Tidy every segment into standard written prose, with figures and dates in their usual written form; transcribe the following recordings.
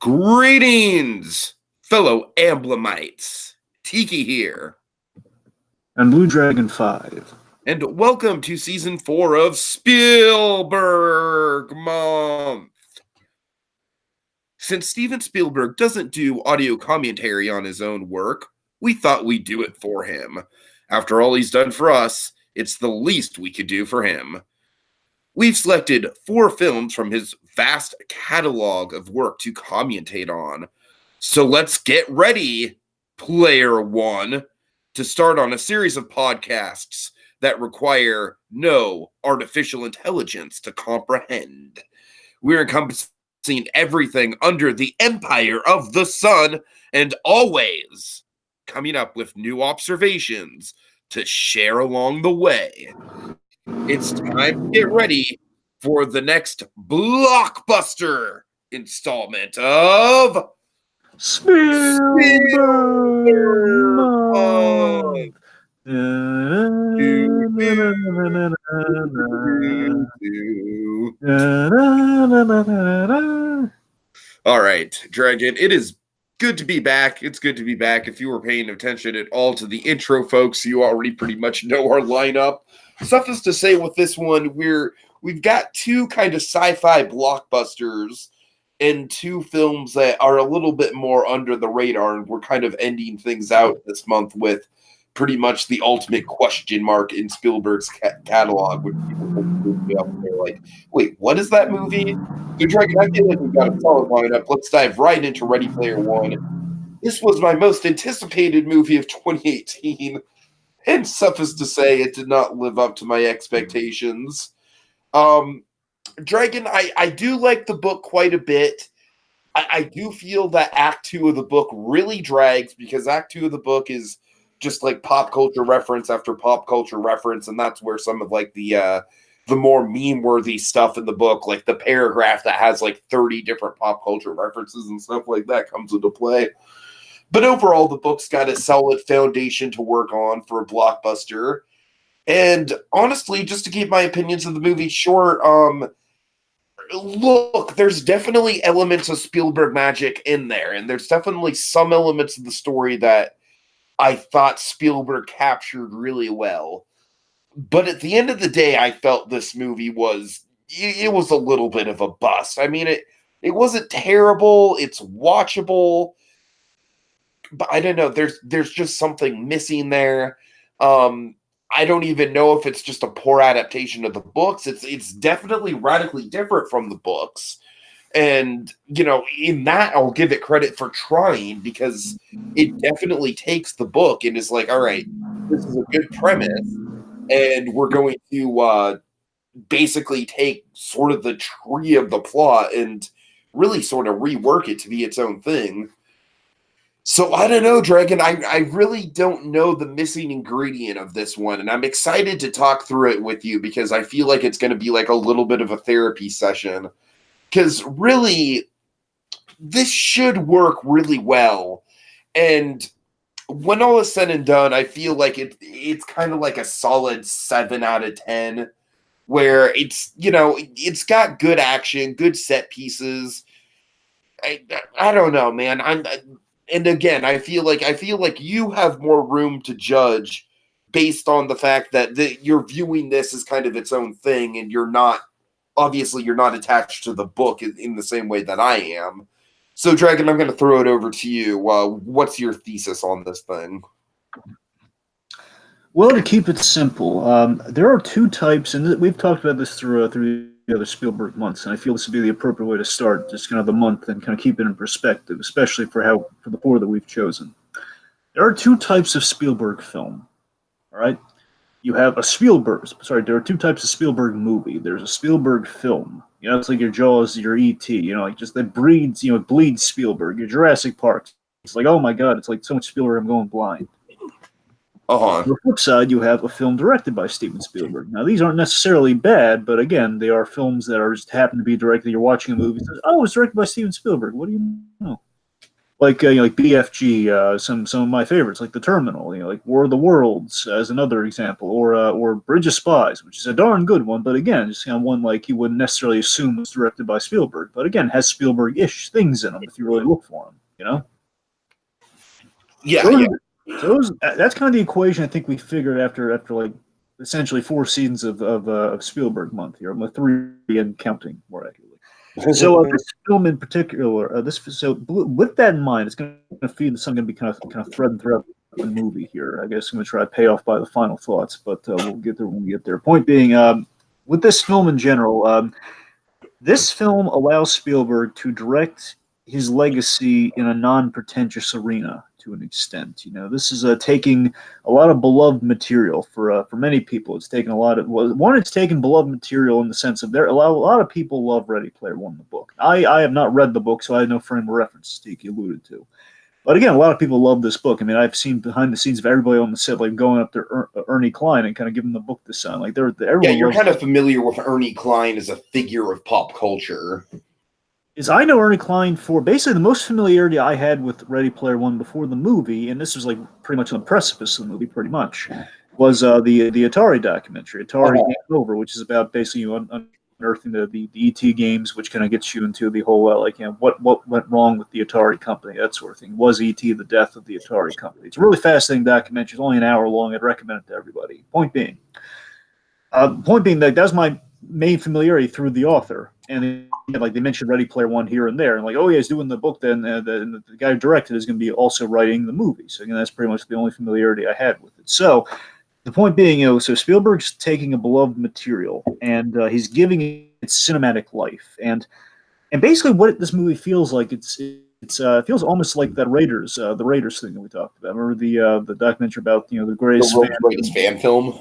Greetings, fellow Amblemites. Tiki here. And BlueDragonFive. And welcome to Season 4 of Spielberg Month. Since Steven Spielberg doesn't do audio commentary on his own work, we thought we'd do it for him. After all he's done for us, it's the least we could do for him. We've selected 4 films from his vast catalog of work to commentate on. So let's get ready, Player One, to start on a series of podcasts that require no artificial intelligence to comprehend. We're encompassing everything under the empire of the sun and always coming up with new observations to share along the way. It's time to get ready for the next blockbuster installment of Spielberg Month. All right, Dragon, it is good to be back. It's good to be back. If you were paying attention at all to the intro, folks, you already pretty much know our lineup. Suffice to say, with this one, we've got 2 kind of sci-fi blockbusters and 2 films that are a little bit more under the radar, and we're kind of ending things out this month with pretty much the ultimate question mark in Spielberg's catalog, which people will be up there like, wait, what is that movie? So, Dragon, I feel like we've got a solid lineup. Let's dive right into Ready Player One. This was my most anticipated movie of 2018. And suffice to say, it did not live up to my expectations. Dragon, I do like the book quite a bit. I do feel that Act 2 of the book really drags because Act 2 of the book is just like pop culture reference after pop culture reference, and that's where some of like the more meme-worthy stuff in the book, like the paragraph that has like 30 different pop culture references and stuff like that, comes into play. But overall, the book's got a solid foundation to work on for a blockbuster. And honestly, just to keep my opinions of the movie short, look, there's definitely elements of Spielberg magic in there. And there's definitely some elements of the story that I thought Spielberg captured really well. But at the end of the day, I felt this movie was a little bit of a bust. I mean, it wasn't terrible. It's watchable. But I don't know. There's just something missing there. I don't even know if it's just a poor adaptation of the books. It's definitely radically different from the books. And, you know, in that, I'll give it credit for trying because it definitely takes the book and is like, all right, this is a good premise. And we're going to basically take sort of the tree of the plot and really sort of rework it to be its own thing. So I don't know, Dragon. I really don't know the missing ingredient of this one, and I'm excited to talk through it with you because I feel like it's going to be like a little bit of a therapy session. Because really, this should work really well. And when all is said and done, I feel like it's kind of like a solid 7 out of 10, where it's, you know, it's got good action, good set pieces. I don't know, man. And again, I feel like you have more room to judge based on the fact that you're viewing this as kind of its own thing, and you're not attached to the book in the same way that I am. So, Dragon, I'm going to throw it over to you. What's your thesis on this thing? Well, to keep it simple, there are 2 types, and we've talked about this through the other Spielberg months, and I feel this would be the appropriate way to start just kind of the month and kind of keep it in perspective, especially for the 4 that we've chosen. There are 2 types of Spielberg film. All right, you have there are 2 types of Spielberg movie. There's a Spielberg film. You know, it's like your Jaws, your E.T., you know, like just that breeds, it bleeds Spielberg. Your Jurassic Park. It's like, oh my God, it's like so much Spielberg, I'm going blind. On the flip side, you have a film directed by Steven Spielberg. Now, these aren't necessarily bad, but again, they are films that are just happen to be directed. You're watching a movie, says, oh, it's directed by Steven Spielberg. What do you know? like like BFG, some of my favorites, like The Terminal, like War of the Worlds as another example, or Bridge of Spies, which is a darn good one, but again, just one like you wouldn't necessarily assume was directed by Spielberg, but again, has Spielberg-ish things in them if you really look for them. Yeah, So, yeah. that's kind of the equation I think we figured after like essentially 4 seasons of Spielberg month here, with 3 and counting more accurately. So this film in particular, with that in mind, it's going to feed some going to be kind of threading throughout the movie here. I guess I'm going to try to pay off by the final thoughts, but we'll get there when we get there. Point being, with this film in general, this film allows Spielberg to direct his legacy in a non-pretentious arena to an extent. This is taking a lot of beloved material for many people. It's taken a lot of it's taken beloved material in the sense of a lot of people love Ready Player One, the book. I have not read the book, so I have no frame of reference. Tiki alluded to. But again, a lot of people love this book. I mean, I've seen behind the scenes of everybody on the set, like going up to Ernie Klein and kind of giving the book to sign. Like everyone. Yeah, you're loves kind of familiar with Ernie Klein as a figure of pop culture. I know Ernie Klein for basically the most familiarity I had with Ready Player One before the movie, and this was like pretty much on the precipice of the movie, pretty much, was the Atari documentary, Atari Game Over, which is about basically unearthing the ET games, which kind of gets you into the whole what went wrong with the Atari company, that sort of thing. Was ET the death of the Atari company? It's a really fascinating documentary. It's only an hour long. I'd recommend it to everybody. Point being that that's my main familiarity through the author, and like they mentioned Ready Player One here and there, and like, oh yeah, he's doing the book. Then the guy who directed is going to be also writing the movie. So again, that's pretty much the only familiarity I had with it. So the point being, so Spielberg's taking a beloved material and he's giving it cinematic life, and basically what this movie feels like, it feels almost like that the Raiders thing that we talked about. Remember the documentary about the greatest fan film.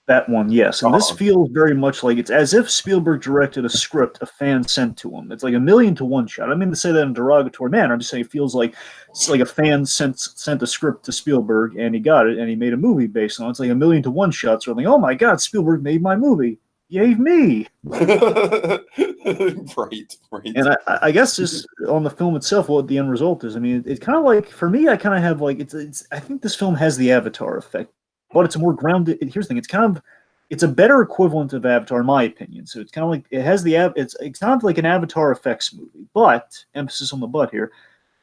That one, yes. And this feels very much like it's as if Spielberg directed a script a fan sent to him. It's like 1,000,000 to 1 shot. I don't mean to say that in a derogatory manner. I'm just saying it feels like it's like a fan sent a script to Spielberg and he got it and he made a movie based on it. It's like 1,000,000 to 1 shots. Or like, oh my God, Spielberg made my movie. Yay me. Right. And I guess just on the film itself, what the end result is, I mean, it's kind of like, for me, I kind of have like, I think this film has the Avatar effect. But it's a more grounded. Here's the thing: it's a better equivalent of Avatar, in my opinion. So it's kind of like it's kind of like an Avatar effects movie, but emphasis on the but here.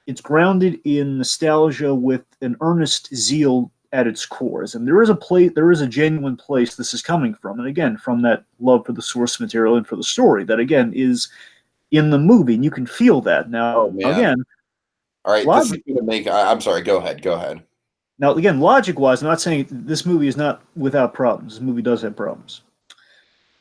It's grounded in nostalgia with an earnest zeal at its cores, and there is a genuine place this is coming from, and again, from that love for the source material and for the story that again is in the movie, and you can feel that now. Again, all right, this is going to make. I'm sorry. Go ahead. Now, again, logic-wise, I'm not saying this movie is not without problems. This movie does have problems.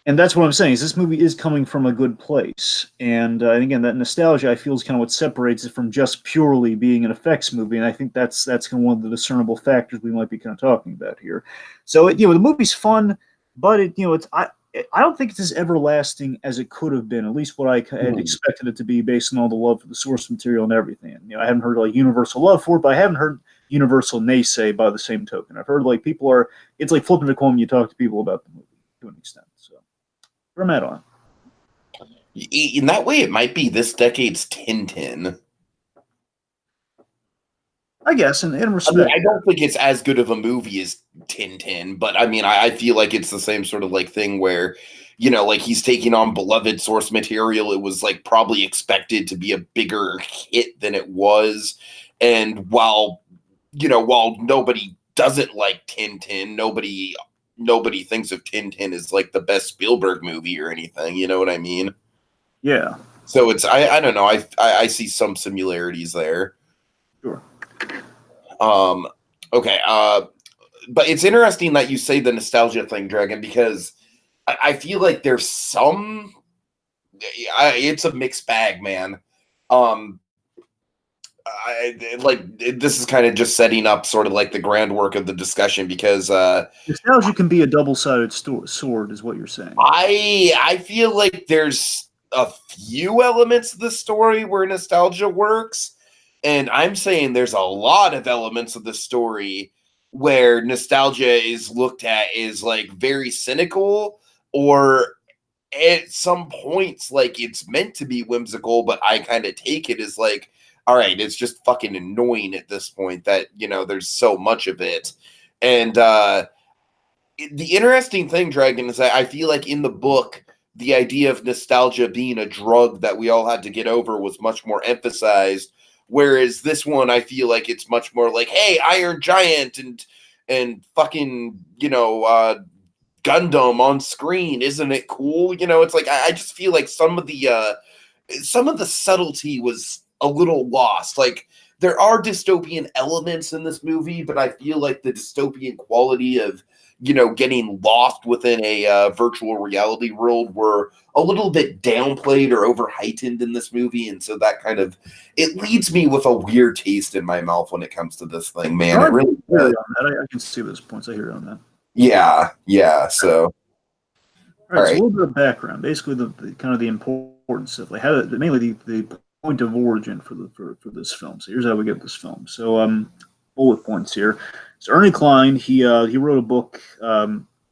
And that's what I'm saying, is this movie is coming from a good place. And again, that nostalgia, I feel, is kind of what separates it from just purely being an effects movie. And I think that's kind of one of the discernible factors we might be kind of talking about here. So, the movie's fun, but I don't think it's as everlasting as it could have been, at least what I had expected it to be based on all the love for the source material and everything. I haven't heard like universal love for it, but I haven't heard universal naysay by the same token. I've heard like it's like flipping a coin when you talk to people about the movie to an extent. So where am I on? In that way, it might be this decade's Tintin. I guess, in respect. I don't think it's as good of a movie as Tintin, but I mean, I feel like it's the same sort of like thing where, like he's taking on beloved source material. It was like probably expected to be a bigger hit than it was. And while nobody doesn't like Tintin, nobody thinks of Tintin as like the best Spielberg movie or anything. You know what I mean? Yeah. So I don't know. I see some similarities there. Sure. Okay. But it's interesting that you say the nostalgia thing, Dragon, because I feel like there's some. It's a mixed bag, man. This is kind of just setting up sort of like the groundwork of the discussion because nostalgia can be a double-sided sword, is what you're saying. I feel like there's a few elements of the story where nostalgia works, and I'm saying there's a lot of elements of the story where nostalgia is looked at as like very cynical, or at some points like it's meant to be whimsical, but I kind of take it as like all right, it's just fucking annoying at this point that, there's so much of it. And the interesting thing, Dragon, is that I feel like in the book, the idea of nostalgia being a drug that we all had to get over was much more emphasized. Whereas this one, I feel like it's much more like, hey, Iron Giant and fucking, Gundam on screen, isn't it cool? It's like I just feel like some of the subtlety was a little lost. Like, there are dystopian elements in this movie, but I feel like the dystopian quality of, getting lost within a virtual reality world were a little bit downplayed or over heightened in this movie. And so that it leaves me with a weird taste in my mouth when it comes to this thing, man. It really does. I can see those points. I hear you on that. Yeah. So, all right. So a little bit of background. Basically, the kind of the importance of mainly the point of origin for this film. So here's how we get this film. So bullet points here. So Ernie Cline, he wrote a book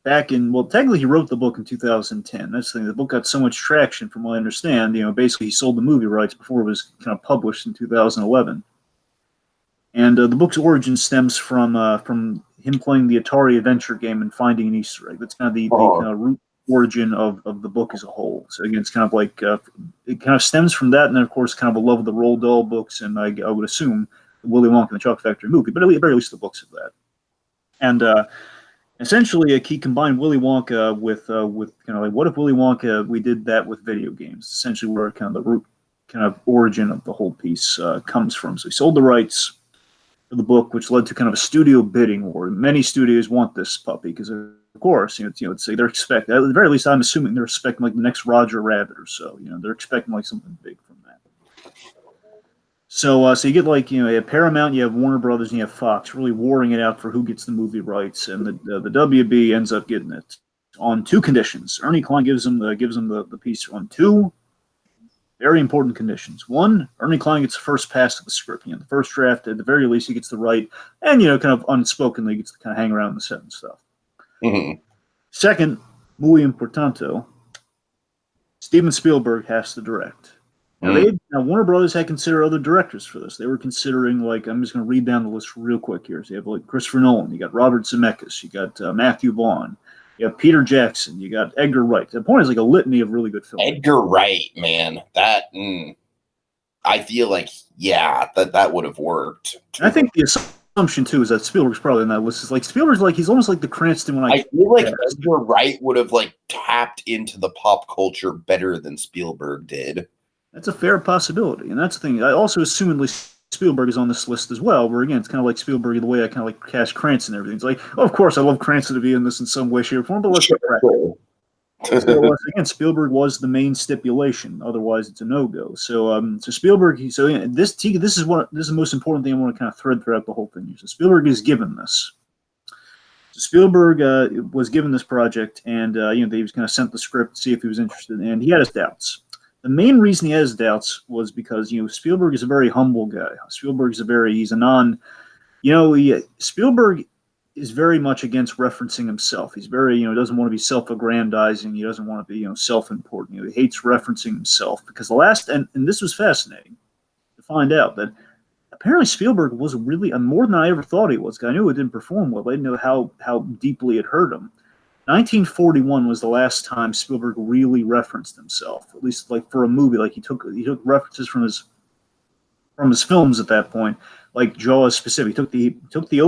technically he wrote the book in 2010. That's the thing. The book got so much traction, from what I understand. Basically he sold the movie rights before it was kind of published in 2011. And the book's origin stems from him playing the Atari adventure game and finding an Easter egg. That's kind of the kind of root origin of the book as a whole. So again, it's kind of like it kind of stems from that, and then of course kind of a love of the Roald Dahl books, and I would assume the Willy Wonka and the Chocolate Factory movie, but at the very least the books of that. And essentially, he combined Willy Wonka with kind of like, what if Willy Wonka, we did that with video games? Essentially, where kind of the root kind of origin of the whole piece comes from. So he sold the rights for the book, which led to kind of a studio bidding war. Many studios want this puppy because, of course, it's they're expecting, at the very least, I'm assuming they're expecting like the next Roger Rabbit or so. They're expecting like something big from that. So you get like, you have Paramount, you have Warner Brothers, and you have Fox really warring it out for who gets the movie rights, and the WB ends up getting it on two conditions. Ernie Cline gives them the piece on two very important conditions. One, Ernie Cline gets the first pass of the script. The first draft, at the very least, he gets the right, and kind of unspokenly gets to kind of hang around the set and stuff. Mm-hmm. Second, muy importante, Steven Spielberg has to direct. Now, Warner Brothers had considered other directors for this. They were considering, like, I'm just going to read down the list real quick here. So you have like Christopher Nolan, you got Robert Zemeckis, you got Matthew Vaughn, you have Peter Jackson, you got Edgar Wright. The point is like a litany of really good films. Edgar Wright, man, that I feel like that would have worked. I think the assumption too is that Spielberg's probably in that list. Like Spielberg's like he's almost like the Cranston when I feel like Edgar Wright would have like tapped into the pop culture better than Spielberg did. That's a fair possibility, and that's the thing. I also assume at least Spielberg is on this list as well, where again, it's kind of like Spielberg the way I kind of like cast Cranston and everything. It's like, of course, I love Cranston to be in this in some way, shape, or form, but let's get practical. So again, Spielberg was the main stipulation. Otherwise, it's a no-go. So Spielberg. This is the most important thing I want to kind of thread throughout the whole thing. So Spielberg is given this. So Spielberg was given this project, and he was kind of sent the script to see if he was interested, and he had his doubts. The main reason he has doubts was because Spielberg is a very humble guy. Spielberg is Spielberg is very much against referencing himself. He's very doesn't want to be self-aggrandizing. He doesn't want to be self-important. He hates referencing himself because and this was fascinating to find out that apparently Spielberg was really more than I ever thought he was. I knew it didn't perform well. I didn't know how deeply it hurt him. 1941 was the last time Spielberg really referenced himself, at least like for a movie. Like he took references from his films at that point, like Jaws specific. He took the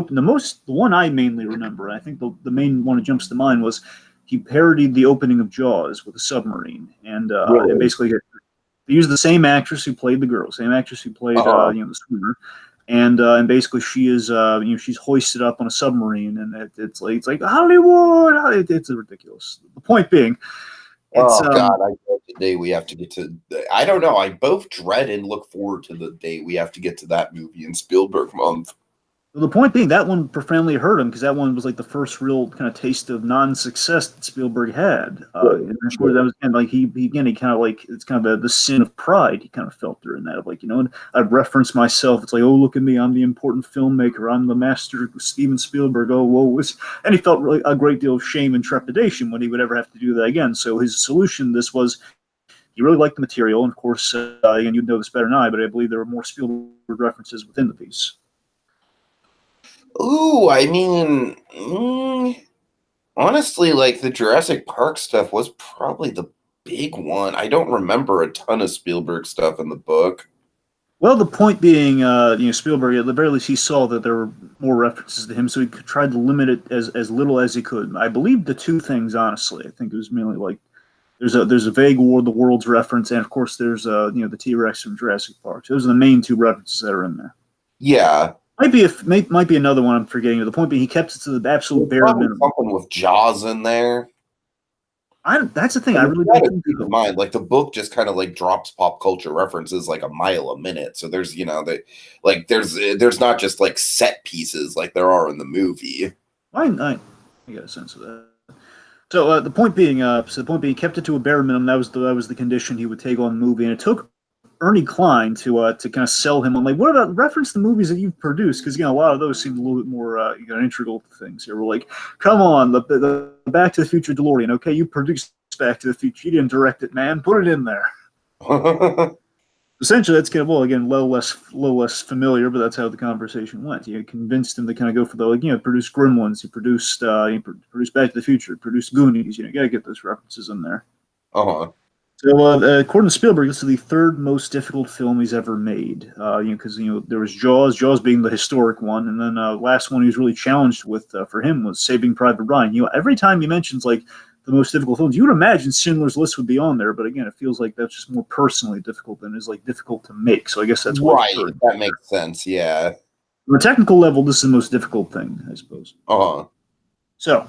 one I mainly remember. I think the main one that jumps to mind was he parodied the opening of Jaws with a submarine, and basically they used the same actress who played the girl, same actress who played the swimmer. And basically, she is she's hoisted up on a submarine, and it's like Hollywood. It's ridiculous. The point being, God! I dread the day we have to get to. I don't know. I both dread and look forward to the day we have to get to that movie in Spielberg month. The point being, that one profoundly hurt him because that one was like the first real kind of taste of non-success that Spielberg had. And of course, that was kind of like he kind of like it's kind of the sin of pride he kind of felt during that. Of like I'd reference myself. It's like, oh, look at me, I'm the important filmmaker. I'm the master Steven Spielberg. Oh, whoa! And he felt really a great deal of shame and trepidation when he would ever have to do that again. So his solution to this was he really liked the material, and of course, and you'd know this better than I, but I believe there were more Spielberg references within the piece. Ooh, I mean, honestly, like the Jurassic Park stuff was probably the big one. I don't remember a ton of Spielberg stuff in the book. Well, the point being, Spielberg, at the very least, he saw that there were more references to him, so he tried to limit it as little as he could. I believe the two things, honestly, I think it was mainly like there's a vague War of the Worlds reference, and of course there's the T-Rex from Jurassic Park. So those are the main two references that are in there. Yeah, Might be another one I'm forgetting. The point being, he kept it to the absolute bare minimum. Something with Jaws in there. That's the thing. I really gotta don't keep in mind, like the book just kind of like drops pop culture references like a mile a minute. So there's there's not just like set pieces like there are in the movie. I get a sense of that. So the point being, he kept it to a bare minimum. That was the condition he would take on the movie, and it took Ernie Klein to kind of sell him on like, what about reference the movies that you've produced? Because a lot of those seem a little bit more integral to things. Here we're like, come on, the Back to the Future DeLorean. Okay, you produced Back to the Future. You didn't direct it, man. Put it in there. Essentially, that's kind of, well, again, a little less familiar, but that's how the conversation went. You convinced him to kind of go for the produce Gremlins. He produced Back to the Future. Produced Goonies. You got to get those references in there. So, according to Spielberg, this is the third most difficult film he's ever made. Because there was Jaws being the historic one, and then last one he was really challenged with for him was Saving Private Ryan. Every time he mentions like the most difficult films, you would imagine Schindler's List would be on there, but again, it feels like that's just more personally difficult than is like difficult to make. So I guess that's why. Right, that makes sense. Yeah. On a technical level, this is the most difficult thing, I suppose. So.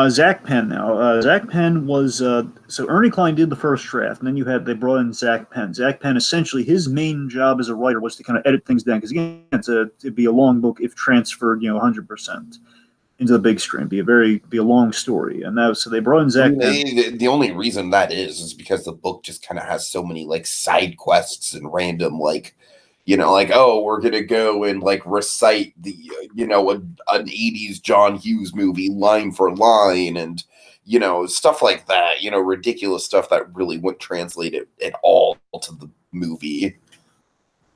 Zach Penn now. Zach Penn was so Ernie Klein did the first draft, and then they brought in Zach Penn. Zach Penn, essentially, his main job as a writer was to kind of edit things down because again, it'd be a long book if transferred 100% into the big screen. Be a long story, and so they brought in Zach Penn. The only reason that is because the book just kind of has so many like side quests and random like. Oh, we're gonna go and like recite the, an 80s John Hughes movie line for line, and stuff like that. Ridiculous stuff that really wouldn't translate it at all to the movie.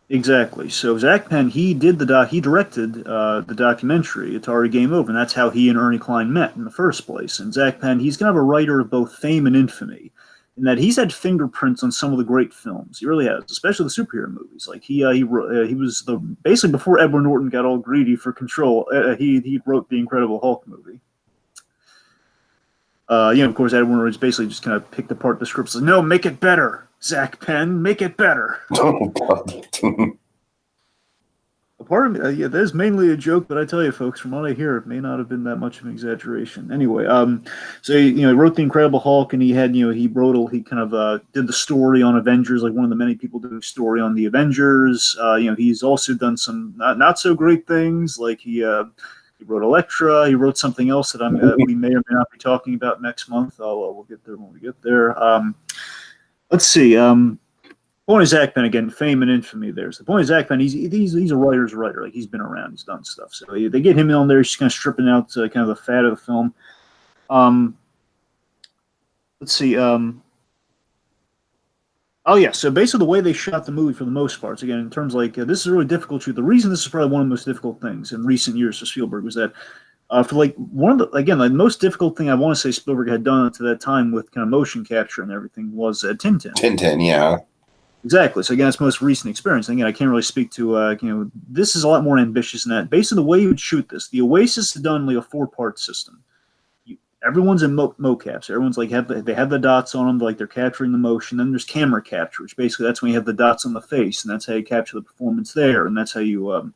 Exactly. So Zach Penn, he directed the documentary Atari Game Over, and that's how he and Ernie Klein met in the first place. And Zach Penn, he's kind of a writer of both fame and infamy. In that he's had fingerprints on some of the great films. He really has, especially the superhero movies. Like he was basically before Edward Norton got all greedy for control. He wrote the Incredible Hulk movie. Of course, Edward Norton basically just kind of picked apart the scripts. Like, no, make it better, Zach Penn, make it better. Oh God. Part of me, that is mainly a joke, but I tell you, folks, from what I hear, it may not have been that much of an exaggeration. Anyway, so he wrote the Incredible Hulk, and he kind of did the story on Avengers, like one of the many people do story on the Avengers. He's also done some not so great things, like he wrote Elektra. He wrote something else that we may or may not be talking about next month. We'll get there when we get there. Let's see. Point of Zach Penn, again, fame and infamy there. So the point of Zach Penn, he's a writer's writer. Like, he's been around. He's done stuff. So they get him on there. He's kind of stripping out kind of the fat of the film. Let's see. So basically the way they shot the movie for the most part, again, in terms like, this is a really difficult shoot. The reason this is probably one of the most difficult things in recent years for Spielberg was that for like the most difficult thing I want to say Spielberg had done to that time with kind of motion capture and everything was Tintin. Tintin, yeah. Exactly. So again, it's most recent experience. Again, I can't really speak to this is a lot more ambitious than that. Basically, the way you would shoot this, the Oasis has done like a 4-part system. Everyone's in mocaps. Everyone's like they have the dots on them, like they're capturing the motion. Then there's camera capture, which basically that's when you have the dots on the face, and that's how you capture the performance there. And that's how you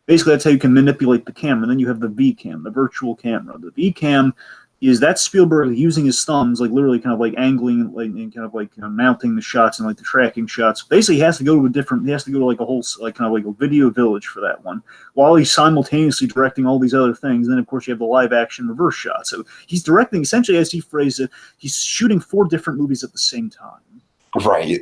that's how you can manipulate the camera. And then you have the V cam, the virtual camera. The V cam is that Spielberg using his thumbs, like literally kind of like angling and kind of like mounting the shots and like the tracking shots. Basically, he has to go to like a whole like kind of like a video village for that one, while he's simultaneously directing all these other things. And then of course you have the live action reverse shot. So he's directing essentially, as he phrased it, he's shooting 4 different movies at the same time. Right.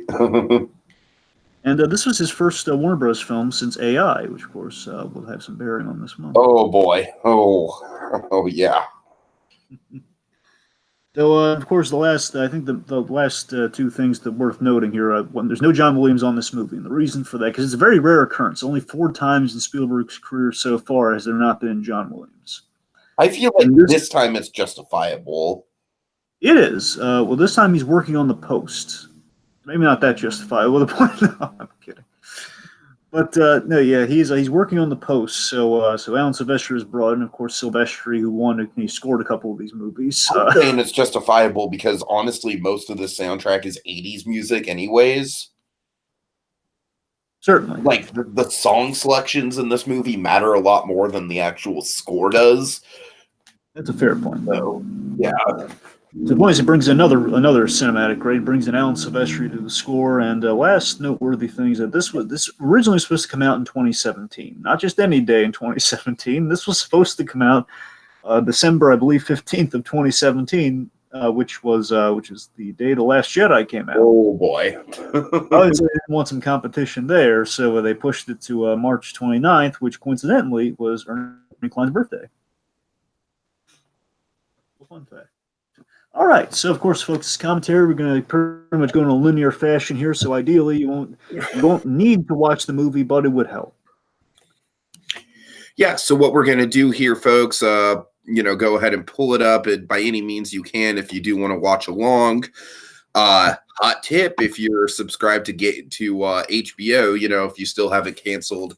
And this was his first Warner Bros. Film since AI, which of course will have some bearing on this one. Oh boy. Oh yeah. So, of course, I think the last two things that worth noting here, one, there's no John Williams on this movie, and the reason for that, because it's a very rare occurrence. Only 4 times in Spielberg's career so far has there not been John Williams. I feel like And this time it's justifiable. it is. Well, this time he's working on the post. Maybe not that justifiable. The point. No, I'm kidding. But no, yeah, he's working on the post. So Alan Silvestri is brought in, of course, Silvestri, who he scored a couple of these movies. I'm saying it's justifiable because honestly, most of the soundtrack is 80s music, anyways. Certainly, Like the song selections in this movie matter a lot more than the actual score does. that's a fair point. So, yeah. So, boys, it brings another cinematic great. Brings in Alan Silvestri to the score, and last noteworthy things that this originally supposed to come out in 2017, not just any day in 2017. This was supposed to come out December, I believe, 15th of 2017, which is the day The Last Jedi came out. Oh boy! Obviously, they didn't want some competition there, so they pushed it to March 29th, which coincidentally was Ernie Klein's birthday. Fun fact. All right, so of course, folks, commentary, we're going to pretty much go in a linear fashion here. So ideally, you won't need to watch the movie, but it would help. Yeah. So what we're going to do here, folks, go ahead and pull it up by any means you can if you do want to watch along. Hot tip: if you're subscribed to HBO, if you still haven't canceled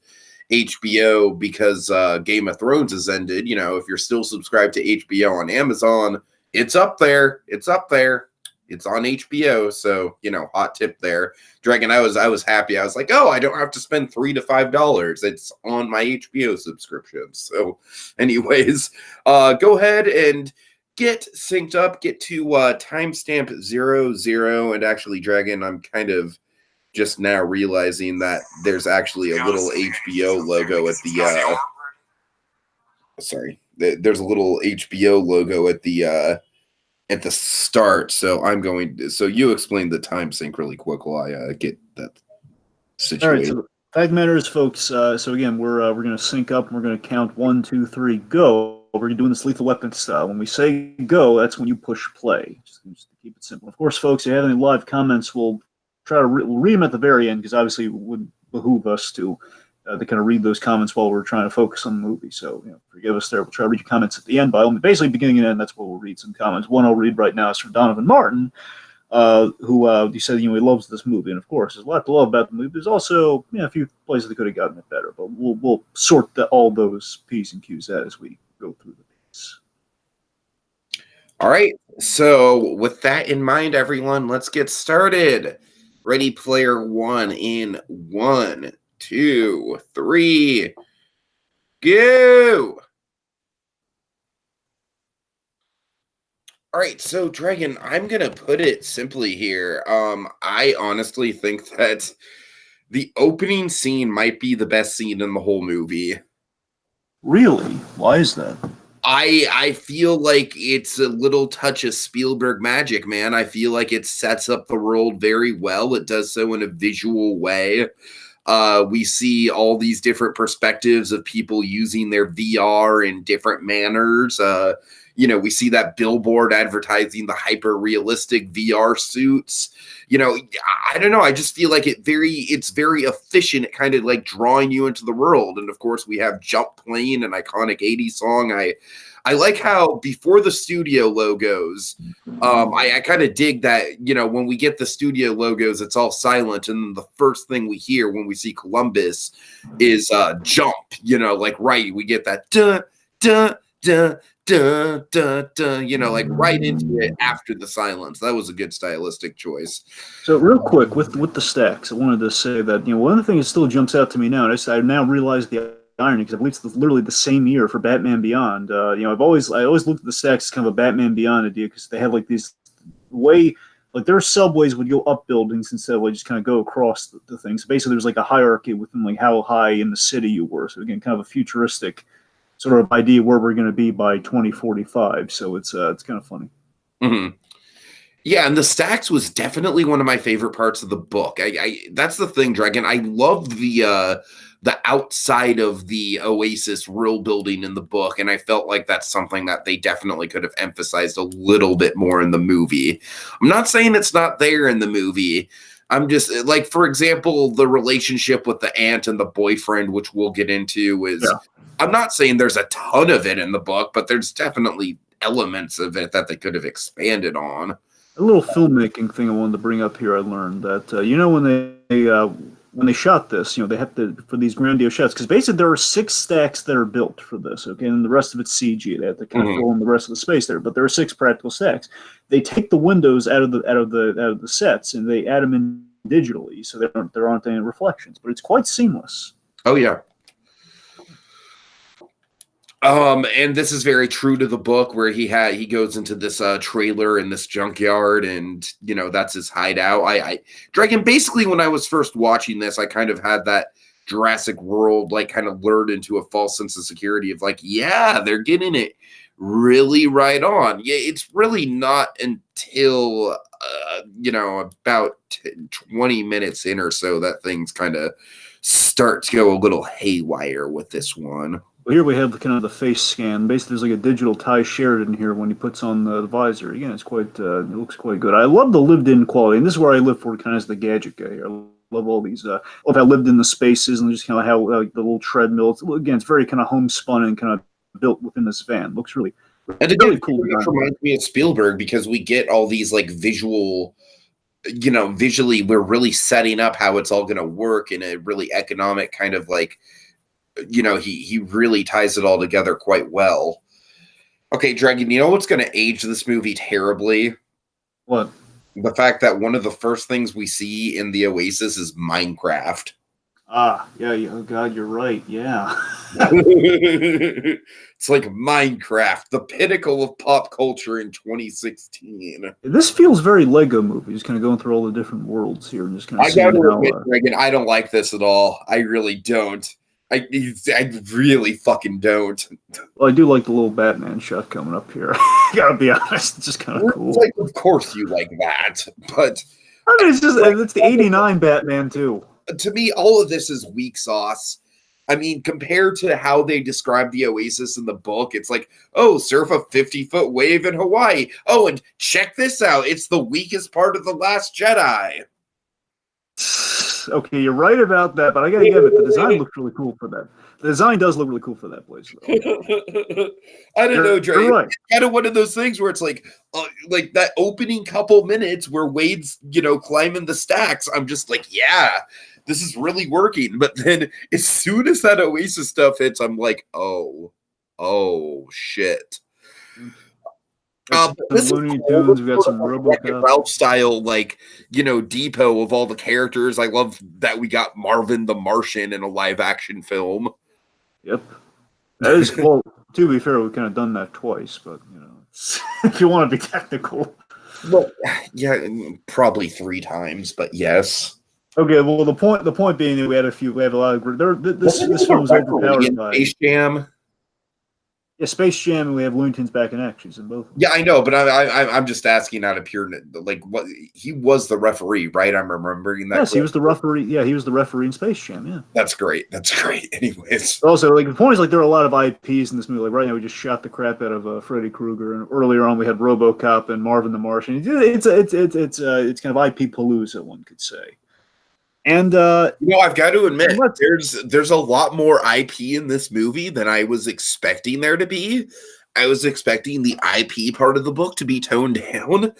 HBO because Game of Thrones has ended, if you're still subscribed to HBO on Amazon. It's up there. It's up there. It's on HBO. So, hot tip there. Dragon, I was happy. I was like, oh, I don't have to spend $3 to $5. It's on my HBO subscription. So anyways, go ahead and get synced up, get to timestamp 00. And actually, Dragon, I'm kind of just now realizing that there's actually a little HBO logo at the there's a little HBO logo at the start. So you explain the time sync really quick while I get that situated. All right, so fact matters, folks. So again, we're going to sync up and we're going to count 1, 2, 3, go. We're doing this Lethal Weapon style. When we say go, that's when you push play. Just to keep it simple. Of course, folks, if you have any live comments, we'll try to read them at the very end because obviously it would behoove us to kind of read those comments while we're trying to focus on the movie. So, forgive us there. We'll try to read your comments at the end. Basically, beginning and end, that's where we'll read some comments. One I'll read right now is from Donovan Martin, who he said, he loves this movie. And, of course, there's a lot to love about the movie. There's also a few places that could have gotten it better. But we'll sort all those P's and Q's out as we go through the piece. All right. So, with that in mind, everyone, let's get started. Ready Player One in 1, 2, 3, go! All right, so Dragon, I'm gonna put it simply here. I honestly think that the opening scene might be the best scene in the whole movie. Really? Why is that? I feel like it's a little touch of Spielberg magic, man. I feel like it sets up the world very well. It does so in a visual way. We see all these different perspectives of people using their VR in different manners. We see that billboard advertising the hyper realistic VR suits. I don't know. I just feel like it's very efficient at kind of like drawing you into the world. And of course, we have Jump playing, an iconic 80s song. I like how before the studio logos, I kind of dig that, when we get the studio logos, it's all silent. And the first thing we hear when we see Columbus is Jump, we get that duh, duh, duh, duh, duh, duh, right into it after the silence. That was a good stylistic choice. So real quick, with the stacks, I wanted to say that, one of the things that still jumps out to me now, and I now realize the irony, because I believe it's literally the same year for Batman Beyond. I always looked at the stacks as kind of a Batman Beyond idea because they have like these their subways would go up buildings instead of just kind of go across the things. So basically, there's like a hierarchy within like how high in the city you were. So again, kind of a futuristic sort of idea where we're going to be by 2045. So it's kind of funny. Mm-hmm. Yeah, and the stacks was definitely one of my favorite parts of the book. I that's the thing, Dragon. I love the outside of the Oasis world building in the book, and I felt like that's something that they definitely could have emphasized a little bit more in the movie. I'm not saying it's not there in the movie. I'm just like, for example, the relationship with the aunt and the boyfriend, which we'll get into, is I'm not saying there's a ton of it in the book, but there's definitely elements of it that they could have expanded on. A little filmmaking thing I wanted to bring up here. I learned that when they shot this, they have to for these grandiose shots because basically there are 6 stacks that are built for this. Okay, and the rest of it's CG. They have to kind of fill in the rest of the space there, but there are 6 practical stacks. They take the windows out of the sets and they add them in digitally, so there aren't any reflections. But it's quite seamless. Oh yeah. And this is very true to the book where he goes into this trailer in this junkyard and that's his hideout. I Dragon, basically when I was first watching this, I kind of had that Jurassic World like kind of lured into a false sense of security of like, yeah, they're getting it really right on. Yeah, it's really not until about 20 minutes in or so that things kind of start to go a little haywire with this one. Well, here we have kind of the face scan. Basically, there's like a digital Ty Sheridan here when he puts on the visor. Again, it's quite, it looks quite good. I love the lived-in quality, and this is where I live for kind of as the gadget guy. I love all these. I love how lived in the spaces and just kind of how the little treadmill. Again, it's very kind of homespun and kind of built within this van. Looks really, and again, really cool. It reminds me of Spielberg because we get all these like visually we're really setting up how it's all going to work in a really economic kind of like. He really ties it all together quite well. Okay, Dragon, you know what's going to age this movie terribly? What? The fact that one of the first things we see in the Oasis is Minecraft. Ah, yeah, oh God, you're right, yeah. It's like Minecraft, the pinnacle of pop culture in 2016. This feels very Lego Movie. Just kind of going through all the different worlds here and just kind of I gotta admit, Dragon, I don't like this at all. I really don't. I really fucking don't. Well, I do like the little Batman shot coming up here. Gotta be honest, it's just kind of cool. Like, of course you like that, but I mean, it's the '89 Batman too. To me, all of this is weak sauce. I mean, compared to how they describe the Oasis in the book, it's like, oh, surf a 50-foot wave in Hawaii. Oh, and check this out. It's the weakest part of The Last Jedi. Okay, you're right about that, but I gotta give it. The design looks really cool for that. The design does look really cool for that place, though. I don't know, Dre. Right. It's kind of one of those things where it's like that opening couple minutes where Wade's, climbing the stacks. I'm just like, yeah, this is really working. But then as soon as that Oasis stuff hits, I'm like, oh shit. This Looney Tunes, we got some RoboCop. Ralph style, depot of all the characters. I love that we got Marvin the Martian in a live action film. Yep. That is, well, to be fair, we've kind of done that twice, but, if you want to be technical. Well, yeah, probably 3 times, but yes. Okay, well, the point being that we have a lot of, this film's overpowered by Space Jam. Yeah, Space Jam, and we have Looney Tunes back in action in both. Yeah, I know, but I'm just asking out of pure what he was the referee, right? I'm remembering that. Yes, he was the referee. Yeah, he was the referee in Space Jam. Yeah, that's great. Anyways, also the point is there are a lot of IPs in this movie. Like right now, we just shot the crap out of Freddy Krueger, and earlier on we had RoboCop and Marvin the Martian. It's kind of IP palooza, one could say. And I've got to admit, there's a lot more IP in this movie than I was expecting there to be. I was expecting the IP part of the book to be toned down,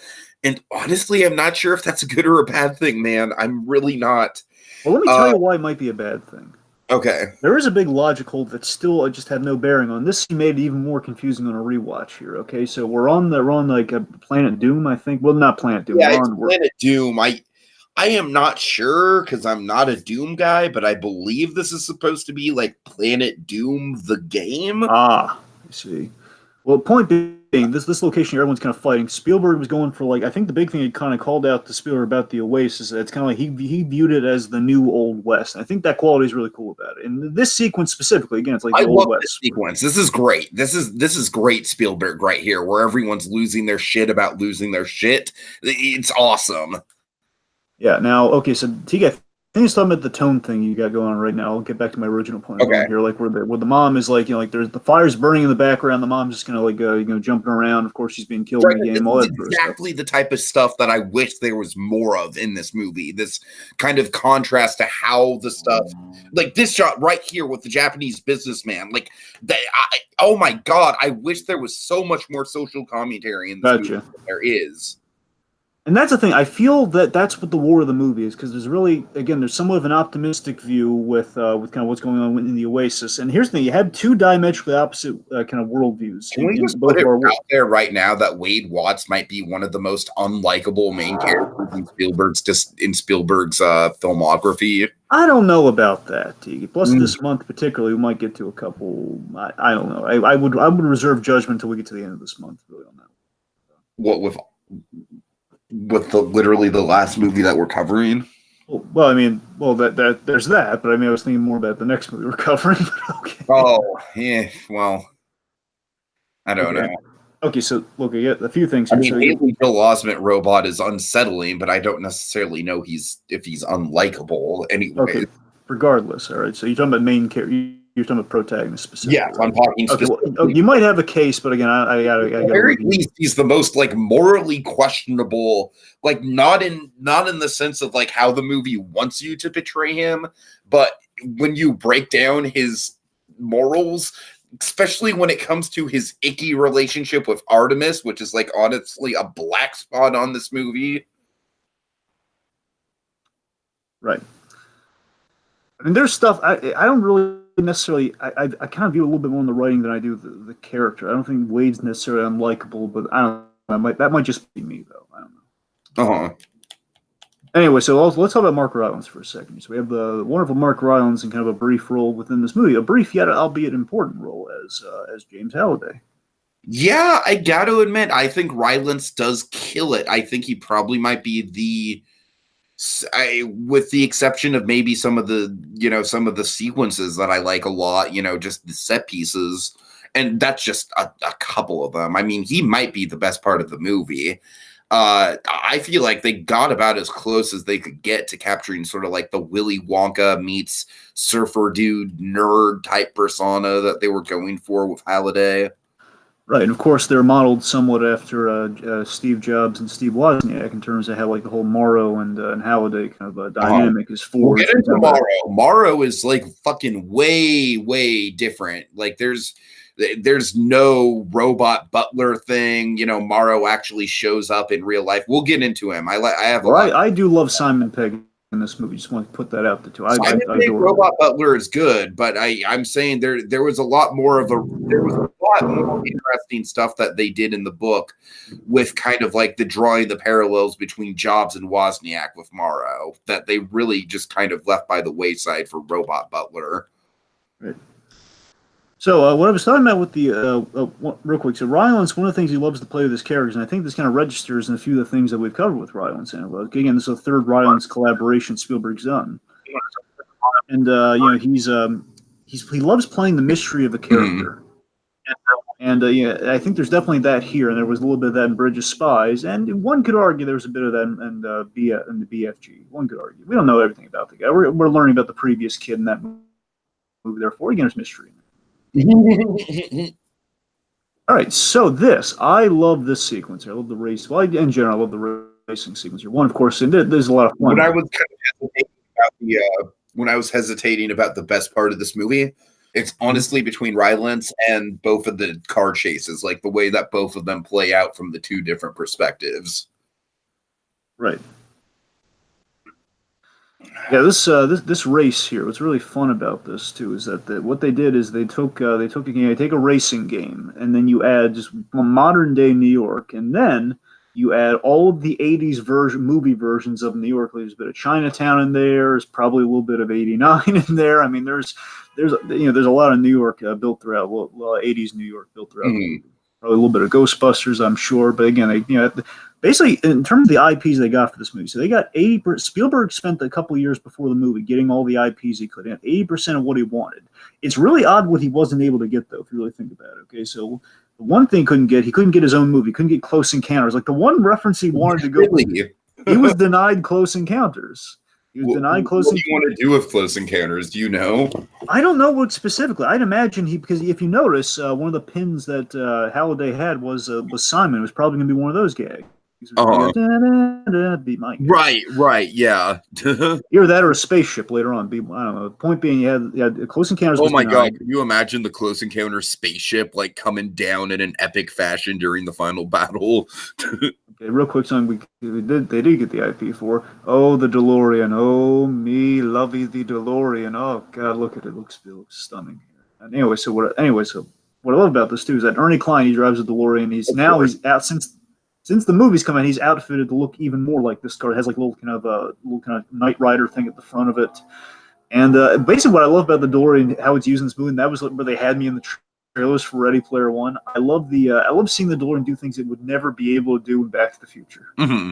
and honestly, I'm not sure if that's a good or a bad thing, man. I'm really not. Well, let me tell you why it might be a bad thing. Okay. There is a big logic hole that still just had no bearing on this. Made it even more confusing on a rewatch here. Okay, so we're on like a Planet Doom, I think. Well, not Planet Doom. Yeah, Planet Doom. I am not sure because I'm not a Doom guy, but I believe this is supposed to be like Planet Doom the game. Ah, I see. Well, point being, this location here, everyone's kind of fighting. Spielberg was going for, like, I think the big thing he kind of called out to Spielberg about the Oasis. It's kind of like he viewed it as the new Old West. And I think that quality is really cool about it. And this sequence specifically, again, it's like I the Old love West this sequence. This is great. This is great Spielberg right here, where everyone's losing their shit about losing their shit. It's awesome. Yeah. Now, okay, so Tiki, I think it's talking about the tone thing you got going on right now. I'll get back to my original point Okay. here, like where the mom is like, like there's the fire's burning in the background. The mom's just kind of like jumping around. Of course, she's being killed in the game. All This that is sort of stuff. exactly the type of stuff that I wish there was more of in this movie. This kind of contrast to how the stuff, like this shot right here with the Japanese businessman, like oh my god, I wish there was so much more social commentary in this movie than there is. And that's the thing. I feel that that's what the war of the movie is, because there's really, again, there's somewhat of an optimistic view with kind of what's going on in the Oasis. And here's the thing: you have two diametrically opposite kind of worldviews. Can we just put it out there right now that Wade Watts might be one of the most unlikable main characters in Spielberg's filmography? I don't know about that, Tiki. Plus, this month particularly, we might get to a couple. I don't know. I would reserve judgment until we get to the end of this month. Really on that. What with literally the last movie that we're covering? Well, I mean, that there's that, but I mean, I was thinking more about the next movie we're covering. Okay. Oh, yeah. Well, I don't know. Okay, so look, I get a few things here. I mean, Haley Joel Osment robot is unsettling, but I don't necessarily know if he's unlikable anyway. Okay, regardless, all right. So you're talking about main character. You're talking about protagonist specifically. Yeah, I'm talking specifically. Well, you might have a case, but again, I got. At the very least, he's the most like morally questionable. Like not in the sense of like how the movie wants you to portray him, but when you break down his morals, especially when it comes to his icky relationship with Artemis, which is like honestly a black spot on this movie. Right. I mean, there's stuff I don't really necessarily. I kind of view a little bit more in the writing than I do the character. I don't think Wade's necessarily unlikable, but I don't know. That might just be me though. I don't know. Anyway, so let's talk about Mark Rylance for a second. So we have the wonderful Mark Rylance in kind of a brief role within this movie, a brief yet albeit important role as James Halliday. Yeah, I got to admit, I think Rylance does kill it. I think he probably might be with the exception of maybe some of the sequences that I like a lot, just the set pieces, and that's just a couple of them. I mean, he might be the best part of the movie. I feel like they got about as close as they could get to capturing sort of like the Willy Wonka meets surfer dude nerd type persona that they were going for with Halliday. Right, and of course they're modeled somewhat after Steve Jobs and Steve Wozniak in terms of how like the whole Morrow and Halliday kind of dynamic is forged. We'll get into Morrow. Morrow is like fucking way different. Like there's no robot butler thing. Morrow actually shows up in real life. We'll get into him. I do love Simon Pegg in this movie. Just want to put that out there too. Simon Pegg robot butler is good, but I'm saying there was a lot more interesting stuff that they did in the book with kind of like drawing the parallels between Jobs and Wozniak with Morrow that they really just kind of left by the wayside for robot butler. Right. So what I was talking about with the real quick, so Rylance, one of the things he loves to play with his characters, and I think this kind of registers in a few of the things that we've covered with Rylance. And again, this is the third Rylance collaboration Spielberg's done, and he loves playing the mystery of a character, and I think there's definitely that here, and there was a little bit of that in Bridge of Spies, and one could argue there was a bit of that in the BFG. One could argue we don't know everything about the guy. We're learning about the previous kid in that movie. Therefore, again, there's mystery. All right, so I love this sequence. I love the race. Well, in general, I love the racing sequence here. One, of course, and there's a lot of fun. When I was hesitating about the best part of this movie, it's honestly between Rylance and both of the car chases, like the way that both of them play out from the two different perspectives. Right. Yeah, this race here. What's really fun about this too is that what they did is they take a racing game, and then you add just modern day New York, and then you add all of the '80s movie versions of New York. There's a bit of Chinatown in there. There's probably a little bit of '89 in there. I mean, there's a lot of New York built throughout. A lot of '80s New York built throughout. probably a little bit of Ghostbusters, I'm sure. But again, basically in terms of the IPs they got for this movie, so they got 80%. Spielberg spent a couple of years before the movie getting all the IPs he could, and 80% of what he wanted. It's really odd what he wasn't able to get, though, if you really think about it. Okay, so the one thing he couldn't get his own movie, he couldn't get Close Encounters. Like the one reference he wanted to go, he was denied Close Encounters. He was denied Close Encounters. What do you want to do with Close Encounters? Do you know? I don't know what specifically. I'd imagine because if you notice, one of the pins that Halliday had was Simon. It was probably going to be one of those gags. Be Mike. Right, yeah. Either that or a spaceship later on. I don't know. The point being, you had Close Encounters. Oh my god! Can you imagine the Close Encounters spaceship like coming down in an epic fashion during the final battle? Okay, real quick, son. They did get the IP for. Oh, the DeLorean. Oh, me lovey the DeLorean. Oh god, look at it. It looks stunning. And anyway, so what I love about this too is that Ernie Klein, he drives a DeLorean. He's out since the movie's come out, he's outfitted to look even more like this car. It has like a little kind of Knight Rider thing at the front of it. And basically what I love about the DeLorean and how it's used in this movie, and that was where they had me in the trailers for Ready Player One. I love seeing the DeLorean do things it would never be able to do in Back to the Future. Mm-hmm.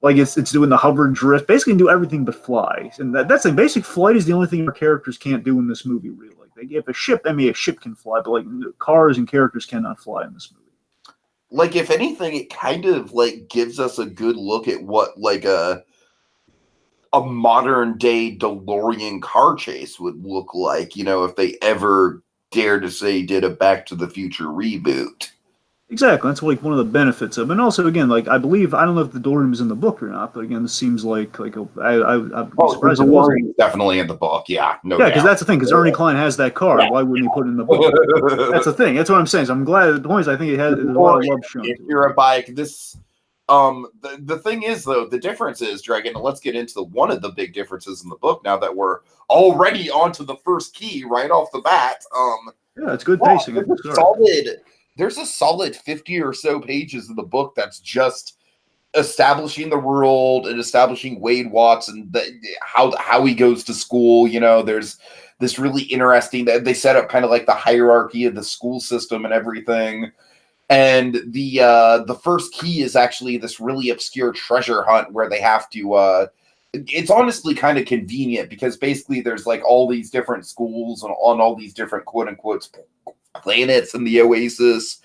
Like it's doing the hover and drift, basically do everything but fly. And that's like basic flight is the only thing our characters can't do in this movie, really. Like if a ship can fly, but like cars and characters cannot fly in this movie. Like, if anything, it kind of like gives us a good look at what like a modern day DeLorean car chase would look like, if they ever dare to say did a Back to the Future reboot. Exactly, that's like one of the benefits of it. And also, again, like I don't know if the DeLorean is in the book or not, but again, this seems like I'm surprised it wasn't. It's definitely in the book, yeah. Because that's the thing, because Ernie Klein has that car. Yeah. Why wouldn't he put it in the book? That's the thing. That's what I'm saying. So I'm glad. The point is, I think it has a lot of love shown. If you're a bike, this the thing is though, the difference is, Dragon. Let's get into one of the big differences in the book now that we're already onto the first key right off the bat. Yeah, it's good pacing. There's a solid 50 or so pages of the book that's just establishing the world and establishing Wade Watts and how he goes to school. There's this really interesting that they set up kind of like the hierarchy of the school system and everything. And the first key is actually this really obscure treasure hunt where they have to. It's honestly kind of convenient because basically there's like all these different schools on all these different quote unquote planets in the Oasis,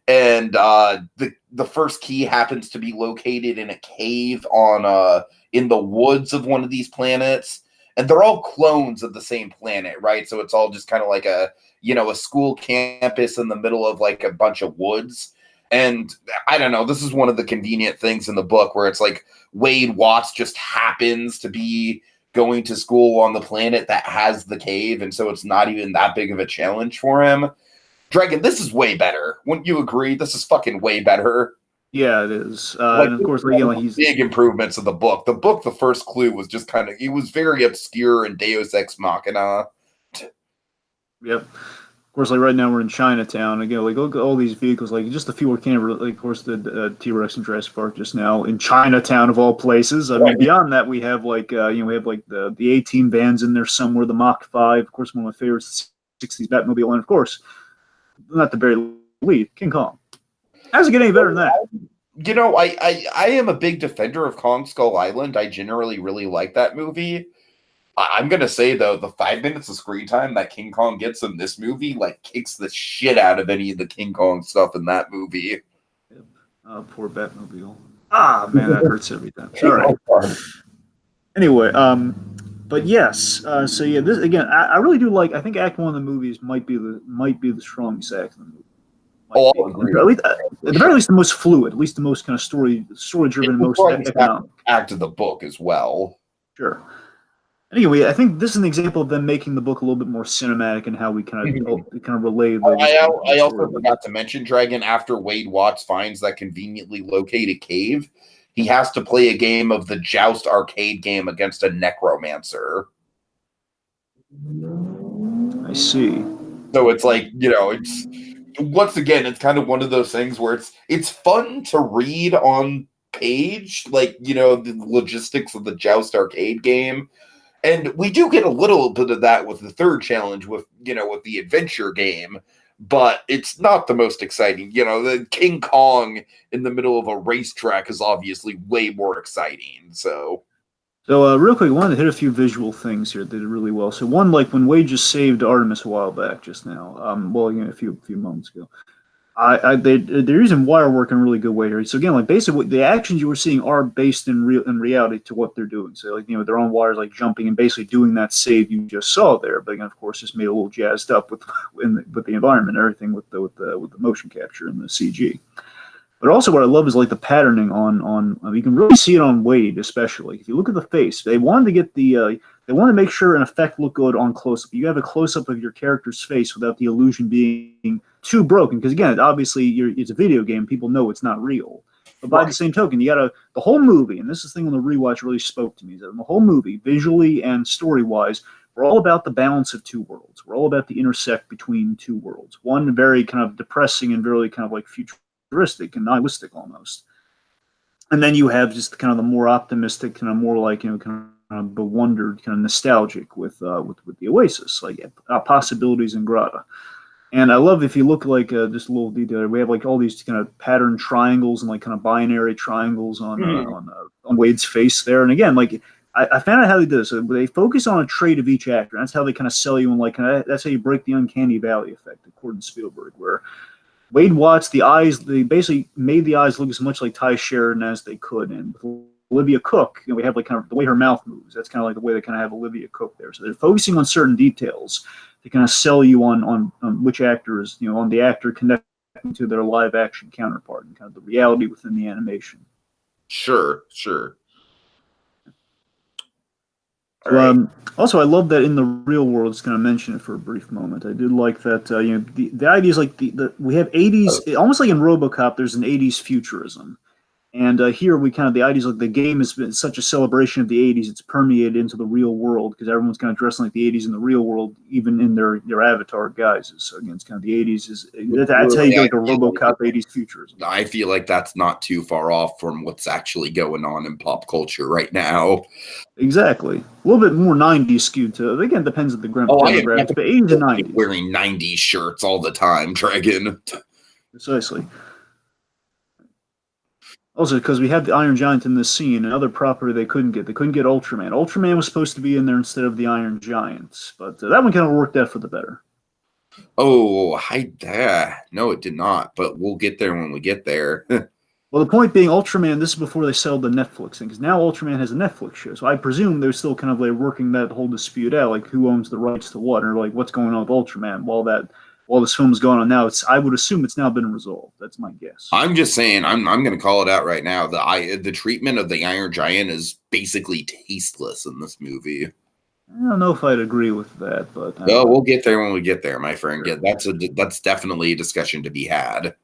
and the first key happens to be located in a cave on in the woods of one of these planets, and they're all clones of the same planet, right? So it's all just kind of like a school campus in the middle of like a bunch of woods. And I don't know, this is one of the convenient things in the book where it's like Wade Watts just happens to be going to school on the planet that has the cave, and so it's not even that big of a challenge for him. Dragon, this is way better. Wouldn't you agree? This is fucking way better. Yeah, it is. And of course, he's big improvements of the book. The book, the first clue was just it was very obscure and Deus Ex Machina. Yep. Of course, like right now we're in Chinatown. Again, like look at all these vehicles. Like just a few of course, the T-Rex in Jurassic Park just now in Chinatown of all places. I mean, beyond that, we have we have like the A-Team vans in there somewhere. The Mach 5, of course, one of my favorites, 60s Batmobile, and of course, not the very least, King Kong. How's it get any better than that? I am a big defender of Kong Skull Island. I generally really like that movie. I'm going to say, though, the 5 minutes of screen time that King Kong gets in this movie, kicks the shit out of any of the King Kong stuff in that movie. Poor Batmobile. Ah, man, that hurts every time. Sorry. Anyway, but yes, so yeah, this again, I really do like. I think Act 1 of the movies might be the strongest act in the movie. I'll agree. At the very least, the most fluid, at least the most kind of story-driven, most economic. Act of the book as well. Sure. Anyway, I think this is an example of them making the book a little bit more cinematic and how we kind of relay. I also forgot to mention, Dragon, after Wade Watts finds that conveniently located cave, he has to play a game of the Joust arcade game against a necromancer. I see. So it's it's once again, it's kind of one of those things where it's fun to read on page, the logistics of the Joust arcade game. And we do get a little bit of that with the third challenge with the adventure game. but it's not the most exciting. The King Kong in the middle of a racetrack is obviously way more exciting. So real quick, I wanted to hit a few visual things here that did really well. So one, like when Wade just saved Artemis a while back, just now, a few moments ago. They're using wire work in a really good way here. So again, like basically the actions you were seeing are based in reality to what they're doing. So like they're on wires, like jumping and basically doing that save you just saw there. But again, of course, it's made a little jazzed up with the environment, and everything with the motion capture and the CG. But also, what I love is like the patterning on you can really see it on Wade, especially if you look at the face. They wanted to get they want to make sure an effect look good on close up. You have a close up of your character's face without the illusion being too broken, because again, obviously it's a video game. People know it's not real. But by the same token, you got the whole movie, and this is the thing on the rewatch really spoke to me. Is that the whole movie, visually and story wise, we're all about the balance of two worlds. We're all about the intersect between two worlds. One very kind of depressing and very kind of like futuristic and nihilistic almost, and then you have just kind of the more optimistic, kind of more like kind of bewondered, kind of nostalgic with the Oasis, like possibilities and Grata. And I love, if you look like just a little detail, we have like all these kind of patterned triangles and like kind of binary triangles on Wade's face there. And again, like I found out how they do this. So they focus on a trait of each actor. That's how they kind of sell you, and like that's how you break the uncanny valley effect, according to Spielberg, where Wade Watts, the eyes, they basically made the eyes look as much like Ty Sheridan as they could. And Olivia Cook, we have like kind of the way her mouth moves. That's kind of like the way they kind of have Olivia Cook there. So they're focusing on certain details to kind of sell you on which actor is, on the actor connecting to their live action counterpart and kind of the reality within the animation. Sure. Also, I love that in the real world, it's going to mention it for a brief moment. I did like that, the idea is like we have 80s, almost like in RoboCop, there's an 80s futurism. And here we kind of, the idea is like the game has been such a celebration of the 80s, it's permeated into the real world because everyone's kind of dressing like the 80s in the real world, even in their avatar guises. So again, it's kind of the 80s that's how you get like a RoboCop 80s futurism. I feel like that's not too far off from what's actually going on in pop culture right now. Exactly. A little bit more 90s skewed to, again, depends on the demographics, but 80s and 90s. Wearing 90s shirts all the time, Dragon. Precisely. Also, because we have the Iron Giant in this scene, another property they couldn't get. They couldn't get Ultraman. Ultraman was supposed to be in there instead of the Iron Giant, but that one kind of worked out for the better. Oh, no, it did not, but we'll get there when we get there. Well, the point being, Ultraman, this is before they settled the Netflix thing, because now Ultraman has a Netflix show, so I presume they're still kind of like working that whole dispute out, like who owns the rights to what, or like what's going on with Ultraman while this film is going on now. I would assume it's now been resolved. That's my guess. I'm just saying, I'm going to call it out right now. The treatment of the Iron Giant is basically tasteless in this movie. I don't know if I'd agree with that, but we'll get there when we get there, my friend. Yeah, that's definitely a discussion to be had.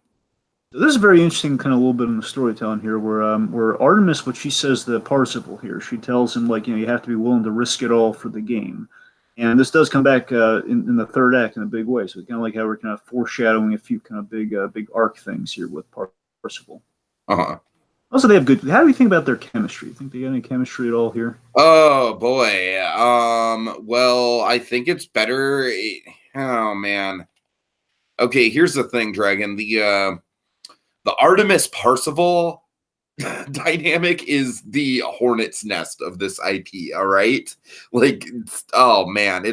So this is very interesting, kind of a little bit in the storytelling here, where Artemis, what she says, the participle here, she tells him like you have to be willing to risk it all for the game. And this does come back in the third act in a big way. So it's kind of like how we're kind of foreshadowing a few kind of big arc things here with Parsifal. Also, they have good. How do you think about their chemistry? You think they got any chemistry at all here? Oh boy. Well, I think it's better. Oh man. Okay, here's the thing, Dragon. The Artemis Parsifal dynamic is the hornet's nest of this IP, all right? Like, oh man,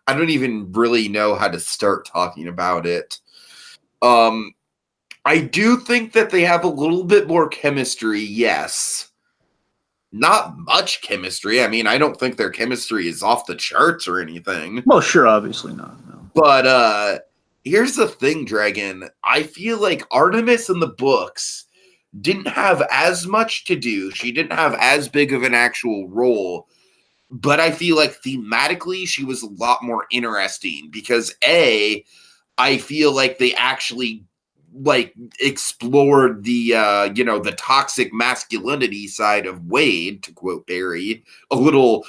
I don't even really know how to start talking about it. I do think that they have a little bit more chemistry, yes. Not much chemistry. I mean, I don't think their chemistry is off the charts or anything. Well, sure, obviously not. No. But here's the thing, Dragon. I feel like Artemis in the books didn't have as much to do. She didn't have as big of an actual role. But I feel like thematically she was a lot more interesting because I feel like they actually like explored the the toxic masculinity side of Wade, to quote Barry, a little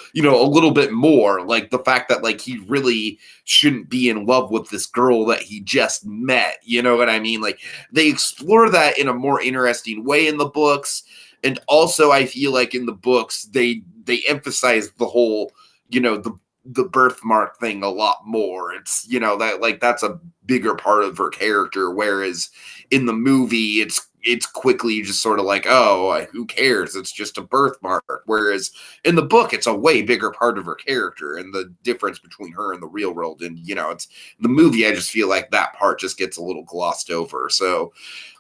bit more, like the fact that like he really shouldn't be in love with this girl that he just met, you know what I mean? Like they explore that in a more interesting way in the books. And also I feel like in the books they emphasize the whole the birthmark thing a lot more. It's, you know, that like that's a bigger part of her character, whereas in the movie it's quickly just sort of like, oh, who cares, it's just a birthmark, whereas in the book it's a way bigger part of her character, and the difference between her and the real world. And you know, it's the movie, I just feel like that part just gets a little glossed over. So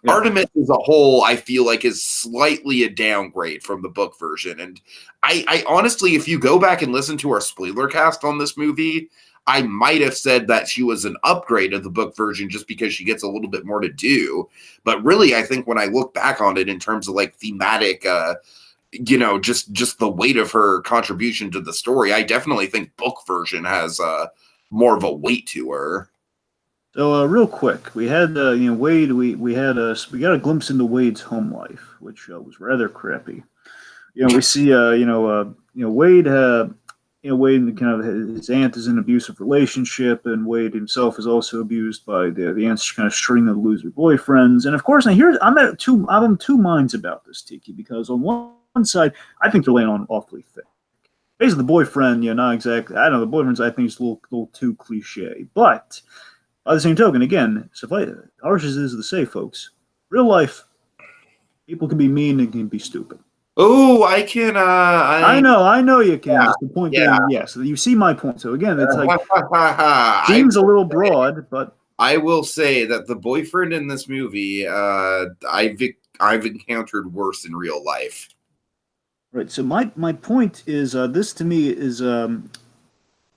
yeah. Artemis as a whole, I feel like, is slightly a downgrade from the book version. And I honestly, if you go back and listen to our spoiler cast on this movie, I might have said that she was an upgrade of the book version just because she gets a little bit more to do. But really, I think when I look back on it in terms of like thematic, you know, just the weight of her contribution to the story, I definitely think book version has more of a weight to her. So real quick, we had you know, Wade. We got a glimpse into Wade's home life, which was rather crappy. You know, we see Wade. Wade, kind of, his aunt is in an abusive relationship, and Wade himself is also abused by the aunt's kind of string of loser boyfriends. And of course, now here I'm in two minds about this, Tiki, because on one side, I think they're laying on awfully thick. Basically, the boyfriend, you know, not exactly. I don't know. The boyfriend's, I think, is a little too cliche. But by the same token, again, harsh as it is to say, folks, real life, people can be mean and can be stupid. Oh, I can. I know you can. Yeah, the point being, yes, you see my point. So again, it's like seems a little broad, but I will say that the boyfriend in this movie, I've encountered worse in real life. Right. So my point is, this to me is well,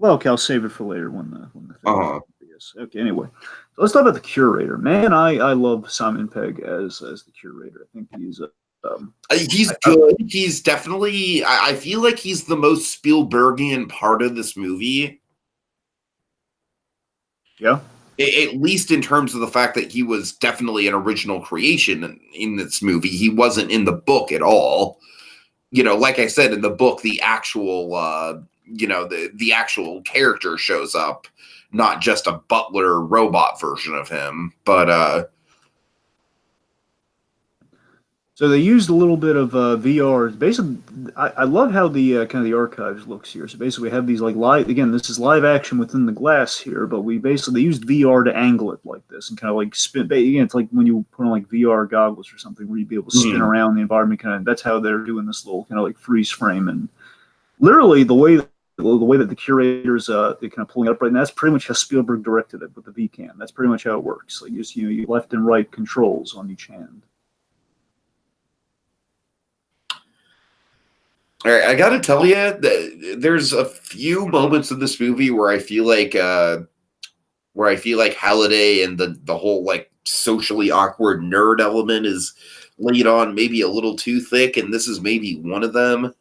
okay, I'll save it for later when the thing is. Okay. Anyway, so let's talk about the curator. Man, I love Simon Pegg as the curator. I think he's good. He's definitely, I feel like he's the most Spielbergian part of this movie. Yeah. At least in terms of the fact that he was definitely an original creation in this movie. He wasn't in the book at all. You know, like I said, in the book, the actual, you know, the actual character shows up, not just a butler robot version of him. But, so they used a little bit of VR. Basically, I love how the kind of the archives looks here. So basically, we have these like live. Again, this is live action within the glass here, but they used VR to angle it like this and kind of like spin. Again, it's like when you put on like VR goggles or something, where you'd be able to spin around the environment. Kind of that's how they're doing this little kind of like freeze frame, and literally the way that the curators they're kind of pulling it up right now. That's pretty much how Spielberg directed it with the VCam. That's pretty much how it works. Like just you left and right controls on each hand. all right, I gotta tell you that there's a few moments in this movie where I feel like Halliday and the whole like socially awkward nerd element is laid on maybe a little too thick, and this is maybe one of them.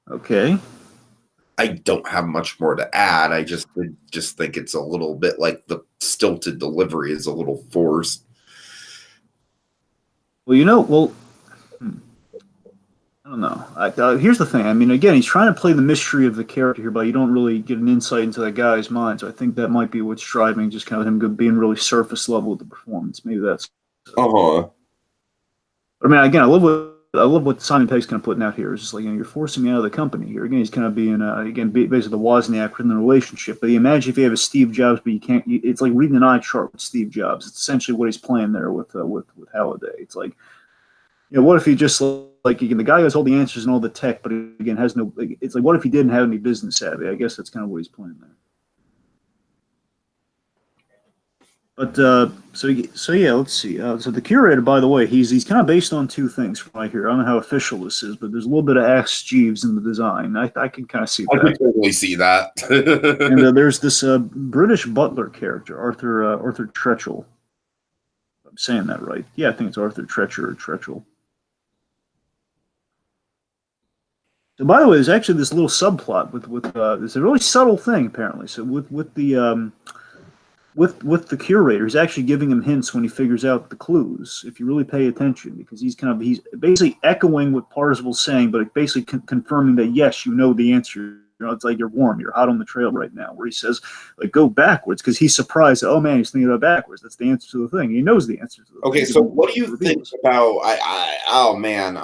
Okay. I don't have much more to add. I just think it's a little bit like the stilted delivery is a little forced. Well, I don't know. Here's the thing. I mean, again, he's trying to play the mystery of the character here, but you don't really get an insight into that guy's mind. So I think that might be what's driving just kind of him being really surface level with the performance. Maybe that's. I mean, again, I love what Simon Pegg's kind of putting out here. It's just like, you're forcing me out of the company here. Again, he's kind of being basically the Wozniak within the relationship. But imagine if you have a Steve Jobs, but you can't. It's like reading an eye chart with Steve Jobs. It's essentially what he's playing there with Halliday. It's like. What if he just like again, the guy has all the answers and all the tech, but again has no. It's like, what if he didn't have any business savvy? I guess that's kind of what he's playing there. But so yeah, let's see. So the curator, by the way, he's kind of based on two things right here. I don't know how official this is, but there's a little bit of Axe Jeeves in the design. I can kind of see that. I can totally see that. And there's this British butler character, Arthur Tretchell. I'm saying that right? Yeah, I think it's Arthur Tretcher or Tretchell. So, by the way, there's actually this little subplot with there's a really subtle thing apparently. So with the curator, he's actually giving him hints when he figures out the clues. If you really pay attention, because he's basically echoing what Parsifal's saying, but basically confirming that yes, you know the answer. It's like you're warm, you're hot on the trail right now. Where he says like go backwards because he's surprised. Oh man, he's thinking about backwards. That's the answer to the thing. He knows the answer to the thing. Okay, so what do you think about? Oh man,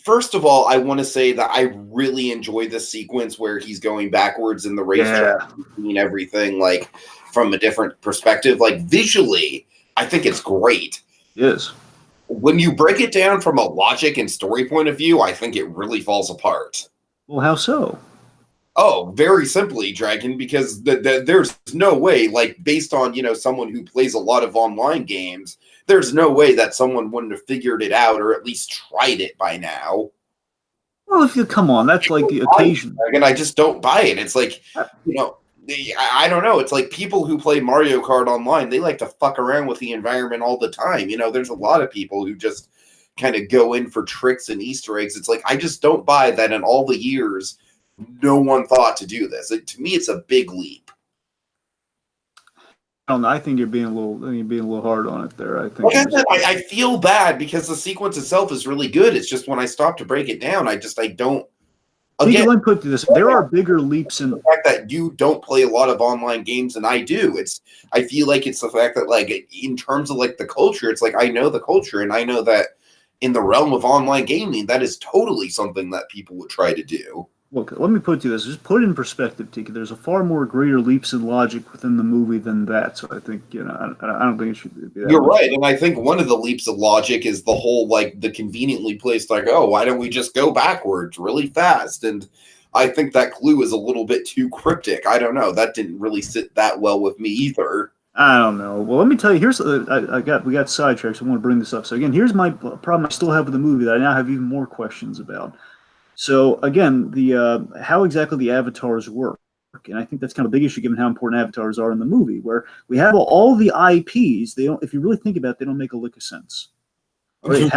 First of all, I want to say that I really enjoy the sequence where he's going backwards in the racetrack, seeing everything like from a different perspective. Like visually, I think it's great. Yes. When you break it down from a logic and story point of view, I think it really falls apart. Well, how so? Oh, very simply, Dragon, because there's no way, like, based on, someone who plays a lot of online games, there's no way that someone wouldn't have figured it out or at least tried it by now. Well, if you come on, that's like the occasion. And I just don't buy it. It's like, I don't know. It's like people who play Mario Kart online, they like to fuck around with the environment all the time. There's a lot of people who just kind of go in for tricks and Easter eggs. It's like, I just don't buy that in all the years no one thought to do this. To me, it's a big leap. I don't know. I think you're being a little hard on it there. I think. Like I said, I feel bad because the sequence itself is really good. It's just when I stop to break it down, I don't. Again, let me put this: there are bigger leaps in the fact that you don't play a lot of online games and I do. I feel like it's the fact that, like, in terms of like the culture, it's like I know the culture and I know that in the realm of online gaming, that is totally something that people would try to do. Look, let me put it to this. Just put it in perspective, Tiki. There's a far more greater leaps in logic within the movie than that. So I think, I don't think it should be that. You're right. And I think one of the leaps of logic is the whole, like, the conveniently placed, like, oh, why don't we just go backwards really fast? And I think that clue is a little bit too cryptic. I don't know. That didn't really sit that well with me either. I don't know. Well, let me tell you. Here's we got sidetracked. So I want to bring this up. So again, here's my problem I still have with the movie that I now have even more questions about. So again, the how exactly the avatars work, and I think that's kind of a big issue given how important avatars are in the movie, where we have all the IPs. They don't, if you really think about it, they don't make a lick of sense. Right?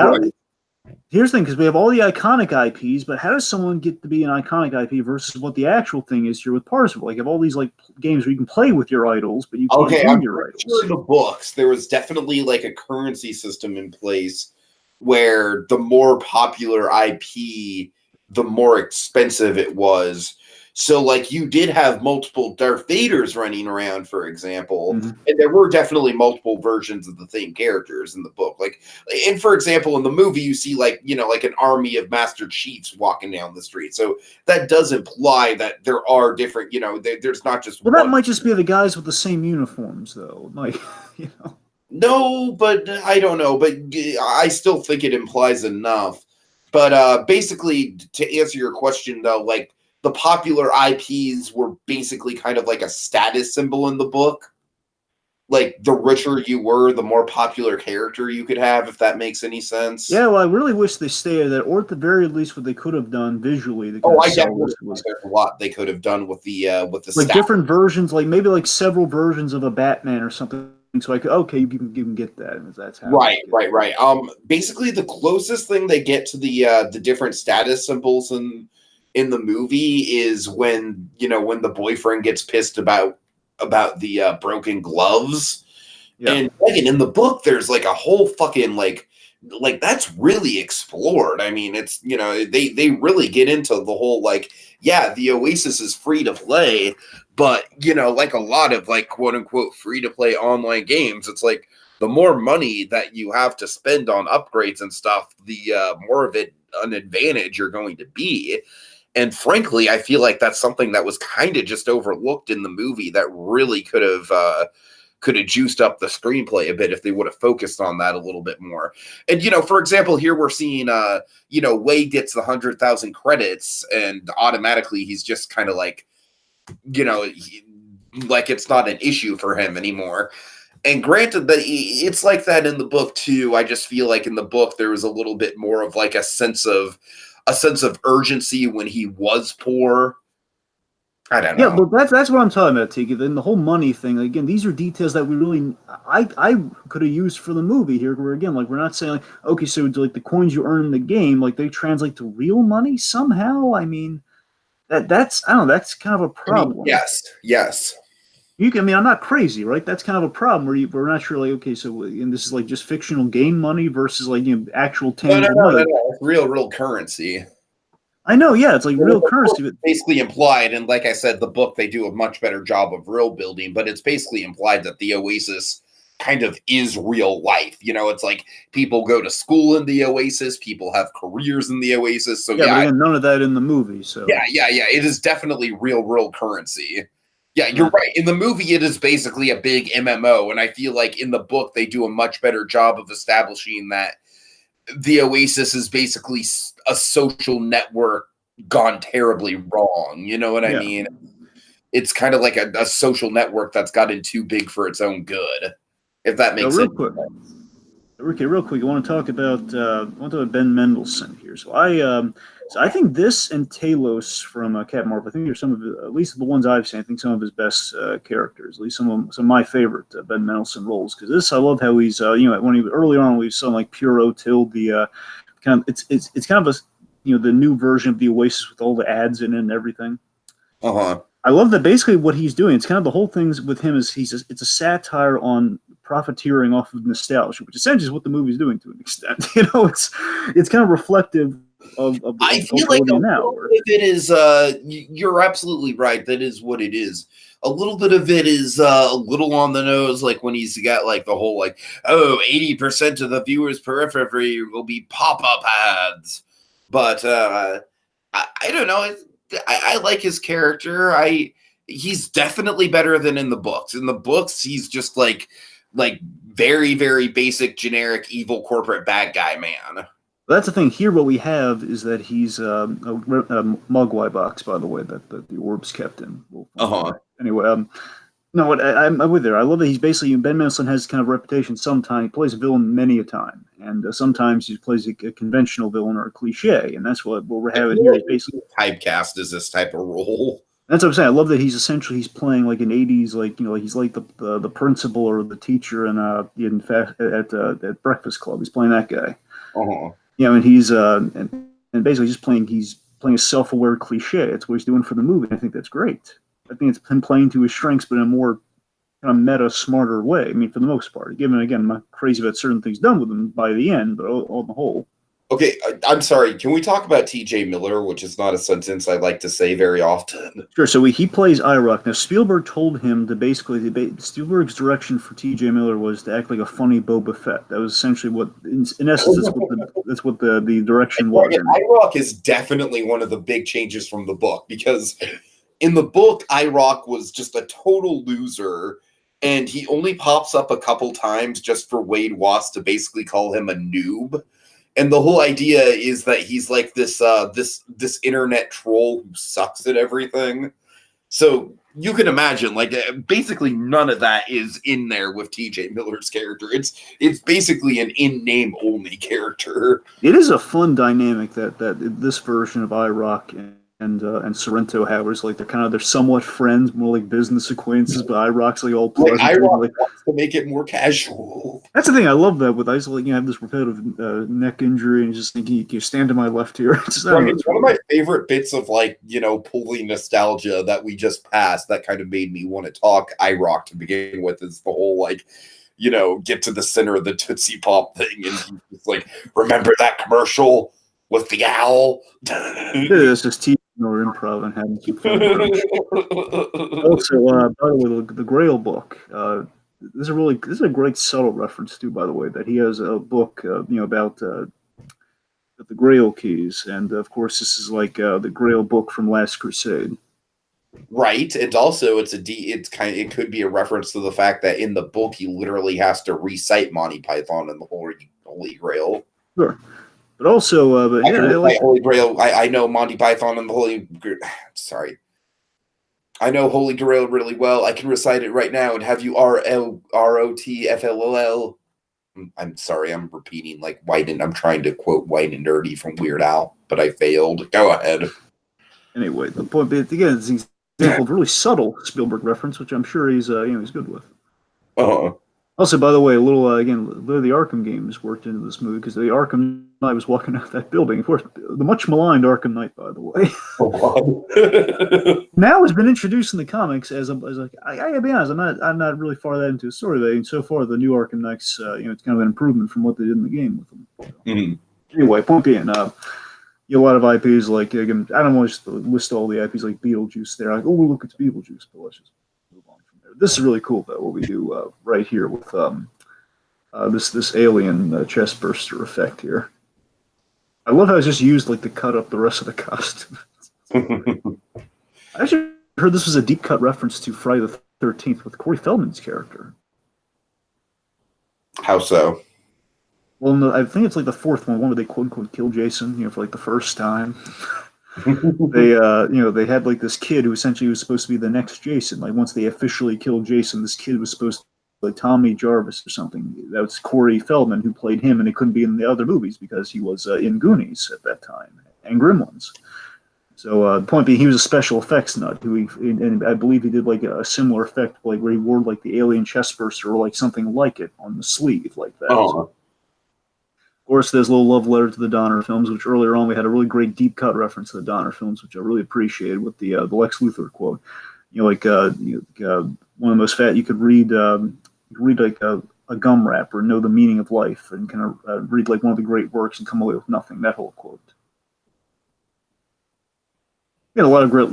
Here's the thing, because we have all the iconic IPs, but how does someone get to be an iconic IP versus what the actual thing is here with Parsifal? Like, you have all these like games where you can play with your idols, but you can't own your idols. Sure in the books, there was definitely like a currency system in place where the more popular IP, the more expensive it was. So, like, you did have multiple Darth Vaders running around, for example, and there were definitely multiple versions of the same characters in the book. Like, and for example, in the movie, you see, like, like an army of Master Chiefs walking down the street. So that does imply that there are different, there's not just one. That might just be the guys with the same uniforms, though. Like, No, but I don't know. But I still think it implies enough. But basically, to answer your question, though, like, the popular IPs were basically kind of like a status symbol in the book. Like, the richer you were, the more popular character you could have, if that makes any sense. Yeah, well, I really wish they stayed there, or at the very least, what they could have done visually. I definitely wish there's a lot they could have done with the like different versions, like maybe like several versions of a Batman or something. So you can get that. That's how. Right. Basically, the closest thing they get to the different status symbols in the movie is when the boyfriend gets pissed about the broken gloves. Yeah. And again, in the book, there's like a whole fucking like that's really explored. I mean, it's they really get into the whole like, yeah, the Oasis is free to play, but like a lot of like quote unquote free to play online games, it's like the more money that you have to spend on upgrades and stuff, the more of it an advantage you're going to be. And frankly, I feel like that's something that was kind of just overlooked in the movie that really could have juiced up the screenplay a bit if they would have focused on that a little bit more. And, for example, here we're seeing, Wei gets the 100,000 credits and automatically he's just kind of like, like it's not an issue for him anymore. And granted that it's like that in the book too. I just feel like in the book, there was a little bit more of like a sense of urgency when he was poor. I don't know. Yeah, but that's what I'm talking about, Tiki. Then the whole money thing. Again, these are details that we really I could have used for the movie here. Where again, like we're not saying like, okay, so like the coins you earn in the game, like they translate to real money somehow. I mean, that's I don't know. That's kind of a problem. I mean, yes. I'm not crazy, right? That's kind of a problem where we're not sure, like, okay, so and this is like just fictional game money versus like actual tangible money. No, it's real currency. I know, yeah, it's like real currency. But basically implied, and like I said, the book, they do a much better job of real building, but it's basically implied that the Oasis kind of is real life. You know, it's like people go to school in the Oasis, people have careers in the Oasis. So yeah, but again, none of that in the movie. So yeah. It is definitely real currency. Yeah, you're right. In the movie, it is basically a big MMO, and I feel like in the book they do a much better job of establishing that the Oasis is basically a social network gone terribly wrong. You know what I mean? It's kind of like a social network that's gotten too big for its own good. If that makes sense. Okay, real quick, I want to talk about Ben Mendelsohn here. So I think this and Talos from Captain Marvel, I think are some of at least the ones I've seen. I think some of his best characters, at least some of my favorite Ben Mendelsohn roles. Because this, I love how he's when he early on we saw like Pure O'Till, the kind of it's kind of a the new version of the Oasis with all the ads in it and everything. I love that basically what he's doing. It's kind of the whole thing with him is it's a satire on profiteering off of nostalgia, which essentially is what the movie's doing to an extent. It's kind of reflective of I feel like a little bit of it is you're absolutely right. That is what it is. A little bit of it is a little on the nose, like when he's got like the whole 80% of the viewers' periphery will be pop-up ads. But I don't know. I like his character. He's definitely better than in the books. In the books, he's just like very, very basic, generic, evil corporate bad guy man. That's the thing. Here, what we have is that he's a Mogwai box, by the way, that the orbs kept in. Anyway, no, I'm with there. I love that he's basically Ben Mendelsohn has kind of reputation. Sometimes he plays a villain many a time, and sometimes he plays a conventional villain or a cliche, and that's what we're having here. He's basically typecast as this type of role. That's what I'm saying. I love that he's playing like an '80s, he's like the principal or the teacher at Breakfast Club. He's playing that guy. And he's and basically he's playing a self-aware cliche. That's what he's doing for the movie. I think that's great. I think it's him playing to his strengths, but in a more kind of meta, smarter way. I mean, for the most part. Given again, I'm not crazy about certain things done with him by the end, but on the whole. Okay, I'm sorry. Can we talk about T.J. Miller, which is not a sentence I like to say very often? Sure. So he plays IROC. Now, Spielberg told him to Spielberg's direction for T.J. Miller was to act like a funny Boba Fett. That was essentially what, in essence, that's what the direction was. IROC is definitely one of the big changes from the book, because in the book, IROC was just a total loser, and he only pops up a couple times just for Wade Watts to basically call him a noob. And the whole idea is that he's like this internet troll who sucks at everything. So you can imagine, basically none of that is in there with T.J. Miller's character. It's basically an in-name only character. It is a fun dynamic that this version of IROC and Sorrento have, where it's like they're somewhat friends, more like business acquaintances, but IROC's like all pleasant. IROC wants to make it more casual. That's the thing I love that with Isolate. You have this repetitive neck injury, and you just think you stand to my left here. It's one of my favorite bits of pulling nostalgia that we just passed. That kind of made me want to talk IROC to begin with. Is the whole get to the center of the Tootsie Pop thing, and just remember that commercial with the owl. This is TV or improv and having some fun. Also, by the way, the Grail book. This is a great subtle reference too. By the way, that he has a book, about the Grail keys, and of course, this is like the Grail book from Last Crusade. Right, and also it could be a reference to the fact that in the book he literally has to recite Monty Python and the Holy Grail. Sure. But also, Holy Grail. I know Monty Python and the Holy. Sorry, I know Holy Grail really well. I can recite it right now and have you ROTFLL. I'm sorry, I'm repeating White and I'm trying to quote White and Nerdy from Weird Al, but I failed. Go ahead. Anyway, the point again is an example of really subtle Spielberg reference, which I'm sure he's good with. Also, by the way, a little the Arkham games worked into this movie, because the Arkham Knight was walking out that building. Of course, the much maligned Arkham Knight, by the way, now has been introduced in the comics as I gotta be honest, I'm not really far that into the story. And so far, the new Arkham Knight's it's kind of an improvement from what they did in the game with them. Anyway, point being, a lot of IPs I don't want to list all the IPs like Beetlejuice. They're like, oh, look, it's Beetlejuice, but let's just move on from there. This is really cool, though, what we do right here with this alien chest burster effect here. I love how it's just used like to cut up the rest of the costume. I actually heard this was a deep cut reference to Friday the 13th with Corey Feldman's character. How so? Well, no, I think it's like the fourth one where they quote unquote kill Jason, for like the first time. They had like this kid who essentially was supposed to be the next Jason. Like once they officially killed Jason, this kid was supposed to be like Tommy Jarvis or something. That was Corey Feldman who played him, and he couldn't be in the other movies because he was in Goonies at that time and Gremlins. So the point being, he was a special effects nut and I believe he did like a similar effect, like where he wore like the alien chest burster or like something like it on the sleeve, like that. Oh. So, of course, there's a little love letter to the Donner films, which earlier on we had a really great deep cut reference to the Donner films, which I really appreciated with the Lex Luthor quote. One of the most you could read like a gum wrapper, know the meaning of life, and kind of read like one of the great works and come away with nothing. That whole quote. A lot of great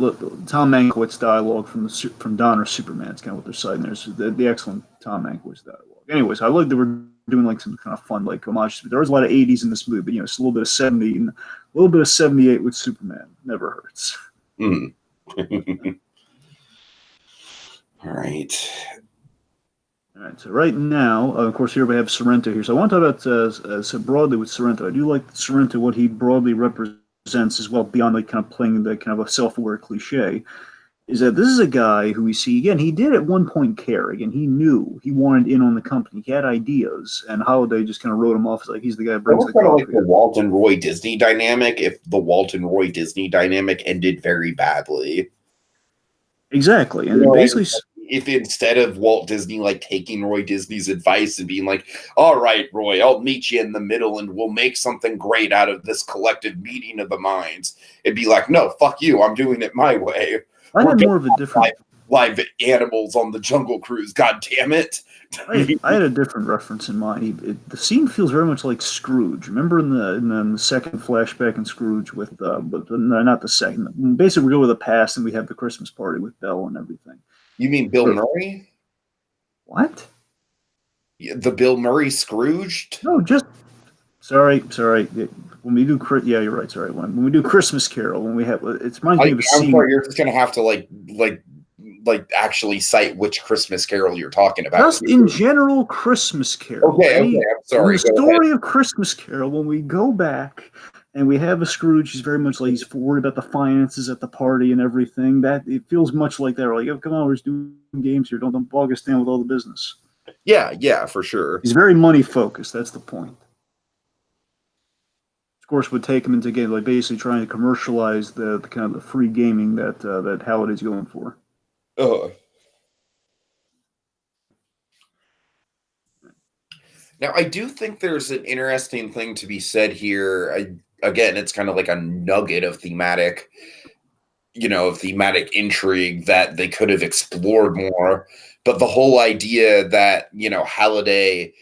Tom Mankiewicz dialogue from Donner's Superman. It's kind of what they're citing. There's the excellent Tom Mankiewicz dialogue. Anyways, I like that we're doing like some kind of fun like homage. There was a lot of 80s in this movie, but it's a little bit of 70 and a little bit of 78 with Superman. Never hurts. Mm. All right. All right. So right now, of course, here we have Sorrento here. So I want to talk about so broadly with Sorrento. I do like Sorrento, what he broadly represents as well, beyond like kind of playing the kind of a self-aware cliche, is that this is a guy who we see again. He did at one point care. Again, he knew he wanted in on the company. He had ideas, and Holiday just kind of wrote him off as like he's the guy who brings the coffee. Like the Walt and Roy Disney dynamic. If the Walt and Roy Disney dynamic ended very badly, exactly, and basically. If instead of Walt Disney like taking Roy Disney's advice and being like, all right, Roy, I'll meet you in the middle and we'll make something great out of this collective meeting of the minds, it'd be like, no, fuck you, I'm doing it my way. I had more of a different live animals on the Jungle Cruise, god damn it. I had a different reference in mind. The scene feels very much like Scrooge. Remember in the second flashback in Scrooge but not the second. Basically, we go with the past and we have the Christmas party with Belle and everything. You mean Bill Murray? What? The Bill Murray Scrooged? No, just sorry. When we do, yeah, you're right. Sorry, when we do Christmas Carol, when we have, it's reminds me of a scene. Sorry, you're just gonna have to like actually cite which Christmas Carol you're talking about. Just in general, Christmas Carol. Okay, I'm sorry. The story of Christmas Carol, when we go back. And we have a Scrooge. He's very much like he's worried about the finances at the party and everything. That it feels much like that. We're like, oh, come on, we're just doing games here. Don't bog us down with all the business. Yeah, for sure. He's very money focused. That's the point. Of course, would take him into game like basically trying to commercialize the kind of the free gaming that Halliday's going for. Now, I do think there's an interesting thing to be said here. Again, it's kind of like a nugget of thematic intrigue that they could have explored more. But the whole idea that, Halliday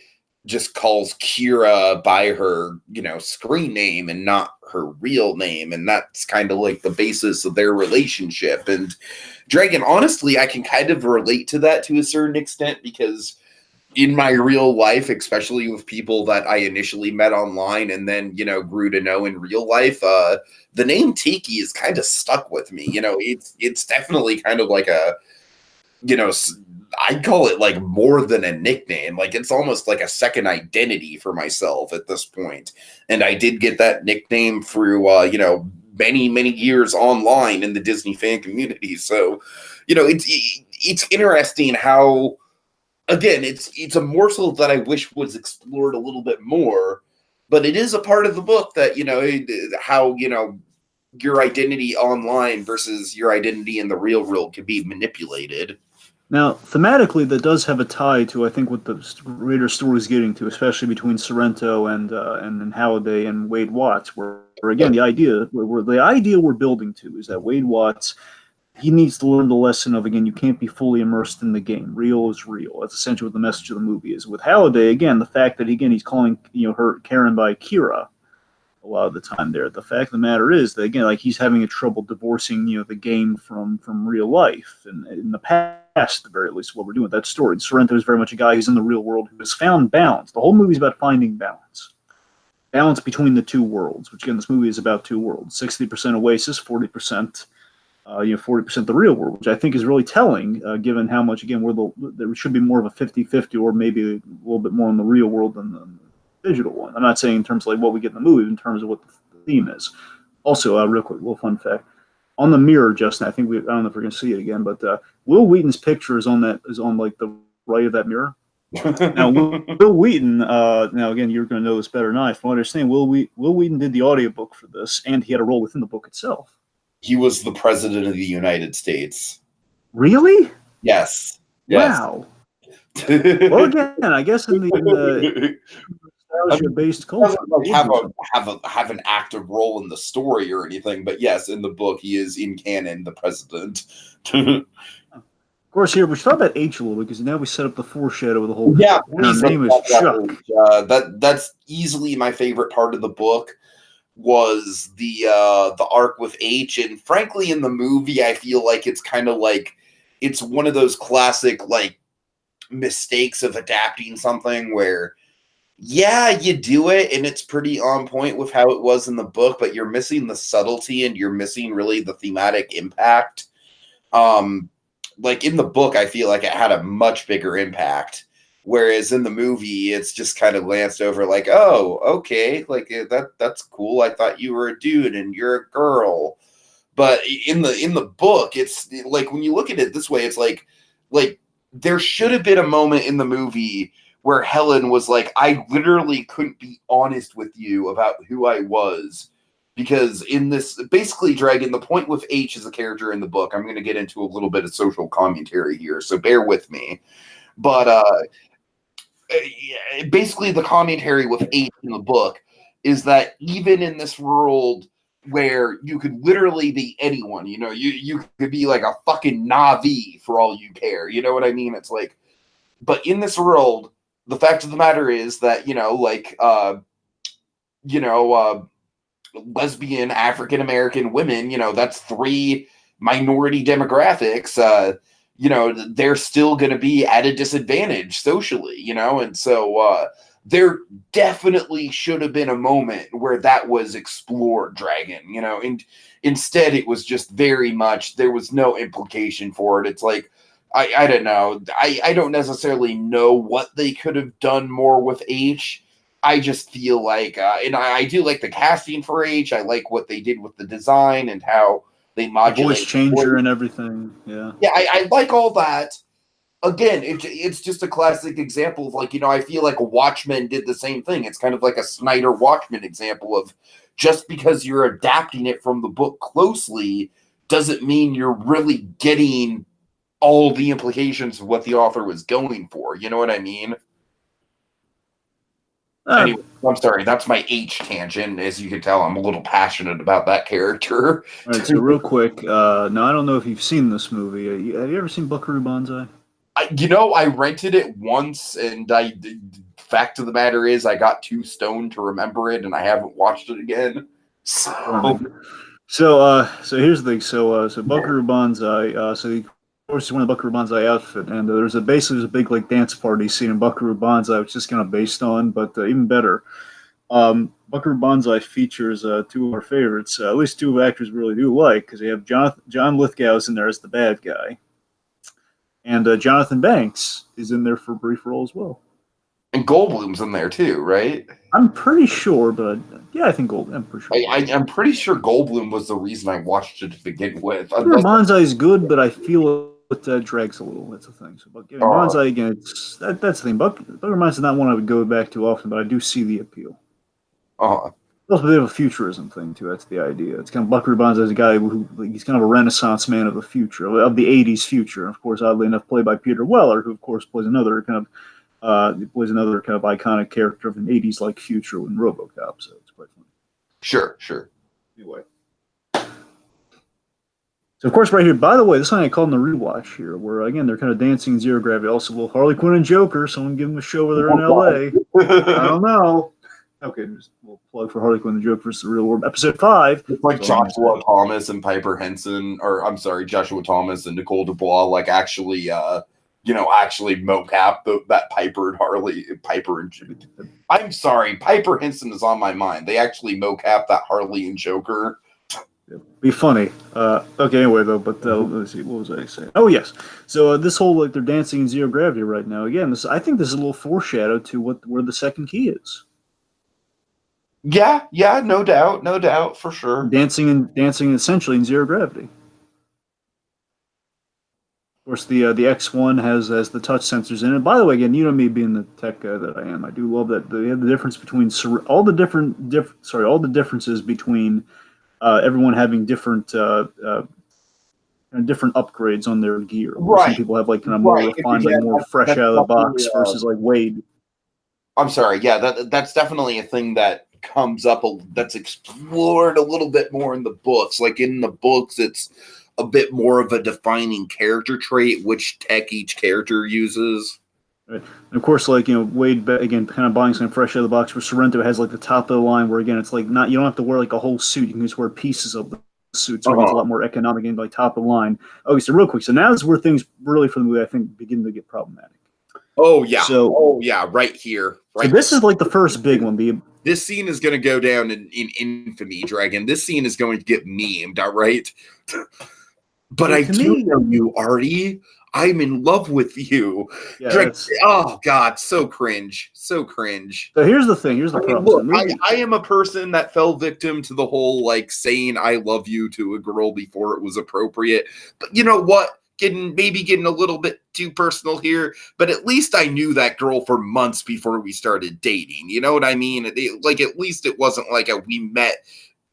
just calls Kira by her, screen name and not her real name. And that's kind of like the basis of their relationship. And Dragon, honestly, I can kind of relate to that to a certain extent because in my real life, especially with people that I initially met online and then, grew to know in real life, the name Tiki is kind of stuck with me. It's definitely kind of like a, I'd call it like more than a nickname. Like it's almost like a second identity for myself at this point. And I did get that nickname through, many, many years online in the Disney fan community. So, it's interesting how, again, it's a morsel that I wish was explored a little bit more, but it is a part of the book that, how, your identity online versus your identity in the real world can be manipulated. Now, thematically, that does have a tie to, I think, what the Raider story is getting to, especially between Sorrento and Halliday and Wade Watts, where again, the idea we're building to is that Wade Watts, he needs to learn the lesson of, again, you can't be fully immersed in the game. Real is real. That's essentially what the message of the movie is. With Halliday, again, the fact that, again, he's calling, her Karen by Kira, a lot of the time there. The fact of the matter is that, again, like he's having a trouble divorcing, the game from real life. And in the past, at the very least, what we're doing with that story. Sorrento is very much a guy who's in the real world who has found balance. The whole movie is about finding balance. Balance between the two worlds, which, again, this movie is about two worlds. 60% Oasis, 40%, 40% the real world, which I think is really telling, given how much, again, there should be more of a 50-50 or maybe a little bit more in the real world than the digital one. I'm not saying in terms of like what we get in the movie, in terms of what the theme is. Also, real quick, little fun fact. On the mirror, Justin, I don't know if we're going to see it again, but Will Wheaton's picture is on like the right of that mirror. Now, Will Wheaton, now again, you're going to know this better than I. From what I understand, Will Wheaton did the audiobook for this, and he had a role within the book itself. He was the president of the United States. Really? Yes. Wow. Well, again, I guess in the nostalgia-based culture, doesn't have an active role in the story or anything, but yes, in the book, he is in canon the president. Of course, here we should talk about H a little bit because now we set up the foreshadow of the whole. Yeah, her name is Chuck. That's easily my favorite part of the book. Was the arc with H, and frankly, in the movie, I feel like it's kind of like it's one of those classic like mistakes of adapting something where, yeah, you do it and it's pretty on point with how it was in the book, but you're missing the subtlety and you're missing really the thematic impact. Like in the book, I feel like it had a much bigger impact. Whereas in the movie, it's just kind of glanced over like, oh, okay, like that's cool. I thought you were a dude and you're a girl. But in the book, it's like when you look at it this way, it's like there should have been a moment in the movie where Helen was like, I literally couldn't be honest with you about who I was. Because in this, basically, Dragon, the point with H as a character in the book, I'm going to get into a little bit of social commentary here, so bear with me. But basically the commentary with H in the book is that even in this world where you could literally be anyone, you could be like a fucking Na'vi for all you care, you know what I mean? It's like, but in this world, the fact of the matter is that, lesbian African-American women, that's 3 minority demographics, they're still going to be at a disadvantage socially, and so there definitely should have been a moment where that was explored, Dragon, and instead it was just very much, there was no implication for it. It's like, I don't know. I don't necessarily know what they could have done more with H. I just feel like, and I do like the casting for H. I like what they did with the design and how they modulate voice changer and everything. Yeah. Yeah, I like all that. Again, it's just a classic example of like, I feel like Watchmen did the same thing. It's kind of like a Snyder Watchmen example of just because you're adapting it from the book closely doesn't mean you're really getting all the implications of what the author was going for. You know what I mean? Anyway, I'm sorry. That's my H tangent. As you can tell, I'm a little passionate about that character. All right, so real quick, now I don't know if you've seen this movie. Have you ever seen Buckaroo Banzai? I rented it once, and fact of the matter is, I got too stoned to remember it, and I haven't watched it again. So here's the thing. So Buckaroo Banzai. Of course, he's wearing the Buckaroo Banzai outfit, and there's a big like dance party scene in Buckaroo Banzai, which is kind of based on, but even better. Buckaroo Banzai features 2 of our favorites, at least 2 actors we really do like, because they have John Lithgow's in there as the bad guy, and Jonathan Banks is in there for a brief role as well. And Goldblum's in there too, right? I'm pretty sure, but yeah, I think I'm pretty sure. I'm pretty sure Goldblum was the reason I watched it to begin with. Banzai is good, but I feel it drags a little. That's the thing. So, but Banzai again, that's the thing. Buckaroo Banzai is not one I would go back to often, but I do see the appeal. Uh-huh. It's also a bit of a futurism thing too. That's the idea. It's kind of Buckaroo Banzai is a guy who he's kind of a Renaissance man of the future, of the '80s future. And of course, oddly enough, played by Peter Weller, who of course plays another kind of iconic character of an '80s like future in RoboCop. So it's quite funny. Sure. Anyway. So, of course, right here, by the way, this is I called in the rewatch here, where, again, they're kind of dancing in zero gravity. Also, Harley Quinn and Joker, someone give them a show where they're in L.A. I don't know. Okay, just a little plug for Harley Quinn, the Joke versus the Real World, episode 5. It's like Joshua Thomas and Piper Henson, or I'm sorry, Joshua Thomas and Nicole Dubois, like actually, actually mocap that Piper and Harley, I'm sorry, Piper Henson is on my mind. They actually mocap that Harley and Joker. Be funny. Okay, anyway, though, but let's see, what was I saying? Oh, yes. So this whole, like, they're dancing in zero gravity right now. Again, I think this is a little foreshadow to where the second key is. Yeah, no doubt, for sure. Dancing essentially in zero gravity. Of course, the X1 has the touch sensors in it. By the way, again, you know me being the tech guy that I am, I do love that they have the difference between all the differences between everyone having different different upgrades on their gear. Right. Some people have like kind of more refined, like more fresh out of the box versus like Wade. I'm sorry. Yeah, that's definitely a thing that comes up. That's explored a little bit more in the books. Like in the books, it's a bit more of a defining character trait, which tech each character uses. Right. And of course, like, Wade, again, kind of buying something fresh out of the box, where Sorrento has like the top of the line, where again, it's like not, you don't have to wear like a whole suit, you can just wear pieces of the suit, so it's a lot more economic and like top of the line. Okay, so real quick, so now is where things really for the movie, I think, begin to get problematic. Oh yeah, right here. Right. So this is like the first big one. This scene is going to go down in infamy, Dragon. This scene is going to get memed, all right? But I do know you, Artie. I'm in love with you. Yeah, oh, God, so cringe. So cringe. So here's the thing. Here's the problem. Look, I am a person that fell victim to the whole, like, saying I love you to a girl before it was appropriate. But you know what? Maybe getting a little bit too personal here, but at least I knew that girl for months before we started dating. You know what I mean? Like, at least it wasn't like we met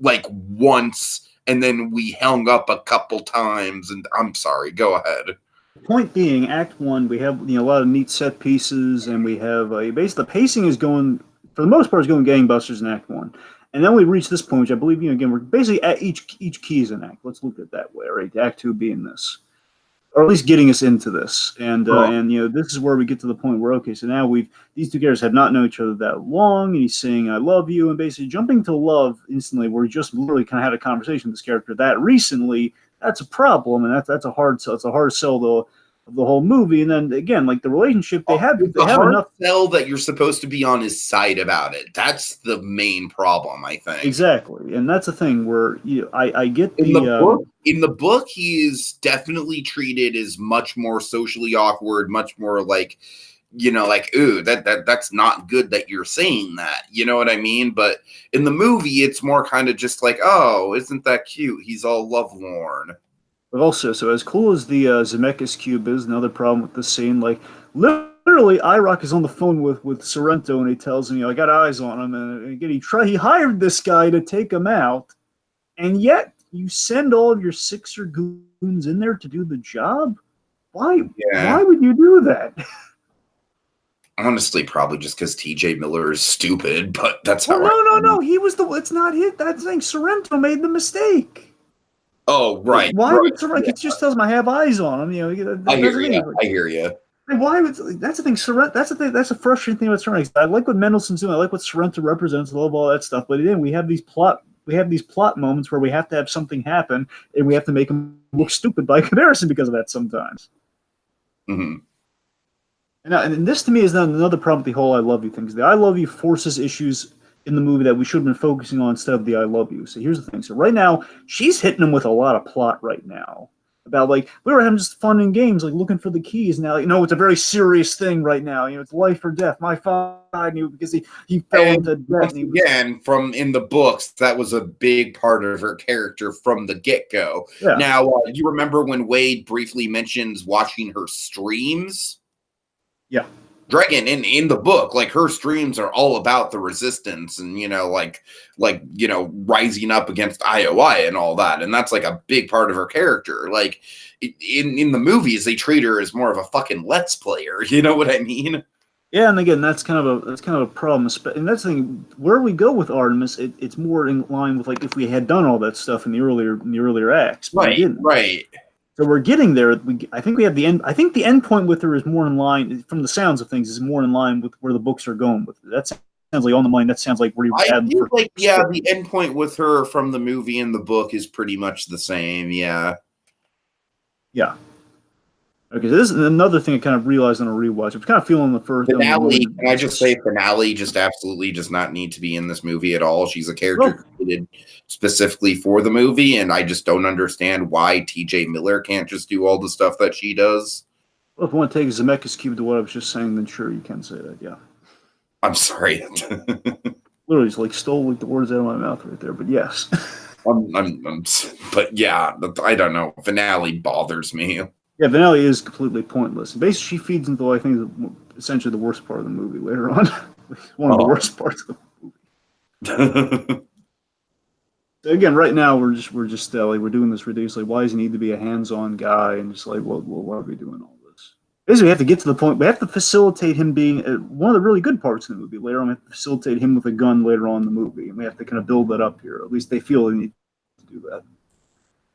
like once and then we hung up a couple times. And I'm sorry, go ahead. Point being, Act 1, we have a lot of neat set pieces, and we have basically the pacing is going, for the most part, is going gangbusters in Act 1. And then we reach this point, which I believe, again, we're basically at each key is an act. Let's look at it that way, right? Act 2 being this, or at least getting us into this. And this is where we get to the point where, okay, so now these two characters have not known each other that long, and he's saying I love you, and basically jumping to love instantly, where he just literally kind of had a conversation with this character that recently. That's a problem, and that's a hard sell. It's a hard sell of the whole movie. And then again, like the relationship they have enough sell that you're supposed to be on his side about it. That's the main problem, I think. Exactly, and that's the thing where I get in the book he is definitely treated as much more socially awkward, much more like, ooh, that's not good that you're saying that. You know what I mean? But in the movie, it's more kind of just like, oh, isn't that cute? He's all lovelorn. But also, so as cool as the Zemeckis cube is, another problem with this scene, like literally, IROC is on the phone with Sorrento, and he tells him, I got eyes on him, and again, he hired this guy to take him out, and yet you send all of your Sixer goons in there to do the job? Why? Yeah. Why would you do that? Honestly, probably just because TJ Miller is stupid, but that's how. No. He was it's not his. That's saying Sorrento made the mistake. Oh, right. Why would Sorrento? It just tells him I have eyes on him. I hear you. Why would that's the thing? Sorrento. That's the thing. That's a frustrating thing about Sorrento. I like what Mendelssohn's doing. I like what Sorrento represents. I love all that stuff. But then we have these plot moments where we have to have something happen, and we have to make him look stupid by comparison because of that sometimes. Mm-hmm. And this to me is another problem with the whole I love you things. The I love you forces issues in the movie that we should have been focusing on instead of the I love you. So here's the thing. So right now, she's hitting him with a lot of plot right now. About like, we were having just fun and games, like looking for the keys. Now, it's a very serious thing right now. It's life or death. My father knew because he fell into death. Again, from in the books, that was a big part of her character from the get-go. Yeah. Now, you remember when Wade briefly mentions watching her streams? Yeah. Dragon in the book, like her streams are all about the resistance and rising up against IOI and all that, and that's like a big part of her character. Like in the movies, they treat her as more of a fucking let's player. You know what I mean? Yeah, and again, that's kind of a problem. And that's the thing. Where we go with Artemis, it's more in line with like if we had done all that stuff in the earlier acts. Right. So we're getting there. I think we have the end. I think the end point with her is more in line, from the sounds of things, is more in line with where the books are going with it. That's sounds like on the mind. That sounds like where you I had feel like, yeah, the end point with her from the movie and the book is pretty much the same. Yeah. Yeah. Okay, so this is another thing I kind of realized on a rewatch. I'm kind of feeling the first Finale. Can I just say Finale just absolutely does not need to be in this movie at all. She's a character created specifically for the movie, and I just don't understand why TJ Miller can't just do all the stuff that she does. Well, if you want to take Zemeckis cube to what I was just saying, then sure, you can say that, yeah. I'm sorry. Literally, just like stole like the words out of my mouth right there, but yes. But yeah, I don't know. Finale bothers me. Yeah, Finale is completely pointless. Basically, she feeds into, I think, essentially the worst part of the movie later on. One of the worst parts of the movie. So again, right now we're just like we're doing this ridiculously. Why does he need to be a hands-on guy? And just like, well, why are we doing all this? Basically, we have to get to the point. We have to facilitate him being one of the really good parts of the movie. Later on, we have to facilitate him with a gun later on in the movie, and we have to kind of build that up here. At least they feel they need to do that.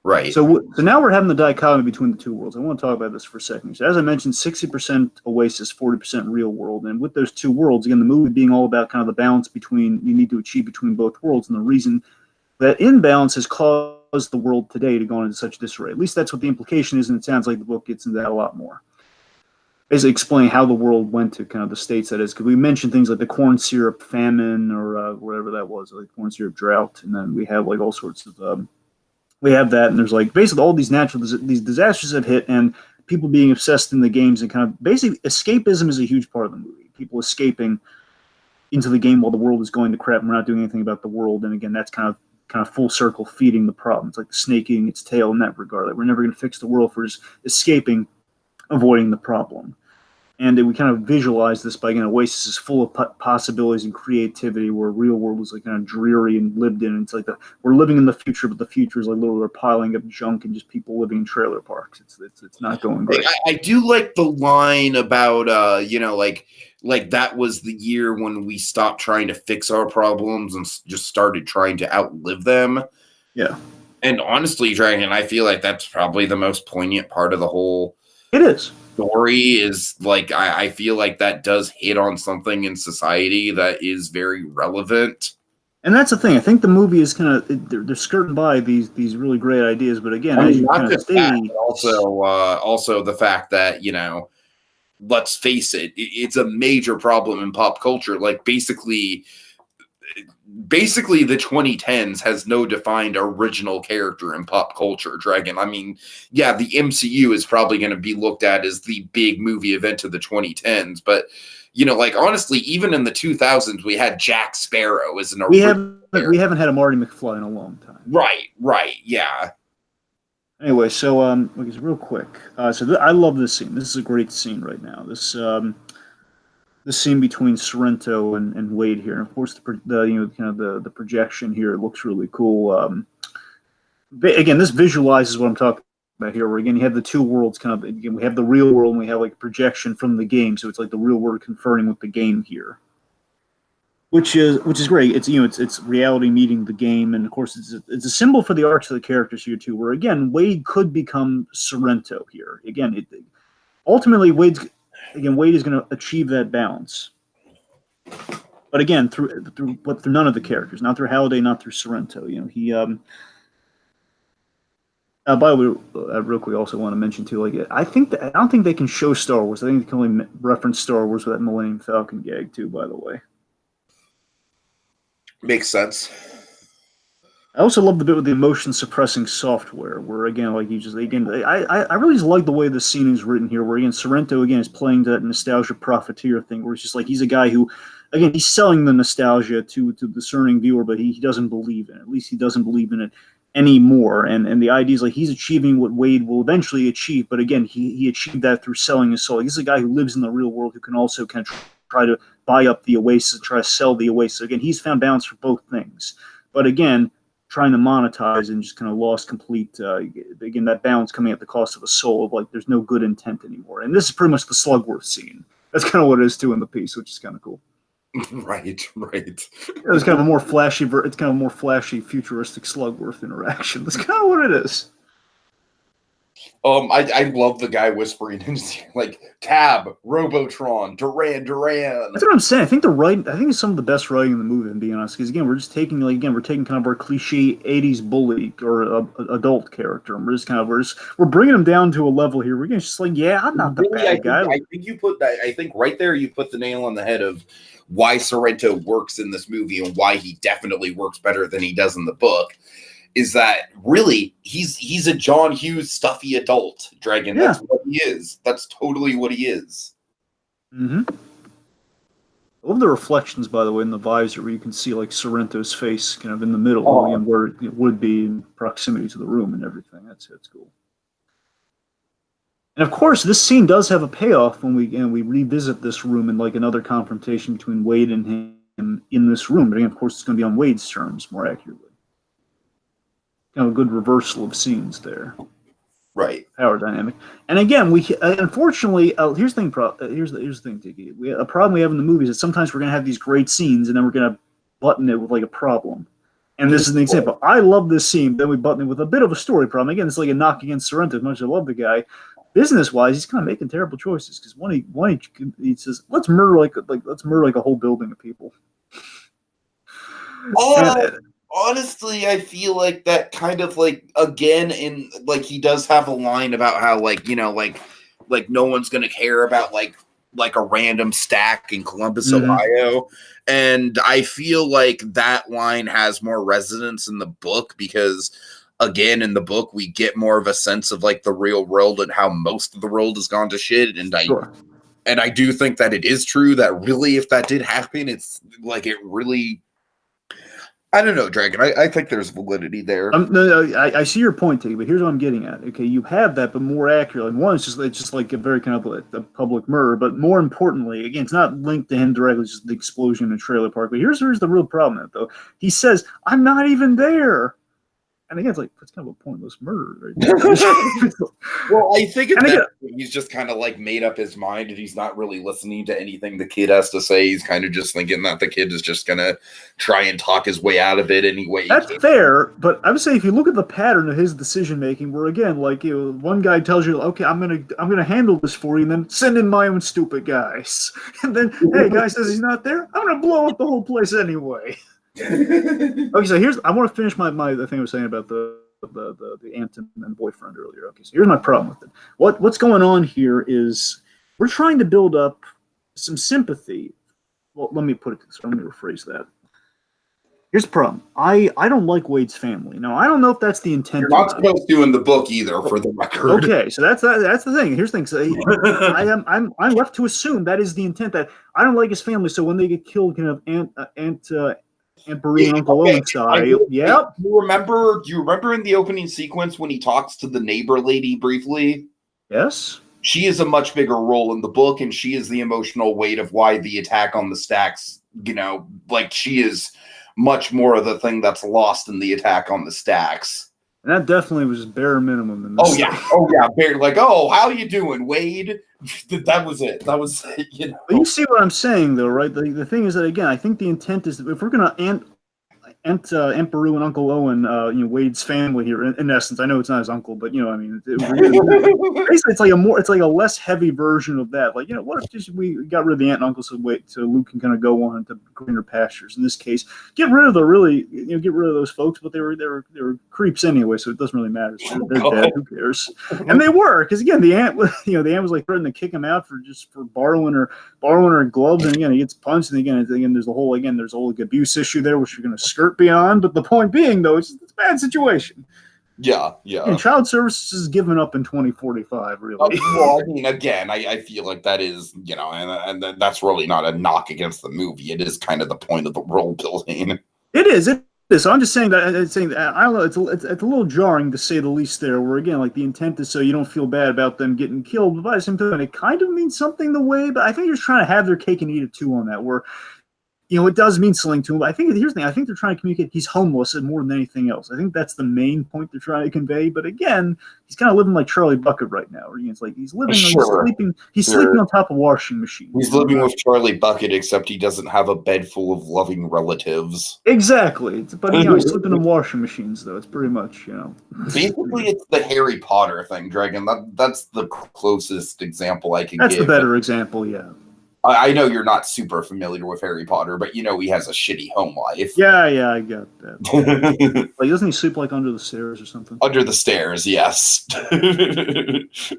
Right. So now we're having the dichotomy between the two worlds. I want to talk about this for a second. So as I mentioned, 60% Oasis, 40% real world. And with those two worlds, again, the movie being all about kind of the balance between you need to achieve between both worlds. And the reason that imbalance has caused the world today to go into such disarray. At least that's what the implication is, and it sounds like the book gets into that a lot more. Basically explaining how the world went to kind of the states that is. Because we mentioned things like the corn syrup famine or whatever that was, like corn syrup drought. And then we have like all sorts of... we have that, and there's like basically all these these disasters have hit, and people being obsessed in the games, and kind of basically escapism is a huge part of the movie. People escaping into the game while the world is going to crap, and we're not doing anything about the world. And again, that's kind of full circle feeding the problem. It's like the snake eating its tail in that regard. Like we're never going to fix the world for just escaping, avoiding the problem. And we kind of visualize this by, again, Oasis is full of possibilities and creativity, where real world is like kind of dreary and lived in. It's like we're living in the future, but the future is like literally we're piling up junk and just people living in trailer parks. It's not going great. I do like the line about like that was the year when we stopped trying to fix our problems and just started trying to outlive them. Yeah. And honestly, Dragon, I feel like that's probably the most poignant part of the whole. It is. Story is like I feel like that does hit on something in society that is very relevant. And that's the thing. I think the movie is kind of they're skirting by these really great ideas, but again, as you kind of say, also the fact that let's face it, it's a major problem in pop culture. Like basically the 2010s has no defined original character in pop culture, Dragon. I mean, yeah, the MCU is probably going to be looked at as the big movie event of the 2010s, but like honestly, even in the 2000s, we had Jack Sparrow as an original. We haven't had a Marty McFly in a long time. Right, yeah. Anyway, so real quick, I love this scene. This is a great scene right now. The scene between Sorrento and Wade here, and of course the projection here looks really cool. Again, this visualizes what I'm talking about here. Where again you have the two worlds we have the real world and we have like projection from the game, so it's like the real world conferring with the game here, which is great. It's it's reality meeting the game, and of course it's a symbol for the arcs of the characters here too. Where again Wade could become Sorrento here. Again, ultimately Wade is going to achieve that balance, but again through none of the characters, not through Halliday, not through Sorrento. He. By the way, I real quick also want to mention too. Like I don't think they can show Star Wars. I think they can only reference Star Wars with that Millennium Falcon gag too. By the way, makes sense. I also love the bit with the emotion suppressing software, where again, like I really just like the way the scene is written here, where again Sorrento again is playing that nostalgia profiteer thing, where it's just like he's a guy who, again, he's selling the nostalgia to the discerning viewer, but he doesn't believe in it. At least he doesn't believe in it anymore. And the idea is like he's achieving what Wade will eventually achieve, but again, he achieved that through selling his soul. Like, he's a guy who lives in the real world who can also kind of try to buy up the Oasis and try to sell the Oasis. Again, he's found balance for both things, but again, trying to monetize and just kind of lost complete, again, that balance coming at the cost of a soul of like, there's no good intent anymore. And this is pretty much the Slugworth scene. That's kind of what it is too in the piece, which is kind of cool. Right. It's kind of a more flashy, futuristic Slugworth interaction. That's kind of what it is. I love the guy whispering and like Tab, Robotron, Duran. That's what I'm saying. I think it's some of the best writing in the movie, to be honest. Because again, we're taking kind of our cliche '80s bully or adult character, and we're bringing him down to a level here. We're just like, yeah, I'm not the bad guy. I think right there you put the nail on the head of why Sorrento works in this movie and why he definitely works better than he does in the book. Is that really he's a John Hughes stuffy adult dragon? Yeah. That's what he is. That's totally what he is. Mm-hmm. I love the reflections, by the way, in the visor where you can see like Sorrento's face kind of in the middle, where it would be in proximity to the room and everything. That's cool. And of course, this scene does have a payoff when we revisit this room in like another confrontation between Wade and him in this room. But again, of course, it's going to be on Wade's terms more accurately. Kind of a good reversal of scenes there. Right. Power dynamic. And again, we unfortunately here's the thing, Tiki. A problem we have in the movies is sometimes we're going to have these great scenes and then we're going to button it with like a problem. And this is an example. I love this scene, then we button it with a bit of a story problem. Again, it's like a knock against Sorrento. As much as I love the guy, business-wise, he's kind of making terrible choices because one he says, let's murder like a whole building of people. Honestly, I feel like that kind of like again in like he does have a line about how like no one's gonna care about like a random stack in Columbus, Ohio, and I feel like that line has more resonance in the book because again in the book we get more of a sense of like the real world and how most of the world has gone to shit, and I do think that it is true that really if that did happen, it's like it really. I don't know, Dragon. I think there's validity there. I see your point, Tig, but here's what I'm getting at. Okay, you have that, but more accurately. One is it's just like a very kind of a public murder, but more importantly, again, it's not linked to him directly. It's just the explosion in a trailer park. But here's the real problem, though. He says, "I'm not even there." And again, it's like, that's kind of a pointless murder. Right? Well, I think he's just kind of like made up his mind and he's not really listening to anything the kid has to say. He's kind of just thinking that the kid is just going to try and talk his way out of it anyway. That's fair, but I would say if you look at the pattern of his decision-making, where again, like, one guy tells you, okay, I'm gonna handle this for you, and then send in my own stupid guys. And then, hey, guy says he's not there, I'm going to blow up the whole place anyway. Okay, so I want to finish the thing I was saying about the aunt and boyfriend earlier. Okay, so here's my problem with it. What's going on here is we're trying to build up some sympathy. Well, let me put it this way. Let me rephrase that. Here's the problem. I don't like Wade's family. Now, I don't know if that's the intent. You're not supposed to in the book either, for the record. Okay, so that's the thing. Here's the thing. So I'm left to assume that is the intent, that I don't like his family. So when they get killed, kind of Aunt Berie and Uncle Owen style. Yep. Do you remember in the opening sequence when he talks to the neighbor lady briefly? Yes. She is a much bigger role in the book, and she is the emotional weight of why the attack on the stacks, like she is much more of the thing that's lost in the attack on the stacks. And that definitely was bare minimum in this. Oh yeah, bare, like, oh, how you doing, Wade? That was it. That was, But you see what I'm saying, though, right? The thing is that, again, I think the intent is that if we're going to Aunt Beru and Uncle Owen, Wade's family here, in essence. I know it's not his uncle, but I mean, basically it's like a less heavy version of that. Like, what if just we got rid of the aunt and uncle so Luke can kind of go on to greener pastures. In this case, get rid of those folks, but they were creeps anyway, so it doesn't really matter. So they're dead. Who cares? And they were, because again, the aunt was like threatening to kick him out for borrowing her gloves, and again he gets punched, and again there's a whole abuse issue there, which you're going to skirt beyond. But the point being, though, it's a bad situation. Yeah. And child services is given up in 2045, really. Well, I mean, again, I feel like that is, and that's really not a knock against the movie. It is kind of the point of the world building. It is. So I'm just saying that. I don't know. It's a little jarring to say the least there. Where again, like the intent is so you don't feel bad about them getting killed, but by the same time, it kind of means something the way. But I think you're just trying to have their cake and eat it too on that. Where it does mean something to him. But I think here's the thing. I think they're trying to communicate he's homeless and more than anything else. I think that's the main point they're trying to convey. But again, he's kind of living like Charlie Bucket right now. Where it's like he's sleeping on top of washing machines. He's living with Charlie Bucket, except he doesn't have a bed full of loving relatives. Exactly. But he's sleeping in washing machines, though. It's pretty much, Basically, it's the Harry Potter thing, Dragon. That's the closest example I can give. That's the better example, yeah. I know you're not super familiar with Harry Potter, but he has a shitty home life. Yeah, I got that. Like, doesn't he sleep like under the stairs or something? Under the stairs, yes.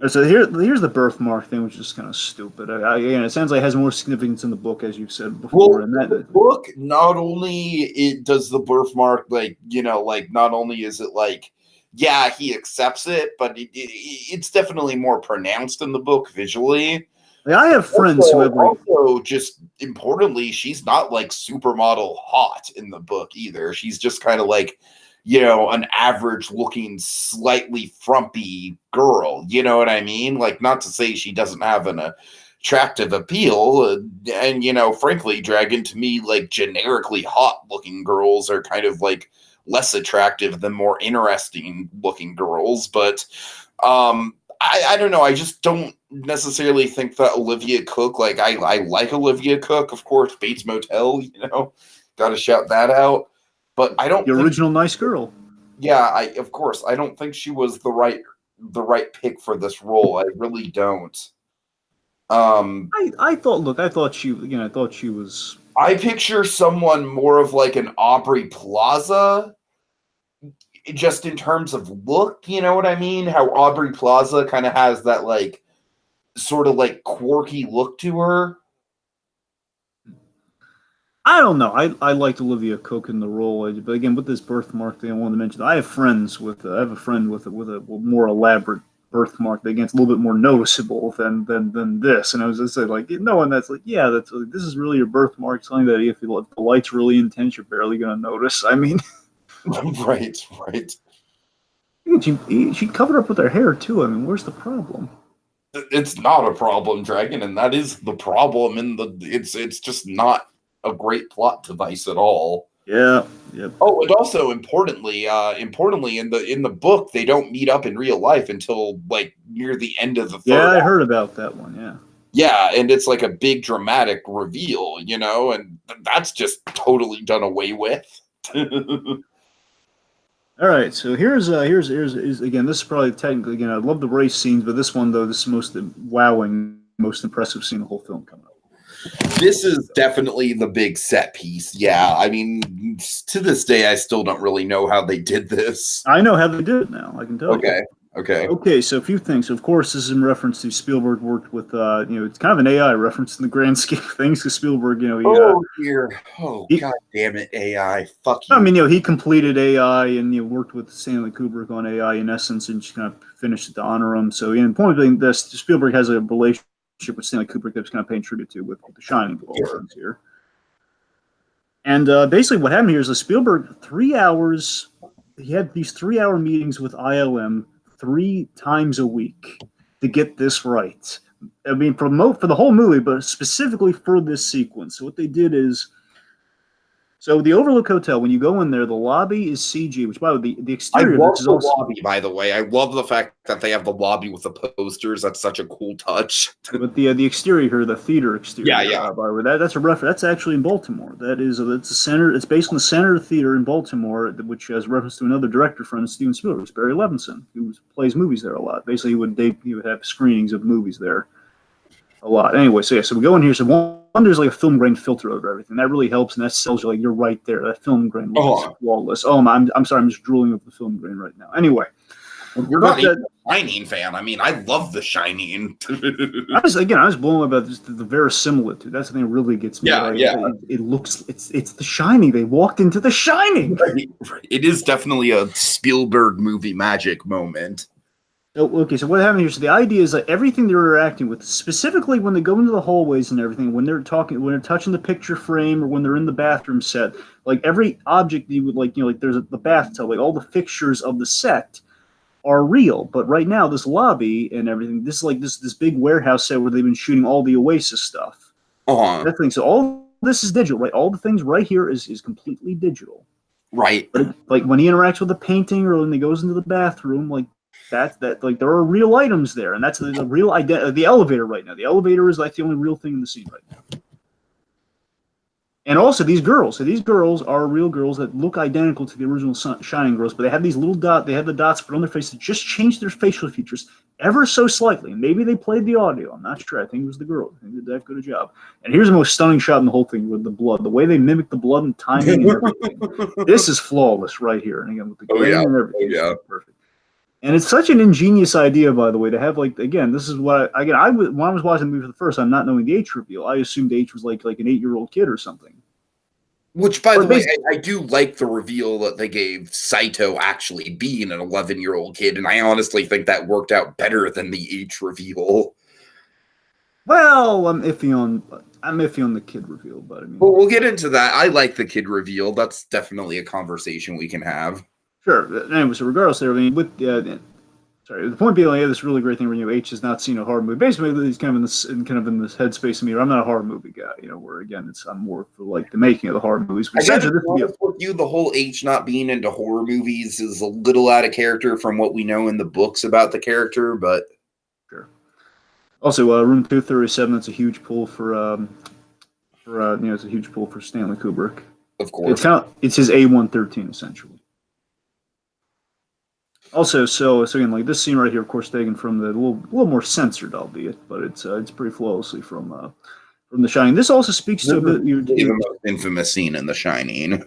So here's the birthmark thing, which is kind of stupid. Again, it sounds like it has more significance in the book, as you've said before. Well, the book, not only does the birthmark, not only is it like, yeah, he accepts it, but it's definitely more pronounced in the book visually. I have friends who have also, just importantly, she's not like supermodel hot in the book either. She's just kind of like, an average looking, slightly frumpy girl. You know what I mean? Like, not to say she doesn't have an attractive appeal. And frankly, Dragon, to me, like generically hot looking girls are kind of like less attractive than more interesting looking girls. But, I don't know. I just don't necessarily think that Olivia Cooke, like I like Olivia Cooke, of course, Bates Motel, got to shout that out. But I don't. The original nice girl. Yeah, of course. I don't think she was the right pick for this role. I really don't. I thought she was. I picture someone more of like an Aubrey Plaza. Just in terms of look, you know what I mean? How Aubrey Plaza kind of has that like sort of like quirky look to her. I don't know. I liked Olivia Cooke in the role, but again, with this birthmark thing, I wanted to mention. I have friends with. I have a friend with a more elaborate birthmark that again it's a little bit more noticeable than this. And I was just saying, like, no one that's like, yeah, this is really your birthmark. Something that if the light's really intense, you're barely gonna notice. I mean. Right. She covered up with her hair too. I mean, where's the problem? It's not a problem, Dragon, and that is the problem. It's just not a great plot device at all. Yeah. Yep. Oh, and also importantly, in the book, they don't meet up in real life until like near the end of the third. Yeah, I heard about that one. Yeah. Yeah, and it's like a big dramatic reveal, and that's just totally done away with. All right, so here's again. This is probably technically again. I love the race scenes, but this one though, this is most wowing, most impressive scene in the whole film coming up. This is definitely the big set piece. Yeah, I mean, to this day, I still don't really know how they did this. I know how they did it now. I can tell you. Okay. So a few things. Of course, this is in reference to Spielberg worked with, it's kind of an AI reference in the grand scheme of things. Because Spielberg, God damn it, AI, fuck you. I mean, he completed AI and worked with Stanley Kubrick on AI in essence, and just kind of finished it to honor him. So, in point being, this Spielberg has a relationship with Stanley Kubrick that was kind of paying tribute to with The Shining here. And basically, what happened here is that Spielberg 3 hours. He had these 3-hour meetings with ILM 3 times a week to get this right. I mean, for the whole movie, but specifically for this sequence. So what they did is, so the Overlook Hotel, when you go in there, the lobby is CG, which by the way, the exterior. I love the lobby, by the way. I love the fact that they have the lobby with the posters. That's such a cool touch. But the exterior here, the theater exterior. Yeah. By the way, that's a reference. That's actually in Baltimore. That's a center. It's based on the Center Theater in Baltimore, which has reference to another director friend, Steven Spielberg, Barry Levinson, who plays movies there a lot. Basically, he would have screenings of movies there a lot. Anyway, so we go in here. So one, there's like a film grain filter over everything. That really helps, and that sells you like you're right there. That film grain looks flawless. Oh, I'm sorry, I'm just drooling over the film grain right now. Anyway, you're not even a Shining fan. I mean, I love The Shining. I was blown about the verisimilitude. That's the thing that really gets me. Yeah. It looks it's The Shining. They walked into The Shining. Right. It is definitely a Spielberg movie magic moment. Okay, so what happened here? So the idea is that everything they're interacting with, specifically when they go into the hallways and everything, when they're touching the picture frame or when they're in the bathroom set, like every object you would like there's the bathtub, like all the fixtures of the set are real. But right now, this lobby and everything, this is like this big warehouse set where they've been shooting all the Oasis stuff. Uh-huh. That thing. So all this is digital, right? All the things right here is completely digital. Right. But like when he interacts with the painting or when he goes into the bathroom, like that like there are real items there, and that's the real the elevator right now. The elevator is like the only real thing in the scene right now. And also these girls. So these girls are real girls that look identical to the original Shining girls, but they have these little they have the dots put on their face to just change their facial features ever so slightly. Maybe they played the audio. I'm not sure. I think it was the girl. I think they did that good a job. And here's the most stunning shot in the whole thing with the blood. The way they mimic the blood and timing and everything. This is flawless right here. And again, with the grain and everything. Yeah. Perfect. And it's such an ingenious idea, by the way, to have when I was watching the movie for the first time, not knowing the H reveal, I assumed H was like an 8-year-old kid or something. Which, by the way, I do like the reveal that they gave Saito actually being an 11-year-old kid, and I honestly think that worked out better than the H reveal. Well, I'm iffy on the kid reveal, but I mean, well, we'll get into that. I like the kid reveal. That's definitely a conversation we can have. Sure. Anyway, so regardless, there, I mean, the point being, like, this really great thing where H has not seen a horror movie. Basically, he's kind of in this headspace of me. I'm not a horror movie guy, where again, I'm more for like the making of the horror movies. I gotta be honest with you, the whole H not being into horror movies is a little out of character from what we know in the books about the character, but sure. Also, Room 237. That's a huge pull it's a huge pull for Stanley Kubrick. Of course, it's his A113 essentially. Also, so again, like this scene right here, of course, taken from the little more censored, albeit, but it's pretty flawlessly from The Shining. This also speaks to a bit the most infamous scene in The Shining.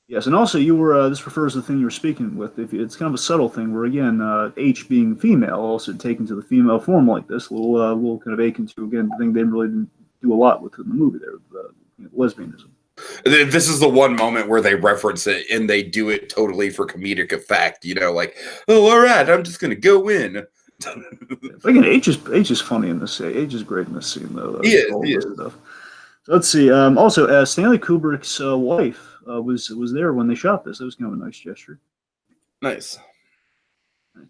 Yes, and also you were this refers to the thing you were speaking with. It's kind of a subtle thing where again, H being female, also taken to the female form like this, little kind of akin to again the thing they really didn't do a lot with in the movie there, lesbianism. This is the one moment where they reference it and they do it totally for comedic effect, like, oh, all right, I'm just gonna go in. Again, H is funny in this. H is great in this scene though. He is. Stuff. So let's see. Also, Stanley Kubrick's wife was there when they shot this. That was kind of a nice gesture. Nice. And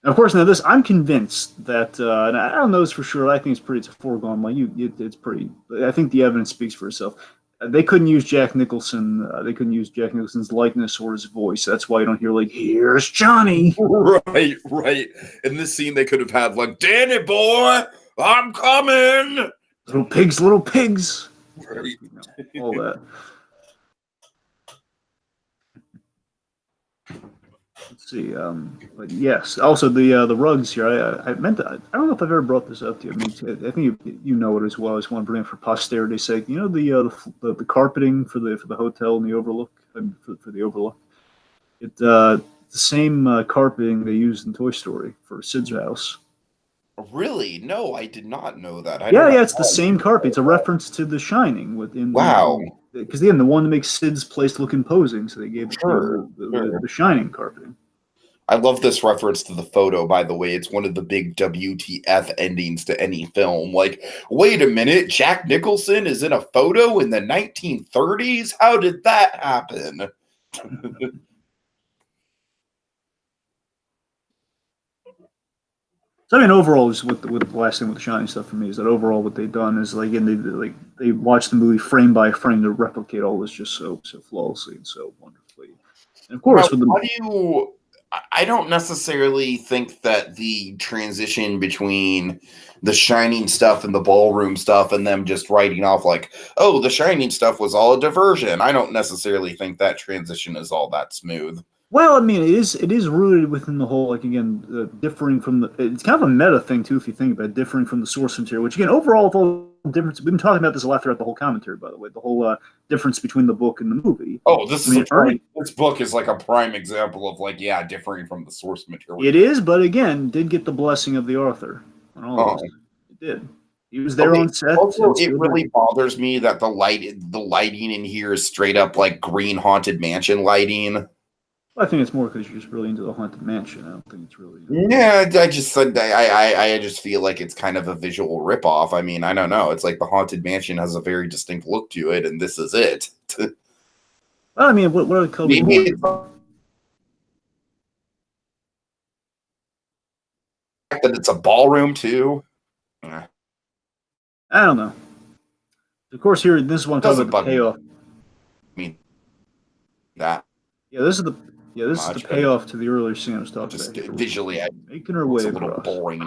of course, now this I'm convinced that, and I don't know this for sure. I think it's a foregone. Like it's pretty. I think the evidence speaks for itself. They couldn't use Jack Nicholson. They couldn't use Jack Nicholson's likeness or his voice. That's why you don't hear like "Here's Johnny." Right. In this scene, they could have had like "Danny boy, I'm coming." Little pigs. Right. All that. Let's see. But yes. Also, the rugs here. I meant to. I don't know if I've ever brought this up to you. I mean, I think you know it as well. I just want to bring it for posterity's sake. You know the carpeting for the hotel and the overlook for the overlook. It's the same carpeting they used in Toy Story for Sid's house. Really? No, I did not know that. It's the same carpet. It's a reference to The Shining within. Wow. Because again, the one that makes Sid's place look imposing, so they gave it the Shining carpeting. I love this reference to the photo, by the way. It's one of the big WTF endings to any film. Like, wait a minute, Jack Nicholson is in a photo in the 1930s? How did that happen? So I mean, overall, is with the last thing with the Shining stuff for me is that overall what they've done is they watch the movie frame by frame to replicate all this just so flawlessly and so wonderfully. And of course, I don't necessarily think that the transition between the Shining stuff and the ballroom stuff and them just writing off like, oh, the Shining stuff was all a diversion. I don't necessarily think that transition is all that smooth. Well, I mean, it is rooted within the whole, like, again, differing from it's kind of a meta thing, too, if you think about it, differing from the source material, which, again, overall, the difference, we've been talking about this a lot throughout the whole commentary, by the way, the whole difference between the book and the movie. Oh, this book is like a prime example of, like, differing from the source material. It is, but, again, did get the blessing of the author on all of this. It did. He was there on set. Also, it really bothers me that the lighting in here is straight up, like, green Haunted Mansion lighting. I think it's more because you're just really into the Haunted Mansion. I don't think it's really. Yeah, I just feel like it's kind of a visual ripoff. I mean, I don't know. It's like the Haunted Mansion has a very distinct look to it, and this is it. Well, I mean, what are the colors? That it's a ballroom too. I don't know. Of course, here this is one talking Doesn't about the bug me. payoff. I mean that Yeah, this is the much, but payoff to the earlier scene I was talking just about here. visually, Making her it's way a little across. boring.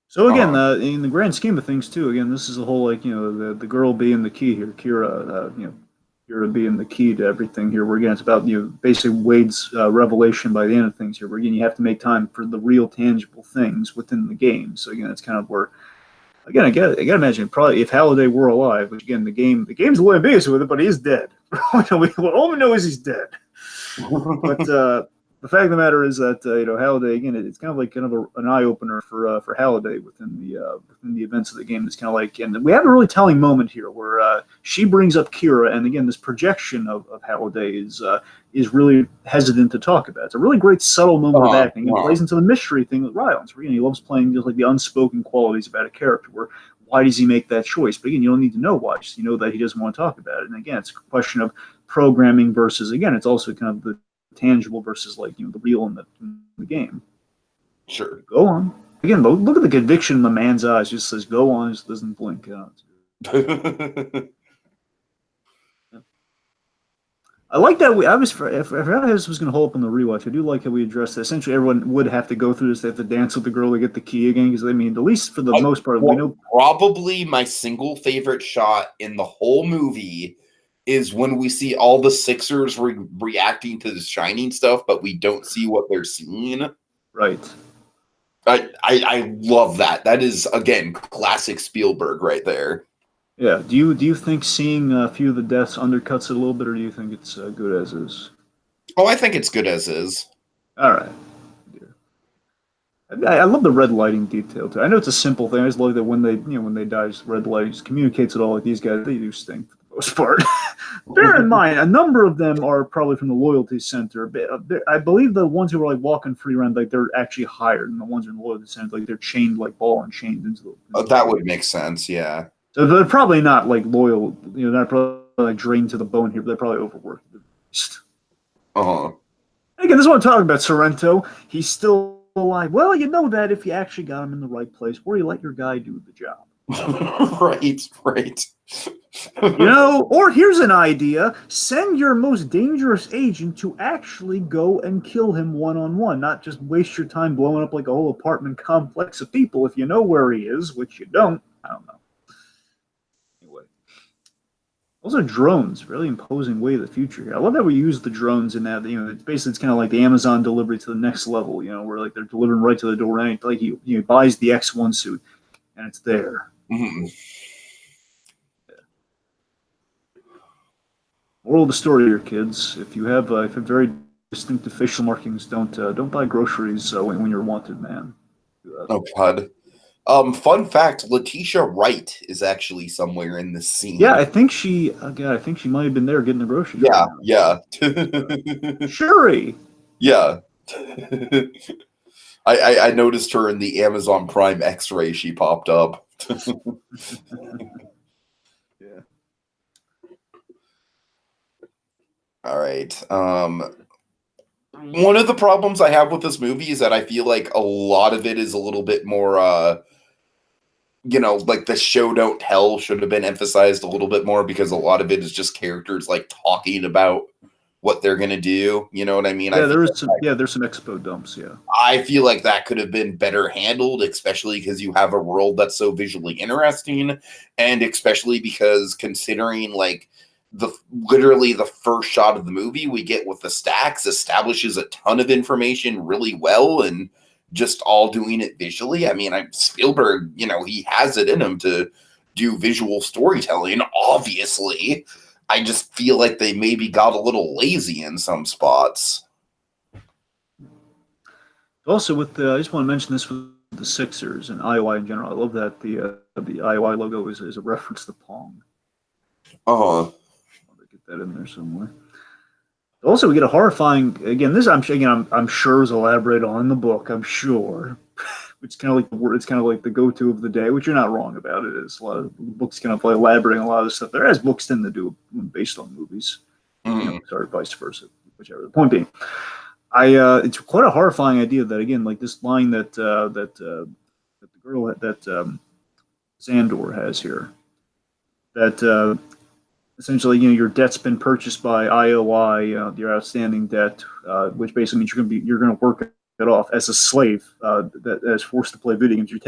So again, in the grand scheme of things, too, again, this is a whole the girl being the key here, Kira, Kira being the key to everything here. Where again, it's about basically Wade's revelation by the end of things here. Where again, you have to make time for the real tangible things within the game. So again, it's kind of where again, I got to imagine probably if Halliday were alive, which again, the game's a little ambiguous with it, but he's dead. All we know is he's dead. But the fact of the matter is that Halliday again, it's kind of an eye opener for Halliday within the events of the game. It's kind of like, and we have a really telling moment here where she brings up Kira, and again, this projection of Halliday is really hesitant to talk about. It's a really great subtle moment of acting. It plays into the mystery thing with Rylance. Where, he loves playing just like the unspoken qualities about a character. Where why does he make that choice? But again, you don't need to know why. Just that he doesn't want to talk about it. And again, it's a question of programming versus again, it's also kind of the tangible versus the real in the game. Sure. Go on. Again, look at the conviction in the man's eyes. Just says, "Go on." Just doesn't blink. I like that. If this was going to hold up on the rewatch, I do like how we addressed that. Essentially, everyone would have to go through this. They have to dance with the girl to get the key again. Because at least for the most part, we know. Probably my single favorite shot in the whole movie is when we see all the Sixers reacting to the Shining stuff, but we don't see what they're seeing. Right. I love that. That is, again, classic Spielberg right there. Yeah. Do you think seeing a few of the deaths undercuts it a little bit, or do you think it's good as is? Oh, I think it's good as is. All right. I love the red lighting detail too. I know it's a simple thing. I just love that when they die, red lighting just communicates it all. Like these guys, they do stink for the most part. Bear in mind, a number of them are probably from the loyalty center. I believe the ones who were walking free around, they're actually higher than the ones in the loyalty center. They're chained ball and chained into the. That would make sense. Yeah. So they're probably not loyal. They're not probably drained to the bone here. But they're probably overworked. Again, this is what I'm talking about. Sorrento. He's still alive. Well, you know that if you actually got him in the right place, where you let your guy do the job. Right. Or here's an idea. Send your most dangerous agent to actually go and kill him one-on-one, not just waste your time blowing up like a whole apartment complex of people if you know where he is, which you don't. I don't know. Anyway. Those are drones, really imposing way of the future here. I love that we use the drones in that, it's kind of like the Amazon delivery to the next level, where they're delivering right to the door, and like he buys the X1 suit and it's there. Mm-hmm. Moral of the story here, kids: if you have very distinctive facial markings, don't buy groceries when you're a wanted man. Oh God. Fun fact: Letitia Wright is actually somewhere in this scene. Yeah, I think she might have been there getting the groceries. Yeah. Shuri. Yeah. I noticed her in the Amazon Prime X-ray. She popped up. Yeah. All right. One of the problems I have with this movie is that I feel like a lot of it is a little bit more, like the show don't tell should have been emphasized a little bit more, because a lot of it is just characters talking about what they're gonna do. You know what I mean? Yeah, there's some expo dumps. Yeah, I feel like that could have been better handled, especially because you have a world that's so visually interesting, and especially because considering literally the first shot of the movie we get with the stacks establishes a ton of information really well, and just all doing it visually. I mean, Spielberg, he has it in him to do visual storytelling, obviously. I just feel like they maybe got a little lazy in some spots. Also, I just want to mention this with the Sixers and IOI in general. I love that the IOI logo is a reference to Pong. Uh-huh. Get that in there somewhere. Also, we get a horrifying. Again, this I'm sure is elaborated on in the book. I'm sure. It's kind of like the go-to of the day, which you're not wrong about. It is a lot of books kind of elaborating a lot of the stuff there, as books tend to do when based on movies. Mm-hmm. Sorry, vice versa, whichever. The point being, It's quite a horrifying idea that, again, like this line that the girl that Xandor has here, that essentially, your debt's been purchased by IOI, your outstanding debt, which basically means you're gonna work it off as a slave that is forced to play video games. You're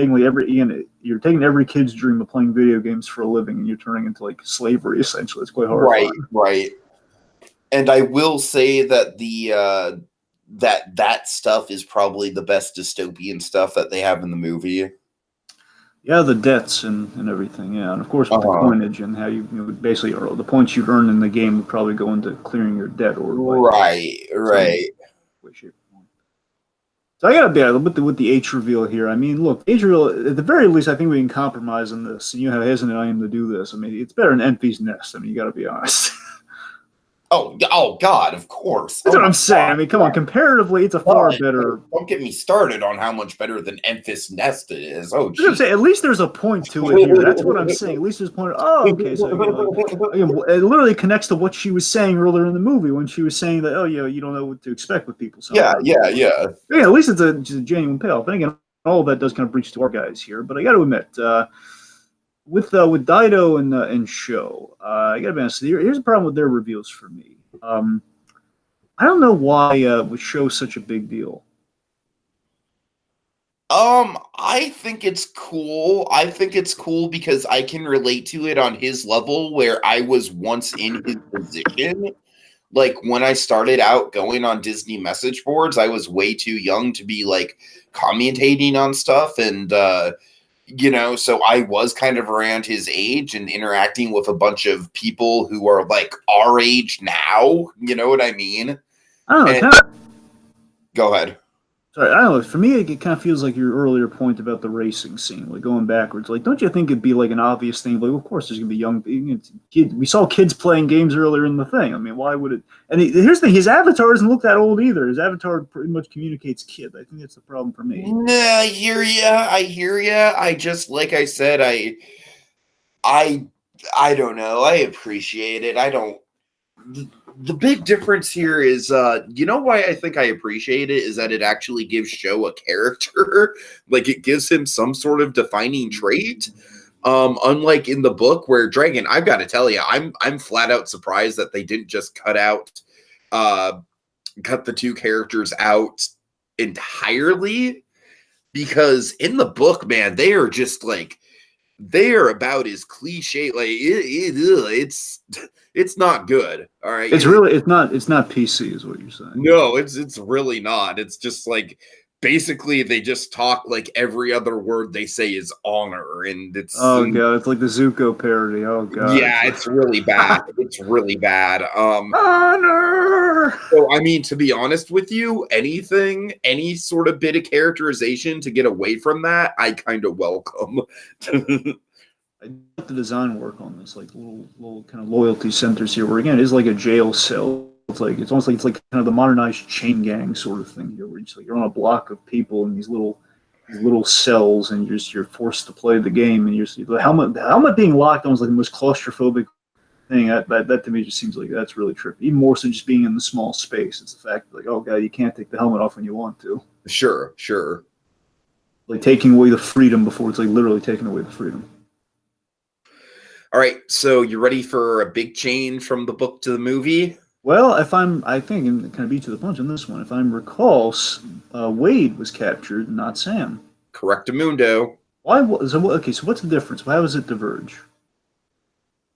taking every kid's dream of playing video games for a living, and you're turning into like slavery. Essentially, it's quite horrifying. Right. And I will say that the that stuff is probably the best dystopian stuff that they have in the movie. Yeah, the debts and everything. Yeah, and of course with the coinage and how you basically the points you earn in the game would probably go into clearing your debt or right. So I gotta be with the H reveal here. I mean, look, H reveal at the very least, I think we can compromise on this. And how hesitant I am to do this. I mean, it's better than Envy's Nest. I mean, you got to be honest. Oh God, of course. That's what I'm saying. I mean, come on. Comparatively, it's a far better. Don't get me started on how much better than Enfys Nest it is. Oh, geez. I'm saying, at least there's a point to it here. That's what I'm saying. At least there's a point. Oh, okay. So it literally connects to what she was saying earlier in the movie when she was saying that, you don't know what to expect with people. Yeah. At least it's a genuine payoff. And again, all of that does kind of breach to our guys here. But I got to admit, with Dido and Show, I gotta be honest. Here's the problem with their reveals for me. I don't know why with Show such a big deal. I think it's cool. I think it's cool because I can relate to it on his level where I was once in his position. Like when I started out going on Disney message boards, I was way too young to be like commentating on stuff and so I was kind of around his age and interacting with a bunch of people who are like our age now. You know what I mean? I don't know. Go ahead. Sorry, I don't know. For me, it kind of feels like your earlier point about the racing scene, like going backwards. Like, don't you think it'd be like an obvious thing? Like, of course, there's gonna be young kids. We saw kids playing games earlier in the thing. I mean, why would it? And here's the thing: his avatar doesn't look that old either. His avatar pretty much communicates kid. I think that's the problem for me. Nah, I hear ya. I just, like I said, I don't know. I appreciate it. I don't. The big difference here is, why I think I appreciate it is that it actually gives Show a character. Like, it gives him some sort of defining trait. Unlike in the book where Dragon, I've got to tell you, I'm flat out surprised that they didn't just cut the two characters out entirely. Because in the book, man, they are just like, they are about as cliche. Like it's not good. All right. It's not PC is what you're saying. No, it's really not. It's just like basically they just talk like every other word they say is honor, and it's god, it's like the Zuko parody. Oh god. Yeah, it's really bad. It's really bad. Honor. So I mean, to be honest with you, any sort of bit of characterization to get away from that, I kind of welcome. I like the design work on this, like little kind of loyalty centers here, where again it is like a jail cell. It's almost like kind of the modernized chain gang sort of thing here, where you're on a block of people in these little cells, and you're forced to play the game, and the helmet being locked on is like the most claustrophobic thing. That to me just seems like that's really trippy. Even more so just being in the small space. It's the fact that, like, oh god, you can't take the helmet off when you want to. Sure. Like taking away the freedom before it's like literally taking away the freedom. All right, so you ready for a big change from the book to the movie? Well, I think, and kind of beat to the punch on this one, if I recall, Wade was captured, not Sam. Correctamundo. Why? So what's the difference? Why does it diverge?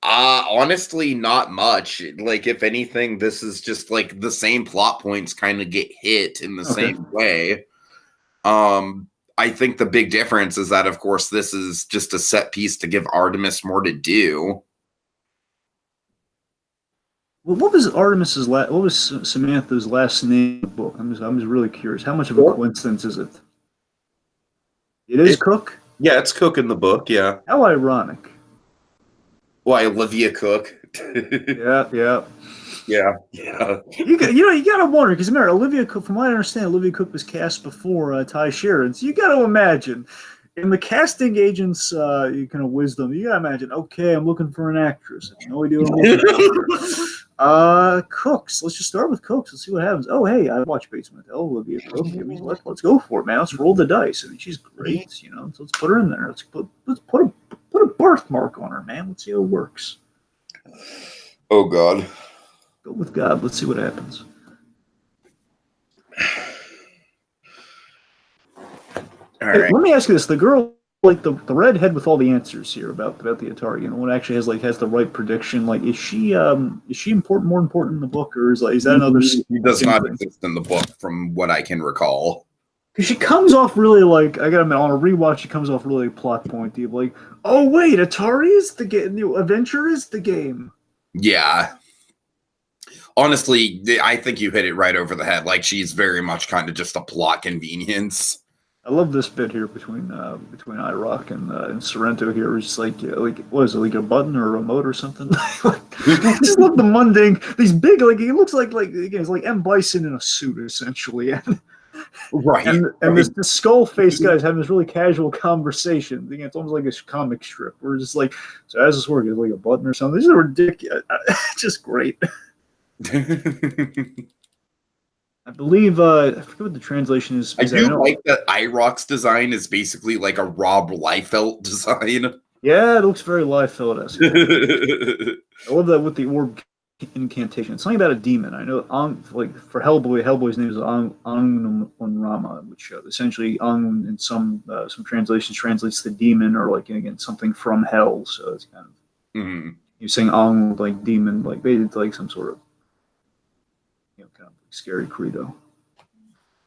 Honestly, not much. Like, if anything, this is just like the same plot points kind of get hit in the same way. I think the big difference is that, of course, this is just a set piece to give Artemis more to do. Well, what was What was Samantha's last name in the book? I'm just really curious. How much of a coincidence is it? It is Cook? Yeah, it's Cook in the book, yeah. How ironic. Why, Olivia Cook? Yeah. You gotta wonder, because remember, Olivia Cook, from what I understand, Olivia Cook was cast before Ty Sheeran. So you gotta imagine, in the casting agent's kind of wisdom, you gotta imagine, okay, I'm looking for an actress. I have no idea what I'm looking for. Cooks. Let's just start with Cooks. Let's see what happens. Oh, hey, I watch Basement Hell. Olivia Cook. I mean, let's go for it, man. Let's roll the dice. I mean, she's great. So let's put her in there. Let's put a birthmark on her, man. Let's see how it works. Oh God. Go with God. Let's see what happens. All right. Let me ask you this: the girl, like the redhead with all the answers here about the Atari, one actually has the right prediction. Like, is she important, more important in the book, or is that another? She does not exist in the book, from what I can recall. Because she comes off really like, I gotta admit, on a rewatch, she comes off really plot pointy. Like, oh wait, Atari is the game, Adventure is the game. Yeah. Honestly, I think you hit it right over the head. Like, she's very much kind of just a plot convenience. I love this bit here between IROC and Sorrento here. It's like what is it, like a button or a remote or something? Just look the mundane, these big, like he looks like again, it's like M. Bison in a suit essentially, Right. And this skull face guy's having this really casual conversation. Again, it's almost like a comic strip. We're just like, so how's this work? Is it like a button or something? This is ridiculous. Just great. I believe I forget what the translation is. I do like that IROC's design is basically like a Rob Liefeld design. Yeah, it looks very Liefeld-esque. I love that with the orb incantation. It's something about a demon. I know, like for Hellboy's name is Angun, which essentially in some translations translates the demon, or like again something from hell. So it's kind of you're saying Ang like demon, like it's like some sort of kind of scary credo.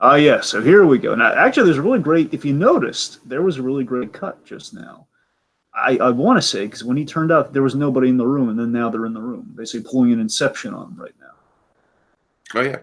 Yeah, so here we go. Now, actually, there's a really great, if you noticed, there was a really great cut just now. I want to say, because when he turned out, there was nobody in the room, and then now they're in the room, basically pulling an Inception on him right now. Oh, yeah.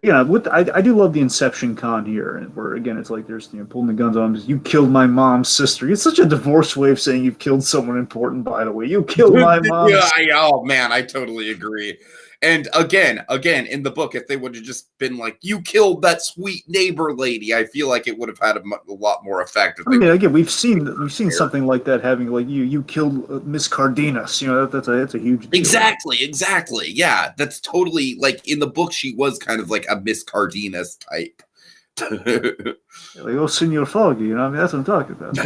Yeah, I do love the Inception con here, where, again, it's like there's, pulling the guns on him, you killed my mom's sister. It's such a divorce way of saying you've killed someone important, by the way. You killed my mom. Oh, man, I totally agree. And again, in the book, if they would have just been like, you killed that sweet neighbor lady, I feel like it would have had a lot more effect. I mean, again, we've seen something like that having, like, you killed Miss Cardenas. That's a huge deal. Exactly. Yeah, that's totally, like, in the book, she was kind of like a Miss Cardenas type. Like, oh, Senor Foggy, I mean, that's what I'm talking about. No,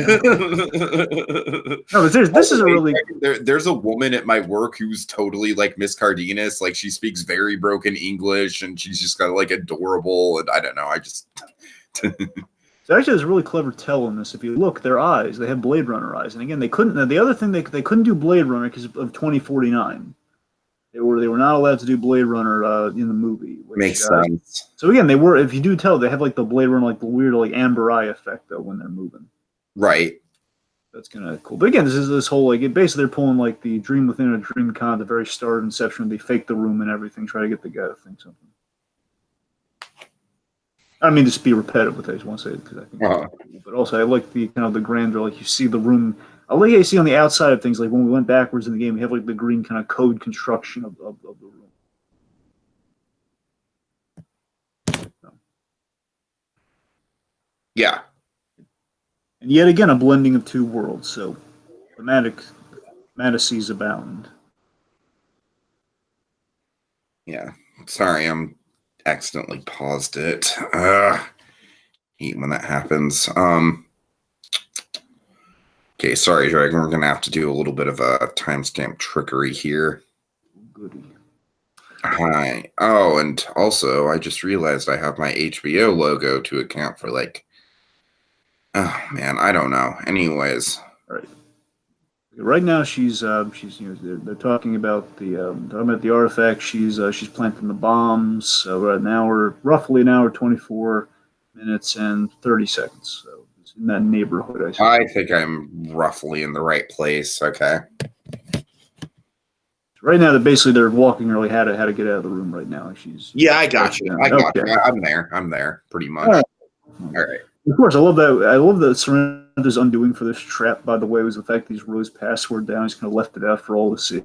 but this is a really... There's a woman at my work who's totally like Miss Cardenas. Like, she speaks very broken English, and she's just kind of like adorable, and I don't know, I just... So actually, there's a really clever tell in this. If you look, their eyes, they have Blade Runner eyes. And again, they couldn't... The other thing, they couldn't do Blade Runner because of 2049. They were not allowed to do Blade Runner in the movie. Which, makes sense. So again, they were, if you do tell, they have like the Blade Runner, like the weird like amber eye effect though when they're moving. Right. That's kind of cool. But again, this whole like basically they're pulling like the dream within a dream con at the very start of Inception. They fake the room and everything, try to get the guy to think something. I mean, just be repetitive with it. I just want to say it because I think, cool. But also I like the kind of the grandeur, like you see the room. I like how you see on the outside of things, like when we went backwards in the game, we have like the green kind of code construction of the room. So. Yeah. And yet again, a blending of two worlds. So, fantasies abound. Yeah. Sorry, I'm accidentally paused it. Hate when that happens. Okay, sorry, Dragon. We're going to have to do a little bit of a timestamp trickery here. Goody. Hi. Oh, and also, I just realized I have my HBO logo to account for, like... Oh, man, I don't know. Anyways. All right. Right now, she's they're talking about the artifact. She's planting the bombs. So right now we're roughly an hour, 24 minutes and 30 seconds. So it's in that neighborhood. I think I'm roughly in the right place. Okay. Right now, they're walking her like how to get out of the room. Right now, she's I got you. I'm there. Pretty much. All right. Of course, I love that Surrender's undoing for this trap, by the way, was the fact that he's wrote his password down. He's kind of left it out for all to see.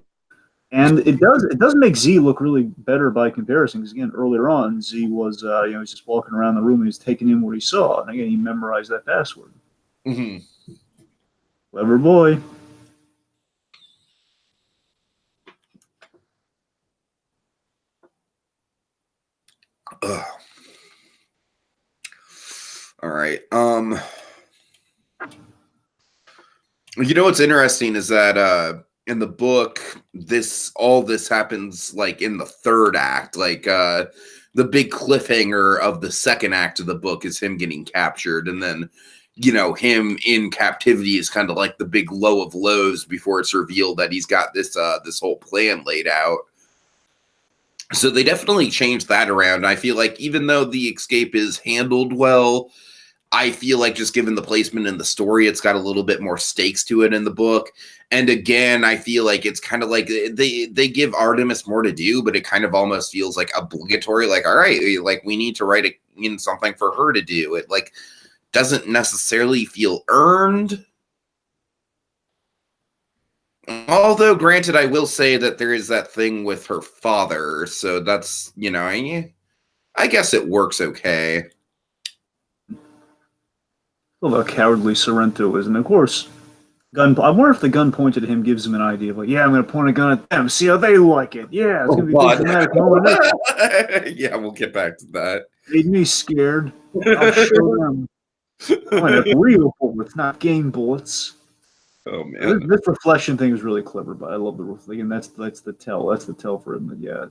And it does make Z look really better by comparison, because again, earlier on, Z was he's just walking around the room and he's taking in what he saw. And again, he memorized that password. Mm-hmm. Clever boy. Ugh. All right. You know what's interesting is that in the book, all this happens like in the third act. Like the big cliffhanger of the second act of the book is him getting captured, and then him in captivity is kind of like the big low of lows before it's revealed that he's got this whole plan laid out. So they definitely changed that around. I feel like even though the escape is handled well, I feel like just given the placement in the story, it's got a little bit more stakes to it in the book. And again, I feel like it's kind of like they give Artemis more to do, but it kind of almost feels like obligatory. Like, all right, like we need to write something for her to do. It like doesn't necessarily feel earned. Although, granted, I will say that there is that thing with her father, so that's I guess it works okay. Well, how cowardly Sorrento is, and of course, I wonder if the gun pointed at him gives him an idea of like, yeah, I'm going to point a gun at them, see how they like it. Yeah, it's going to be a big dramatic moment. Yeah, we'll get back to that. Made me scared. I'll show them. I want real bullets, not game bullets. Oh man, this reflection thing is really clever, but I love the reflection. That's the tell. That's the tell for him. Yeah,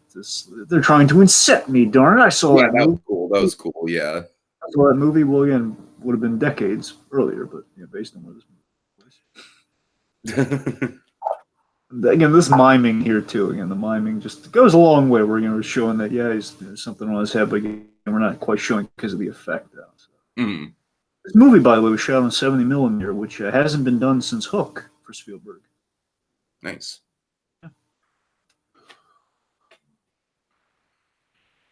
they're trying to incept me. Darn it! I saw that. That was cool. That was cool. Yeah. I saw that movie. Well, again, would have been decades earlier, but based on where this movie was. Again, this miming here too. Again, the miming just goes a long way. We're showing that there's something on his head, but again, we're not quite showing because of the effect. So. Mm. This movie, by the way, was shot on 70mm, which hasn't been done since Hook for Spielberg. Nice. Yeah.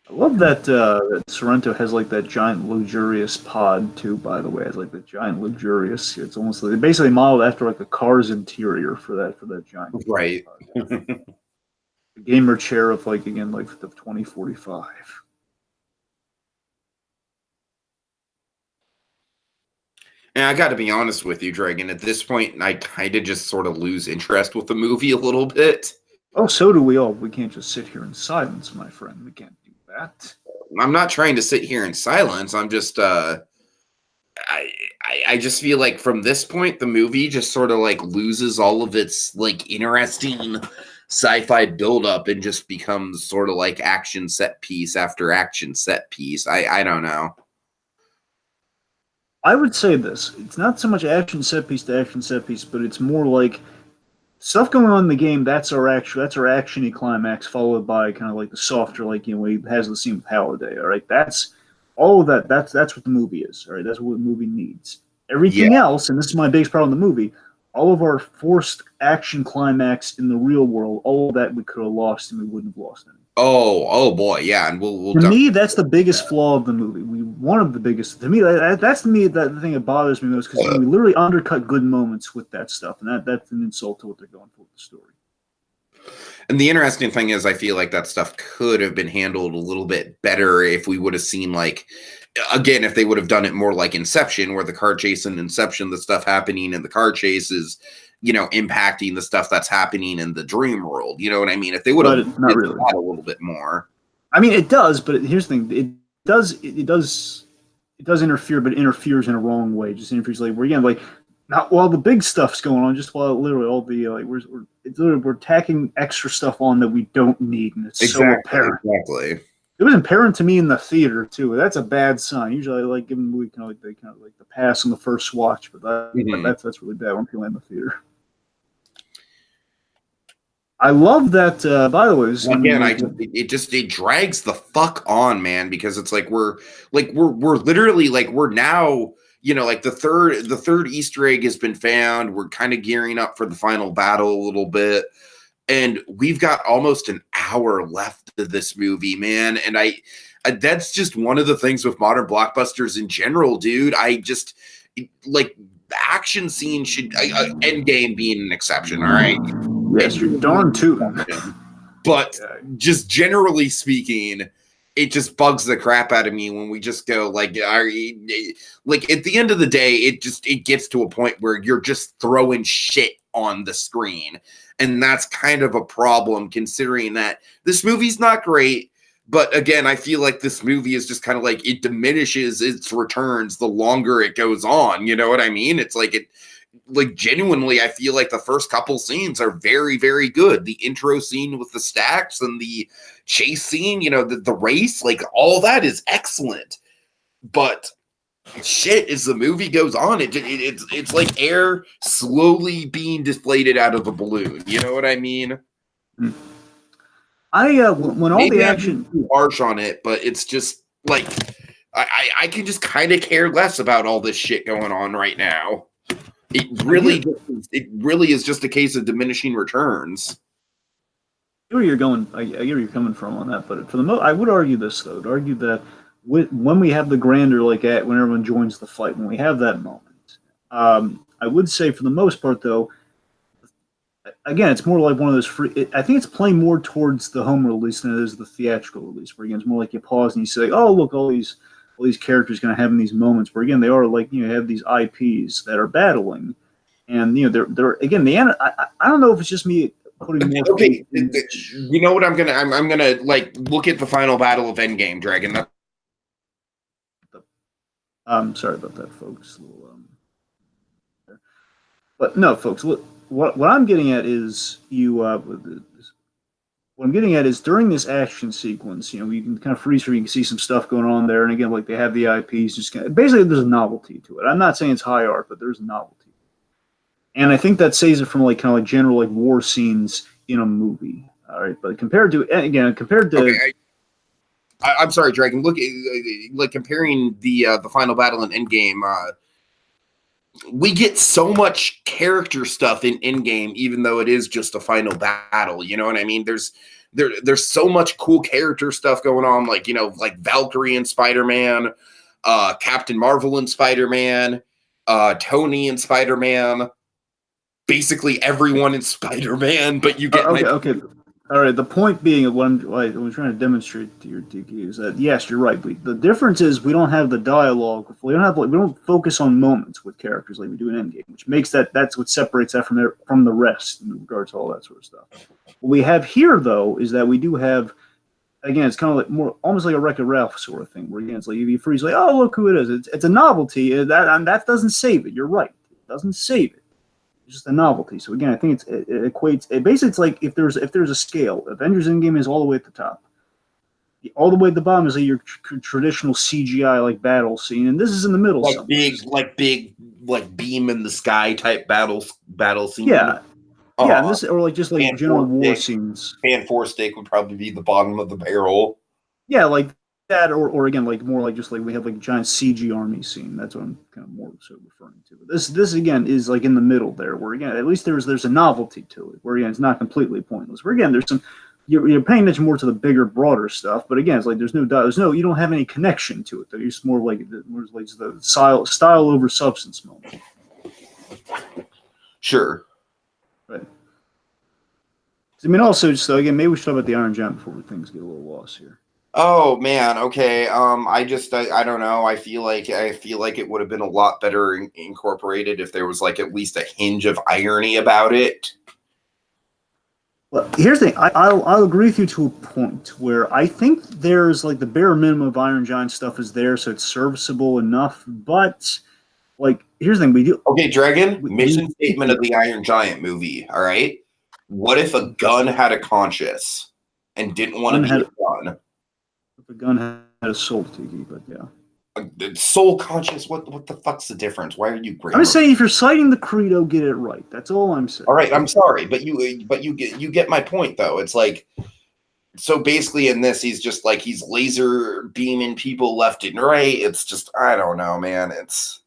I love that Sorrento has like that giant luxurious pod too. By the way, it's like the giant luxurious. It's almost like they basically modeled after like a car's interior for that giant. Right. The gamer chair of like the 2045. And I got to be honest with you, Dragon. At this point, I kind of just sort of lose interest with the movie a little bit. Oh, so do we all. We can't just sit here in silence, my friend. We can't do that. I'm not trying to sit here in silence. I'm just, I just feel like from this point, the movie just sort of like loses all of its like interesting sci-fi buildup and just becomes sort of like action set piece after action set piece. I don't know. I would say this. It's not so much action set piece to action set piece, but it's more like stuff going on in the game. That's our action-y climax, followed by kind of like the softer, like when he has the scene with Halliday. All right, that's all of that. That's what the movie is. All right, that's what the movie needs. Everything else, and this is my biggest problem with the movie. All of our forced action climax in the real world, all of that we could have lost, and we wouldn't have lost any. Oh boy, yeah, and we'll to me, that's the biggest flaw of the movie. One of the biggest. To me, that's to me the thing that bothers me most because we literally undercut good moments with that stuff, and that's an insult to what they're going for with the story. And the interesting thing is, I feel like that stuff could have been handled a little bit better if we would have seen, like, again, if they would have done it more like Inception, where the car chase in Inception, the stuff happening in the car chase is, impacting the stuff that's happening in the dream world. You know what I mean? If they would have not really a little bit more. I mean, it does, but here's the thing: it does interfere, but it interferes in a wrong way. Just interferes like not while the big stuff's going on, just while literally all the we're tacking extra stuff on that we don't need, and it's so apparent. Exactly. It was apparent to me in the theater too. That's a bad sign. Usually, I like giving the movie kind of like the pass on the first watch, but that's really bad when people in the theater. I love that. By the way, it drags the fuck on, man, because it's like we're literally like we're now like the third Easter egg has been found. We're kind of gearing up for the final battle a little bit, and we've got almost an hour left of this movie, man. And that's just one of the things with modern blockbusters in general, dude. I just like the action scene should Endgame being an exception, all right. Yes, you're darn too. But just generally speaking, it just bugs the crap out of me when we just go like at the end of the day, it gets to a point where you're just throwing shit on the screen. And that's kind of a problem considering that this movie's not great. But again, I feel like this movie is just kind of like it diminishes its returns the longer it goes on. You know what I mean? It's like genuinely, I feel like the first couple scenes are very, very good. The intro scene with the stacks and the chase scene, the race, like all that is excellent. But shit, as the movie goes on, it's like air slowly being deflated out of a balloon. You know what I mean? When all Maybe the I'm action too harsh on it, but it's just like I can just kind of care less about all this shit going on right now. It really is just a case of diminishing returns. I get where you're going. I get where you're coming from on that, but for the I would argue this though. I'd argue that when we have the grander when everyone joins the fight, when we have that moment, I would say for the most part though, again, it's more like one of those free. I think it's playing more towards the home release than it is the theatrical release. Where again, it's more like you pause and you say, "Oh, look, all these characters going to have in these moments." Where again, they are like have these IPs that are battling, and they're again I don't know if it's just me putting more. Okay, you know what I'm gonna like look at the final battle of Endgame, Dragon. Sorry about that, folks. But no, folks. What I'm getting at is what I'm getting at is during this action sequence, you can kind of freeze through, you can see some stuff going on there, and again, like they have the IPs, basically there's a novelty to it. I'm not saying it's high art, but there's a novelty, and I think that saves it from like kind of like general like war scenes in a movie. All right, but compared to okay, I'm sorry, Dragon. Look, like comparing the final battle in Endgame. We get so much character stuff in Endgame, even though it is just a final battle. You know what I mean? There's so much cool character stuff going on, like like Valkyrie and Spider-Man, Captain Marvel and Spider-Man, Tony and Spider-Man, basically everyone in Spider-Man. But you get okay. All right. The point being, what I'm trying to demonstrate to your Tiki is that yes, you're right. The difference is we don't have the dialogue. We don't focus on moments with characters like we do in Endgame, which makes that's what separates that from the rest in regards to all that sort of stuff. What we have here, though, is that we do have. Again, it's kind of like more almost like a Wreck-It Ralph sort of thing, where again it's like you freeze, like, oh, look who it is. It's a novelty that doesn't save it. You're right. It doesn't save it. Just a novelty. So again, I think it equates. Basically, it's like if there's a scale, Avengers Endgame is all the way at the top. All the way at the bottom is like your traditional CGI like battle scene, and this is in the middle. Like big beam in the sky type battle scene. Yeah, yeah, and this or like just like general war scenes. Fan Four Stick would probably be the bottom of the barrel. Yeah, like that, or again, like more like just like we have like a giant CG army scene. That's what I'm kind of more so referring to. But this again is like in the middle there, where again at least there's a novelty to it. Where again it's not completely pointless. Where again there's some you're paying attention more to the bigger, broader stuff. But again, it's like there's no you don't have any connection to it. It's more like the style over substance moment. Sure. Right. I mean, also just again, maybe we should talk about the Iron Giant before things get a little lost here. Oh man, okay. I don't know. I feel like it would have been a lot better incorporated if there was like at least a hinge of irony about it. Well, here's the thing. I'll agree with you to a point where I think there's like the bare minimum of Iron Giant stuff is there, so it's serviceable enough. But like, here's the thing: we do. Okay, Dragon. Mission statement of the Iron Giant movie. All right. What if a gun had a conscience and didn't want to be a gun? The gun had a soul, Tiki, but yeah. Soul conscious. What the fuck's the difference? Why are you great? I'm saying if you're citing the credo, get it right. That's all I'm saying. All right, I'm sorry, but you get my point though. It's like so basically in this he's just like he's laser beaming people left and right. It's just I don't know, man. It's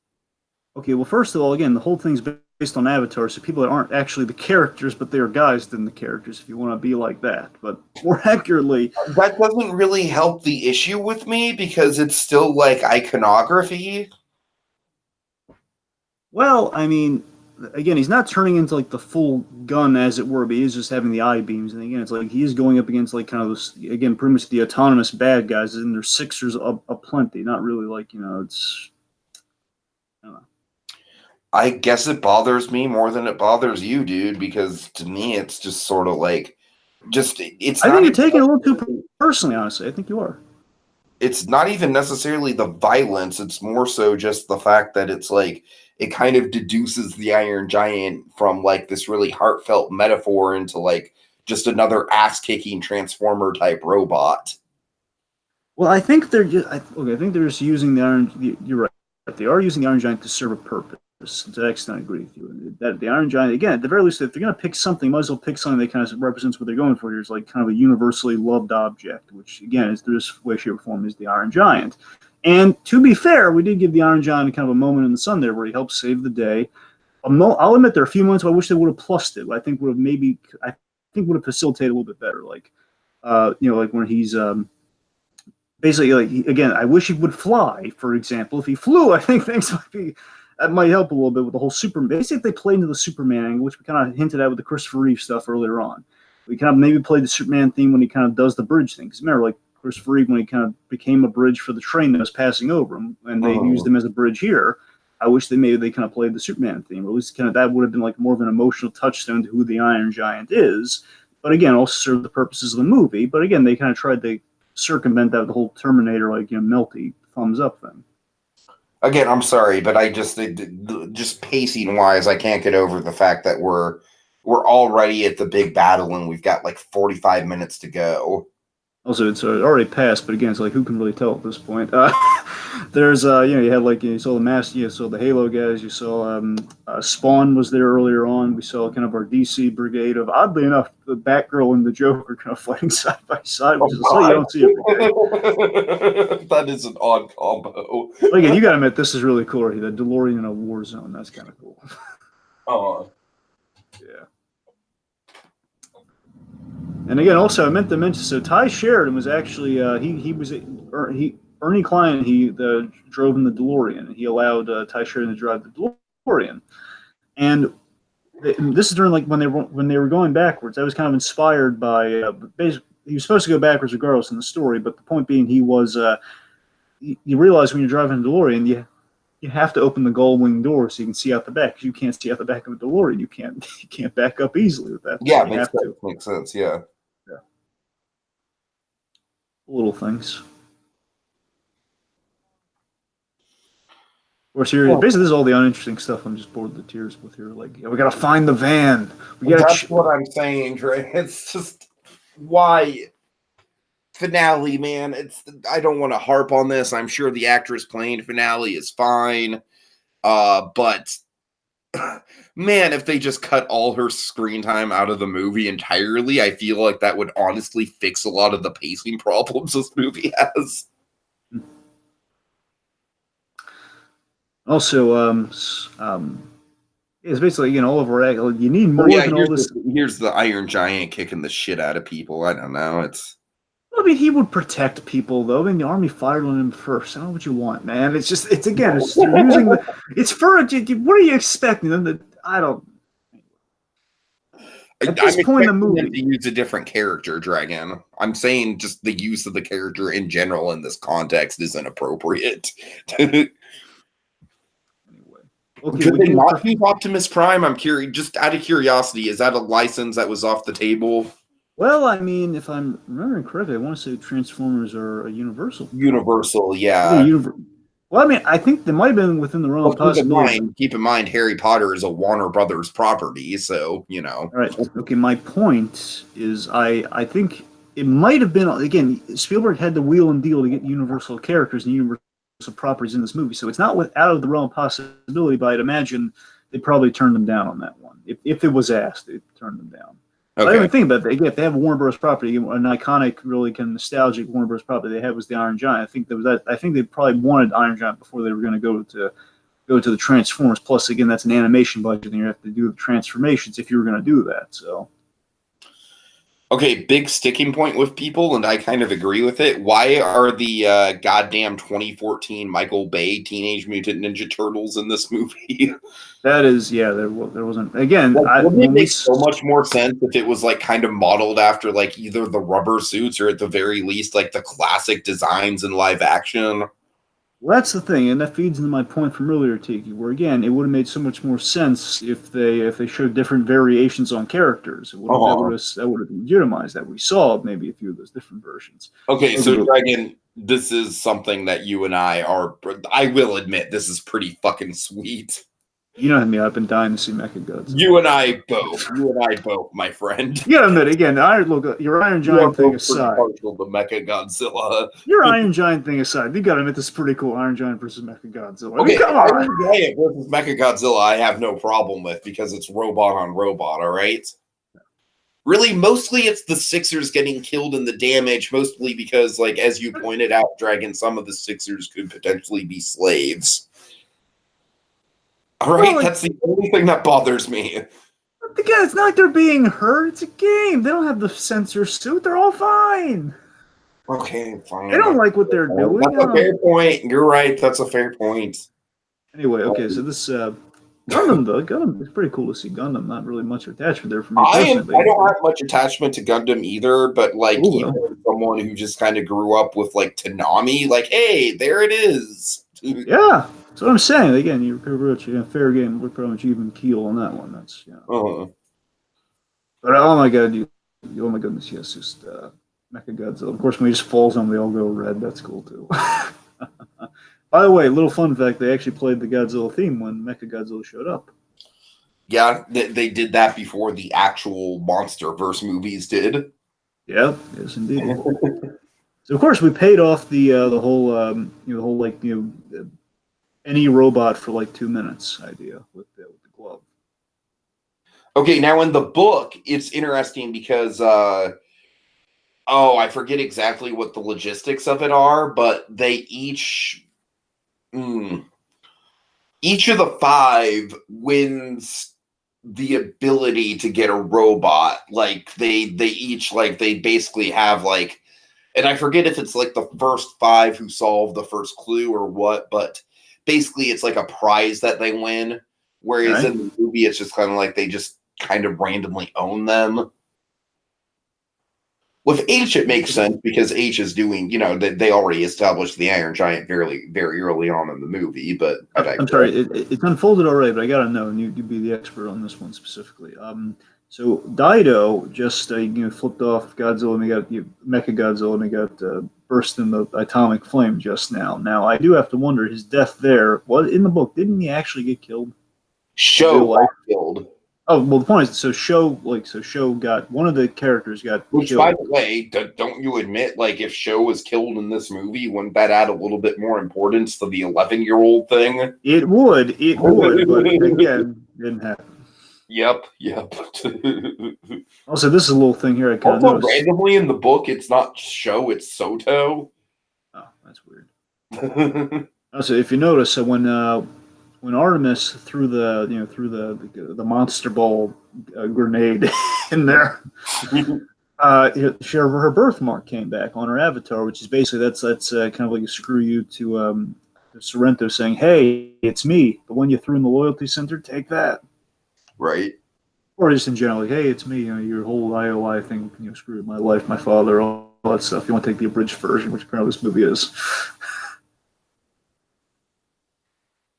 okay. Well, first of all, again, the whole thing's based on Avatar, so people that aren't actually the characters, but they are guised in the characters. If you want to be like that, but more accurately, that doesn't really help the issue with me because it's still like iconography. Well, I mean, again, he's not turning into like the full gun, as it were, but he's just having the eye beams. And again, it's like he's going up against like kind of this, again, pretty much the autonomous bad guys, and there's sixers aplenty. Not really like it's. I don't know. I guess it bothers me more than it bothers you, dude, because to me it's just sort of like Just it's. I not think you're even, taking it a little too personally, honestly. I think you are. it's not even necessarily the violence. It's more so just the fact that it's like it kind of deduces the Iron Giant from like this really heartfelt metaphor into like just another ass-kicking transformer type robot. Well, I think they're just, okay. I think they're just using the Iron. You're right. They are using the Iron Giant to serve a purpose. To that extent, I agree with you. That the Iron Giant, again, at the very least, if they're going to pick something, might as well pick something that kind of represents what they're going for here. Is like kind of a universally loved object, which again, is this way, shape, or form is the Iron Giant. And to be fair, we did give the Iron Giant kind of a moment in the sun there where he helped save the day. I'll admit there are a few moments where I wish they would have plussed it. I think would have facilitated a little bit better. Like, like when he's basically, like, again, I wish he would fly, for example. If he flew, I think things might help a little bit with the whole Superman. Basically, if they played into the Superman angle, which we kind of hinted at with the Christopher Reeve stuff earlier on. We kind of maybe played the Superman theme when he kind of does the bridge thing. Because remember, like Christopher Reeve, when he kind of became a bridge for the train that was passing over him, and they used him as a bridge here. I wish they kind of played the Superman theme, or at least kind of that would have been like more of an emotional touchstone to who the Iron Giant is. But again, also serve the purposes of the movie. But again, they kind of tried to circumvent that with the whole Terminator, melty thumbs up thing. Again, I'm sorry, but I just pacing wise, I can't get over the fact that we're already at the big battle and we've got like 45 minutes to go. Also, it's already passed, but again, it's like who can really tell at this point? There's you had like you saw the mask, you saw the Halo guys, you saw Spawn was there earlier on. We saw kind of our DC brigade of, oddly enough, the Batgirl and the Joker kind of fighting side by side, which is a sight you don't see every day. That is an odd combo. But again, you got to admit this is really cool. The DeLorean in a war zone, that's kind of cool. Yeah. And again, also I meant to mention. So Ty Sheridan was actually Ernie Klein. He drove in the DeLorean, and he allowed Ty Sheridan to drive the DeLorean. And this is during like when they were going backwards. I was kind of inspired by basically he was supposed to go backwards regardless in the story, but the point being he was you realize when you're driving a DeLorean you have to open the gull wing door so you can see out the back. Because you can't see out the back of a DeLorean. You can't back up easily with that. Yeah, makes sense. Yeah. Little things. Of course, here basically this is all the uninteresting stuff. I'm just bored to tears with here. Like, we gotta find the van. That's what I'm saying, Dre. It's just why Finale, man. I don't want to harp on this. I'm sure the actress playing Finale is fine, but man, if they just cut all her screen time out of the movie entirely, I feel like that would honestly fix a lot of the pacing problems this movie has. Also, it's basically all over. You need more than all this. Here's the Iron Giant kicking the shit out of people. I don't know. I mean, he would protect people, though. I mean, the army fired on him first. I don't know what you want, man. It's just, it's using the. It's for. What are you expecting? I don't. At this point in the movie, to use a different character, Dragon. I'm saying just the use of the character in general in this context is inappropriate. Anyway, okay, could they not use Optimus Prime? I'm curious. Just out of curiosity, is that a license that was off the table? Well, I mean, if I'm remembering correctly, I want to say Transformers are a Universal. Universal, yeah. Well, I mean, I think they might have been within the realm of possibility. Keep in mind, Harry Potter is a Warner Brothers property, so, All right. Okay, my point is I think it might have been, again, Spielberg had to wheel and deal to get Universal characters and Universal properties in this movie, so it's not out of the realm of possibility, but I'd imagine they probably turned them down on that one. If it was asked, they turned them down. Okay. I didn't even think about that. Again, if they have a Warner Bros. Property, an iconic, really kind of nostalgic Warner Bros. Property they had was the Iron Giant. I think I think they probably wanted Iron Giant before they were going to go to the Transformers. Plus, again, that's an animation budget, and you have to do the transformations if you were going to do that. So, okay, big sticking point with people, and I kind of agree with it. Why are the goddamn 2014 Michael Bay Teenage Mutant Ninja Turtles in this movie? That is, there wasn't. Again, wouldn't it make so much more sense if it was like kind of modeled after like either the rubber suits or at the very least like the classic designs in live action? Well, that's the thing, and that feeds into my point from earlier, Tiki, where again, it would have made so much more sense if they showed different variations on characters. It would have, that would have legitimized that. We saw maybe a few of those different versions. Okay, so Dragon, this is something that you and I are. I will admit, this is pretty fucking sweet. You know me, I've been dying to see Mechagodzilla. You and I both, my friend. You gotta admit, again, your Iron Giant thing aside. Partial to Mechagodzilla. Your Iron Giant thing aside, you gotta admit this is pretty cool. Iron Giant versus Mechagodzilla. Okay, come on. Iron Giant versus Mechagodzilla, I have no problem with because it's robot on robot. All right. Really, mostly it's the Sixers getting killed in the damage. Mostly because, like as you pointed out, Dragon, some of the Sixers could potentially be slaves. All right, that's the only thing that bothers me. Again, it's not like they're being hurt. It's a game. They don't have the sensor suit. They're all fine. Okay, fine. They don't like what they're doing. That's a fair point. You're right. That's a fair point. Anyway, okay, so this Gundam, though, Gundam, it's pretty cool to see Gundam. Not really much attachment there for me. I don't have much attachment to Gundam either, but like someone who just kind of grew up with like Toonami, like, hey, there it is. Yeah. That's what I'm saying. Again, you're fair game. We're pretty much even keel on that one. That's But oh my god, oh my goodness, yes, just Mechagodzilla. Of course, when he just falls on, they all go red. That's cool too. By the way, little fun fact: they actually played the Godzilla theme when Mechagodzilla showed up. Yeah, they did that before the actual MonsterVerse movies did. Yep, yes, indeed. So of course, we paid off the whole any robot for like 2 minutes idea with the glove. Okay, now in the book, it's interesting because I forget exactly what the logistics of it are, but they each of the 5 wins the ability to get a robot. Like they each they basically have like, and I forget if it's like the first 5 who solve the first clue or what, but basically it's like a prize that they win, whereas in the movie it's just kind of like they just kind of randomly own them. With H it makes sense because H is doing, they already established the Iron Giant very, very early on in the movie, but I'm sorry, it's unfolded already, but I gotta know, and you'd be the expert on this one specifically. So Dido just flipped off Godzilla, and they got Mechagodzilla, and they got burst in the atomic flame just now. Now I do have to wonder, his death there, in the book, didn't he actually get killed? Show got killed. Oh well, the point is, so Show got one of the characters got killed. Which, by the way, don't you admit, like if Show was killed in this movie, wouldn't that add a little bit more importance to the 11-year-old thing? It would, but again, didn't happen. Yep. Also, this is a little thing here I kind of noticed. Randomly in the book, it's not Show, it's Soto. Oh, that's weird. Also, if you notice, when Artemis threw the monster ball grenade in there, her birthmark came back on her avatar, which is basically that's kind of like a screw you to Sorrento saying, "Hey, it's me, the one you threw in the loyalty center. Take that." Right. Or just in general, like, hey, it's me. Your whole IOI thing, screwed my life, my father, all that stuff. You want to take the abridged version, which apparently this movie is.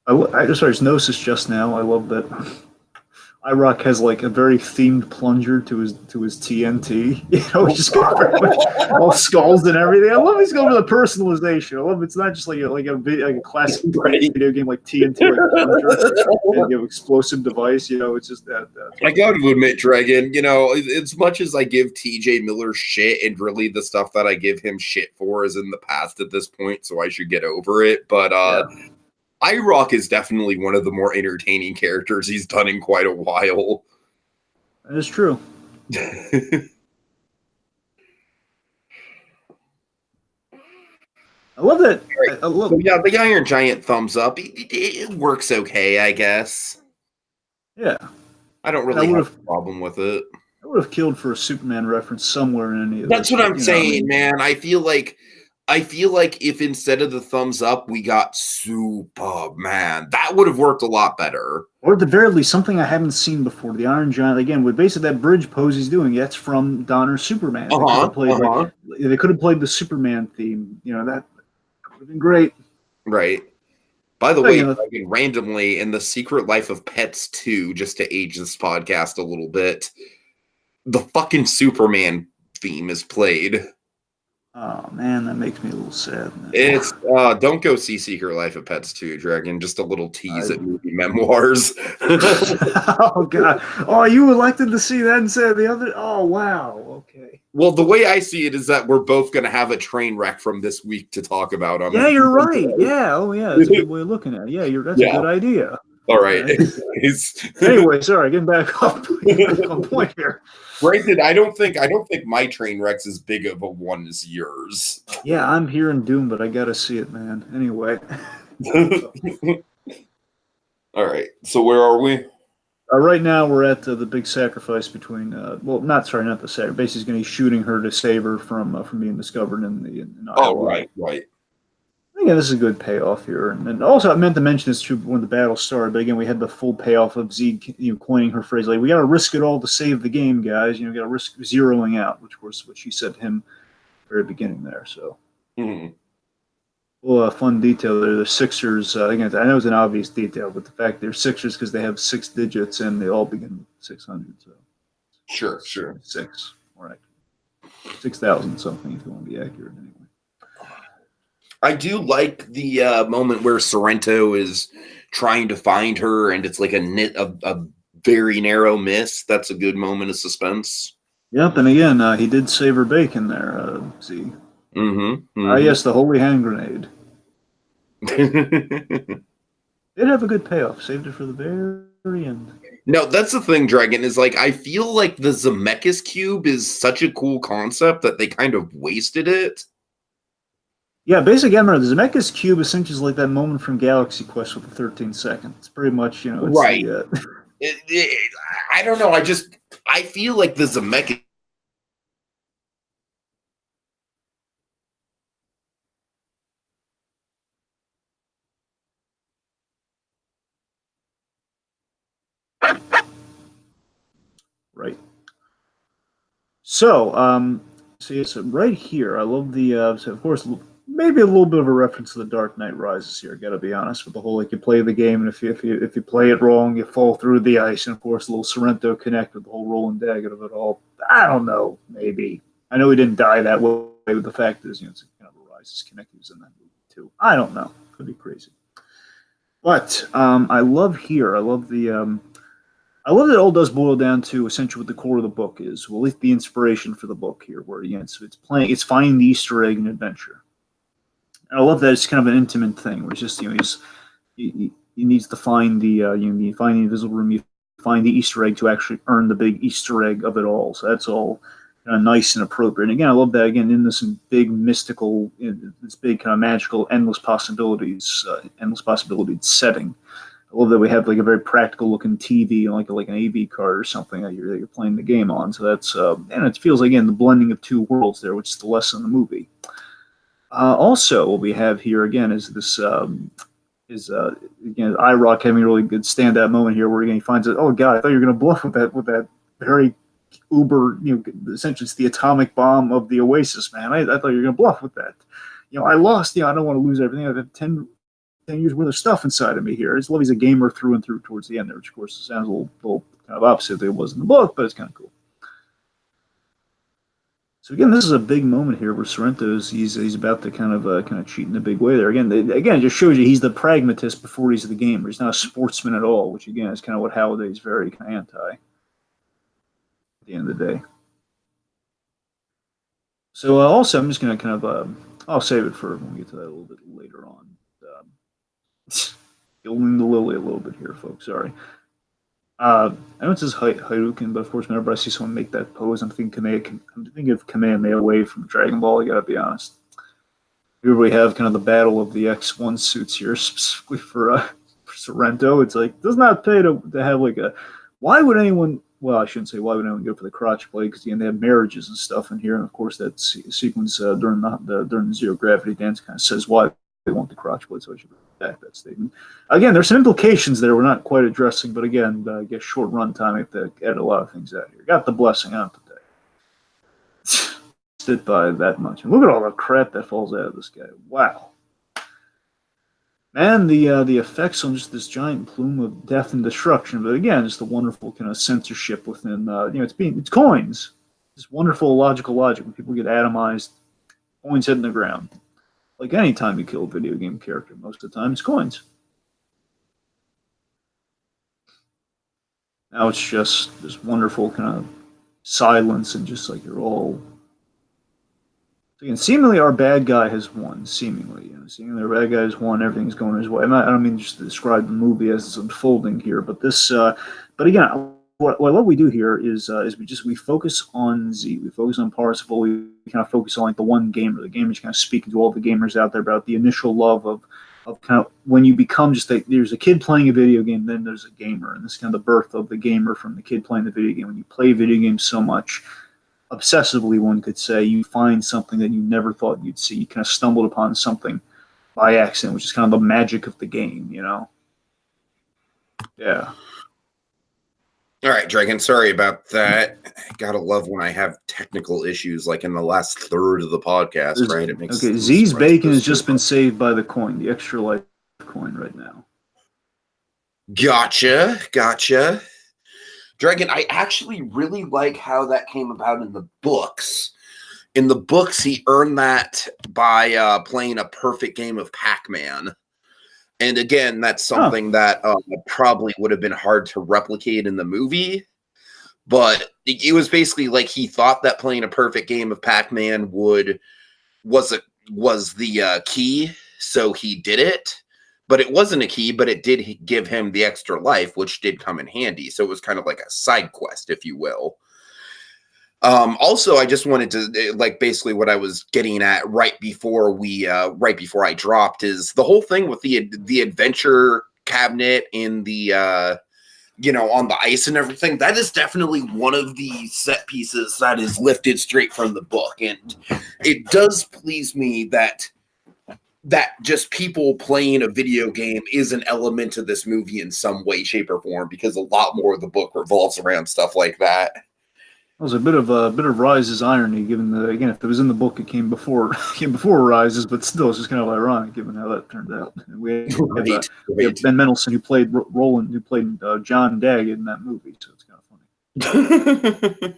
I just started Gnosis just now. I love that IROC has like a very themed plunger to his TNT. He's just got very much all skulls and everything. I love he's going for the personalization. I love it's not just like a classic video game like TNT, like plunger and explosive device. It's just that. I got to admit, Dragon. As much as I give TJ Miller shit, and really the stuff that I give him shit for is in the past at this point, so I should get over it. But IROC is definitely one of the more entertaining characters he's done in quite a while. That is true. I love that. The Iron Giant thumbs up. It works okay, I guess. Yeah. I don't really have a problem with it. I would have killed for a Superman reference somewhere in any of That's what I'm saying, man. I feel like if instead of the thumbs up, we got Superman, that would have worked a lot better. Or at the very least, something I haven't seen before. The Iron Giant, again, with basically that bridge pose he's doing, that's from Donner's Superman. They could have played the Superman theme. That would have been great. Right. By the Oh, way, yeah. Dragon, randomly in The Secret Life of Pets 2, just to age this podcast a little bit, the fucking Superman theme is played. Oh man, that makes me a little sad. It's don't go see Secret Life of Pets 2, Dragon. Just a little tease at movie memoirs. Oh god! Oh, you elected to see that instead of the other? Oh wow! Okay. Well, the way I see it is that we're both going to have a train wreck from this week to talk about on Yeah, the you're right. Yeah. Oh yeah, that's a good way of looking at it. Yeah, that's a good idea. All right. Okay. Anyway, sorry, getting back on point here. Granted, I don't think my train wreck's as big of a one as yours. Yeah, I'm hearing doom, but I gotta see it, man. Anyway. All right. So where are we? Right now, we're at the big sacrifice between. Not the sacrifice. Basically, he's going to be shooting her to save her from being discovered in Iowa. Oh, right. Yeah, this is a good payoff here, and also I meant to mention this too when the battle started. But again, we had the full payoff of Zeke, coining her phrase like, "We got to risk it all to save the game, guys. Got to risk zeroing out," which was what she said to him at the very beginning there. So. Mm-hmm. Well, a fun detail there. The Sixers, again, I know it's an obvious detail, but the fact they're Sixers because they have 6 digits and they all begin with 600. So Sure. 6, right? 6,000 something if you want to be accurate anyway. I do like the moment where Sorrento is trying to find her and it's like a very narrow miss. That's a good moment of suspense. Yep, and again, he did save her bacon there, Z. Mm-hmm. Yes, the holy hand grenade. Did have a good payoff. Saved it for the very end. No, that's the thing, Dragon, is like I feel like the Zemeckis cube is such a cool concept that they kind of wasted it. Yeah, basically, I remember the Zemeckis cube essentially is like that moment from Galaxy Quest with the 13 seconds. It's pretty much, it's right. The, I don't know. I feel like the Zemeckis. Right. So, right here, I love the, so of course, maybe a little bit of a reference to The Dark Knight Rises here, gotta be honest, with the whole, like, you play the game, and if you play it wrong, you fall through the ice, and of course, a little Sorrento Connect with the whole rolling dagger of it all. I don't know, maybe. I know he didn't die that way, but the fact is, it's kind of a Rises Connect who's in that movie, too. I don't know. Could be crazy. But, I love that it all does boil down to essentially what the core of the book is. Well, at least the inspiration for the book here, where so it's finding the Easter egg and adventure. And I love that it's kind of an intimate thing, where it's just he needs to find the you find the invisible room, you find the Easter egg to actually earn the big Easter egg of it all. So that's all kind of nice and appropriate. And again, I love that in this big mystical, this big kind of magical, endless possibilities setting. I love that we have like a very practical looking TV, like an AV card or something that you're playing the game on. So that's and it feels again the blending of two worlds there, which is the lesson of the movie. Also, what we have here again is this again IROC having a really good standout moment here, where again he finds it. Oh God, I thought you were going to bluff with that very uber, essentially it's the atomic bomb of the Oasis, man. I thought you were going to bluff with that. I lost. I don't want to lose everything. I've had 10 years worth of stuff inside of me here. I just love he's a gamer through and through towards the end there, which of course sounds a little kind of opposite than it was in the book, but it's kind of cool. So again, this is a big moment here where Sorrento's he's about to kind of cheat in a big way there. Again, it just shows you he's the pragmatist before he's the gamer. He's not a sportsman at all, which again is kind of what Halliday's very kind of anti. At the end of the day. So also, I'm just going to kind of I'll save it for when we get to that a little bit later on. Gilding the lily a little bit here, folks. Sorry. I know it says Hadouken, but of course, whenever I see someone make that pose, I'm thinking of Kamehameha Wave from Dragon Ball. I gotta be honest. Here we have kind of the battle of the X1 suits here, specifically for Sorrento. It's like does not pay to have like a. Why would anyone? Well, I shouldn't say why would anyone go for the crotch plate because again they have marriages and stuff in here, and of course that sequence during the zero gravity dance kind of says why they want the crotch plate. So I should back that statement. Again, there's some implications there we're not quite addressing, but again, I guess short run time, I have to edit a lot of things out here. Got the blessing on today. Stood by that much. And look at all the crap that falls out of this guy. Wow. And the effects on just this giant plume of death and destruction, but again, just the wonderful kind of censorship within it's coins. This wonderful logical logic when people get atomized, coins hitting the ground. Like any time you kill a video game character, most of the time it's coins. Now it's just this wonderful kind of silence and just like you're all. Again, seemingly our bad guy has won. Seemingly our bad guy has won. Everything's going his way. I don't mean just to describe the movie as it's unfolding here, but this. But again, what we do here is we focus on Z. We focus on Parsifal. We kind of focus on like the one gamer. The gamer's kind of speaking to all the gamers out there about the initial love of kind of when you become there's a kid playing a video game, then there's a gamer, and this is kind of the birth of the gamer from the kid playing the video game. When you play video games so much, obsessively, one could say, you find something that you never thought you'd see. You kind of stumbled upon something by accident, which is kind of the magic of the game, Yeah. All right, Dragon, sorry about that. Gotta love when I have technical issues like in the last third of the podcast, right? It makes okay, Z's bacon has just been saved by the coin, the extra life coin right now. Gotcha. Dragon, I actually really like how that came about in the books. In the books, he earned that by playing a perfect game of Pac-Man. And again, that's something that probably would have been hard to replicate in the movie. But it was basically like he thought that playing a perfect game of Pac-Man was the key, so he did it. But it wasn't a key, but it did give him the extra life, which did come in handy. So it was kind of like a side quest, if you will. Also, I just wanted to basically what I was getting at right before I dropped is the whole thing with the adventure cabinet in the on the ice and everything. That is definitely one of the set pieces that is lifted straight from the book, and it does please me that just people playing a video game is an element of this movie in some way, shape, or form, because a lot more of the book revolves around stuff like that. It was a bit of Rise's irony, given that again, if it was in the book, it came before Rise's, but still, it's just kind of ironic given how that turned out. And we have Ben Mendelsohn who played Roland, who played John Daggett in that movie, so it's kind of funny.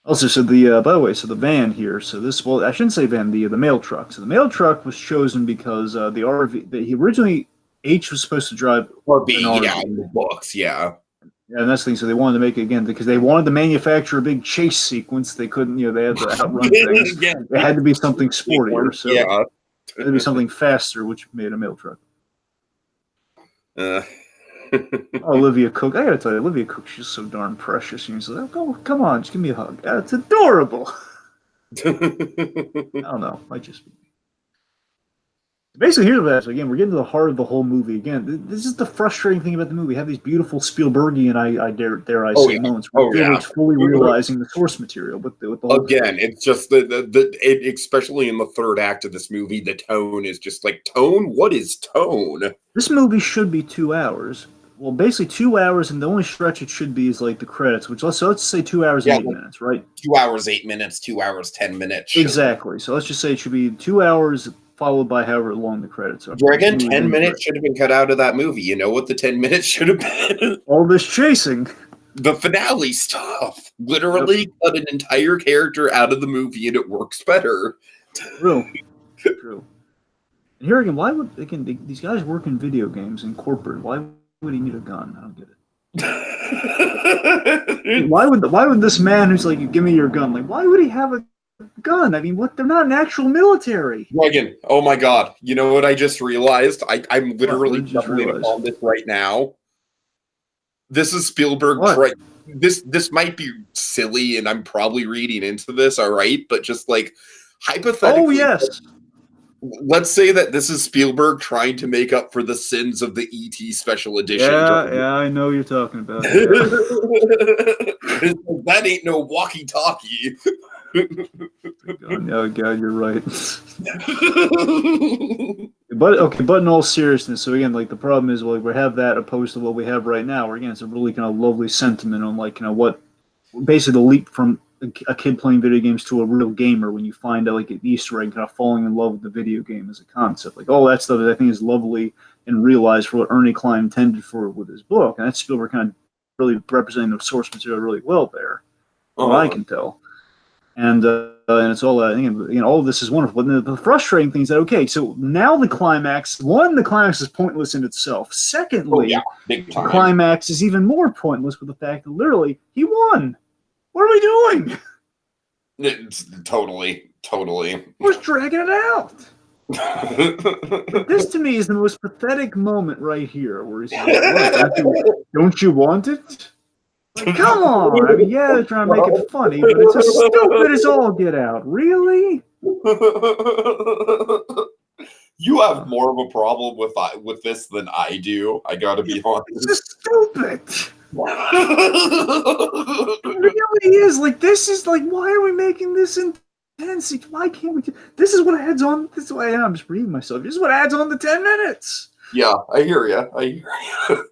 Also, so by the way, so the van here, I shouldn't say van, the mail truck. So the mail truck was chosen because the RV that he originally H was supposed to drive or B, in the books, yeah. Yeah, and that's the thing. So they wanted to make it again because they wanted to manufacture a big chase sequence. They couldn't, they had to outrun things. Yeah. It had to be something sportier, so it had to be something faster, which made a mail truck. Olivia Cook, I gotta tell you, Olivia Cook, she's so darn precious. She's like, oh, come on, just give me a hug. It's adorable. I don't know, might just be. Basically, here's what again, we're getting to the heart of the whole movie. Again, this is the frustrating thing about the movie. We have these beautiful Spielbergian, I dare I say, moments where it's fully realizing the source material. With the whole again, thing. It's just especially in the third act of this movie, the tone is just like, tone? What is tone? This movie should be 2 hours. Well, basically 2 hours, and the only stretch it should be is like the credits, which let's say 2 hours and 8 minutes, right? 2 hours, 8 minutes, 2 hours, 10 minutes. Sure. Exactly. So let's just say it should be 2 hours followed by however long the credits are. Dragon, 10 minutes should have been cut out of that movie. You know what the 10 minutes should have been? All this chasing. The finale stuff. Literally cut an entire character out of the movie and it works better. True. And here again, why would these guys work in video games in corporate? Why would he need a gun? I don't get it. Why would this man who's like, give me your gun, like, why would he have a gun? I mean, what? They're not an actual military. Dragon, oh my god. You know what I just realized? I'm literally jumping on this right now. This is Spielberg. This might be silly, and I'm probably reading into this, all right? But just like, hypothetically... Oh, yes. Let's say that this is Spielberg trying to make up for the sins of the E.T. special edition. Yeah, I know you're talking about. Yeah. That ain't no walkie-talkie. Oh God, you're right. But in all seriousness, so again, like the problem is, well, we have that opposed to what we have right now. Where again, it's a really kind of lovely sentiment on like what basically the leap from a kid playing video games to a real gamer when you find out like an Easter egg, kind of falling in love with the video game as a concept. Like all that stuff I think is lovely and realized for what Ernie Klein intended for with his book, and that's Spielberg kind of really representing the source material really well there, what I can tell. And it's all again, all of this is wonderful. But the frustrating thing is that okay, so now the climax. One, the climax is pointless in itself. Secondly, big the time. climax is even more pointless with the fact that literally he won. What are we doing? It's totally. We're dragging it out. But this to me is the most pathetic moment right here, where he's like, don't you want it? Like, come on! I mean, yeah, they're trying to make it funny, but it's as stupid as all get out. Really? You have more of a problem with this than I do. I gotta be honest. It's just stupid. It really is. Like, this is like, why are we making this intense? Why can't we? This is what adds on. This is why I'm just reading myself. This is what adds on the 10 minutes. Yeah, I hear you.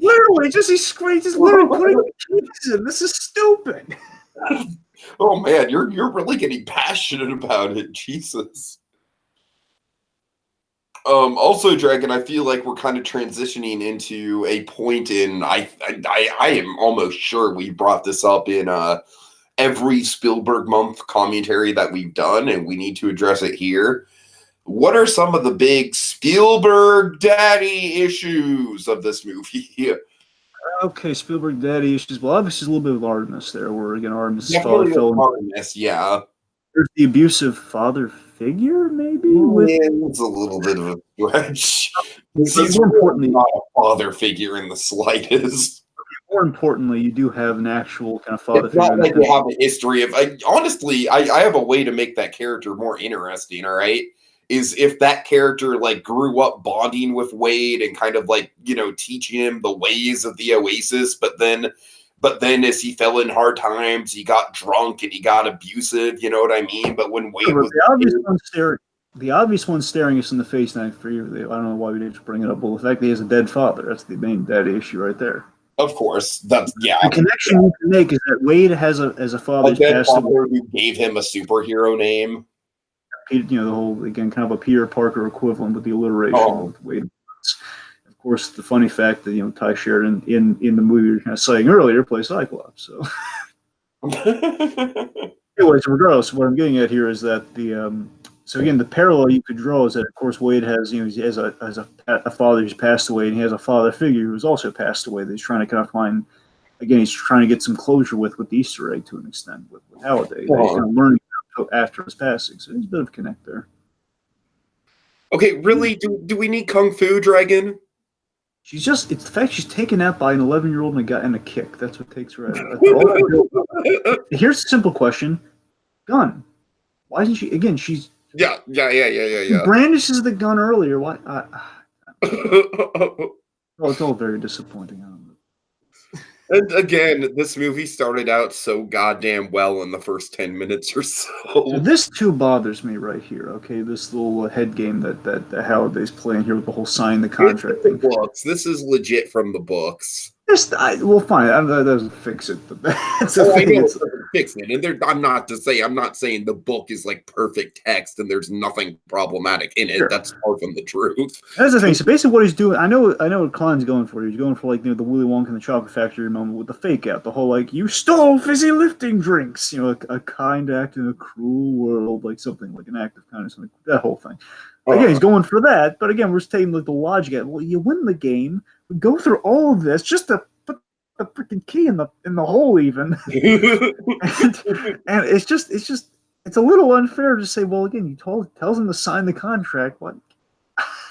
Literally, he's literally putting cheese in. This is stupid. Oh man, you're really getting passionate about it. Jesus. Also, Dragon, I feel like we're kind of transitioning into a point in I am almost sure we brought this up in every Spielberg month commentary that we've done, and we need to address it here. What are some of the big Spielberg daddy issues of this movie? Okay, Spielberg daddy issues. Well, obviously, a little bit of Artemis there, where again, Artemis' Definitely father fell. Artemis, yeah. There's the abusive father figure, maybe. It's a little bit of a stretch. He's more importantly, not a father figure in the slightest. More importantly, you do have an actual kind of father figure. It's not like you have a history of. Honestly, I have a way to make that character more interesting. All right. Is if that character like grew up bonding with Wade and kind of like, teaching him the ways of the Oasis, but then as he fell in hard times, he got drunk and he got abusive, you know what I mean? But when Wade was the obvious one staring us in the face, and I don't know why we didn't bring it up. Well, the fact that he has a dead father, that's the main daddy issue right there. Of course. That's The connection you can make is that Wade has a father who gave him a superhero name. The whole, again, kind of a Peter Parker equivalent with the alliteration of Wade. Of course, the funny fact that, Ty Sheridan in the movie you were kind of saying earlier plays Cyclops. So, anyways, regardless, what I'm getting at here is that so again, the parallel you could draw is that, of course, Wade has, he has a father who's passed away, and he has a father figure who's also passed away that he's trying to kind of find. Again, he's trying to get some closure with the Easter egg to an extent with Halliday. He's kind of learning after his passing, so there's a bit of a connect there. Okay, really? Do we need Kung Fu Dragon? It's the fact she's taken out by an 11-year-old and a kick. That's what takes her out. Here's a simple question: gun. Why isn't she? Again, she's yeah. She brandishes the gun earlier. Why? It's all very disappointing. I don't know. And again, this movie started out so goddamn well in the first 10 minutes or so. This too bothers me right here. Okay, this little head game that Halliday's playing here with the whole sign the contract thing. Books. This is legit from the books. Well, fine. That doesn't fix it. But that's I know it doesn't fix it. And I'm not saying the book is like perfect text and there's nothing problematic in it. Sure. That's far from the truth. That's the thing. So basically, what he's doing, I know what Klein's going for. He's going for like the Willy Wonka and the Chocolate Factory moment with the fake out, the whole like you stole fizzy lifting drinks, a kind act in a cruel world, like something like an act of kindness, like that whole thing. Again, he's going for that, but again, we're taking like the logic at, well, you win the game. We go through all of this just to put the freaking key in the hole, even, and it's a little unfair to say, well, again, tells him to sign the contract. What?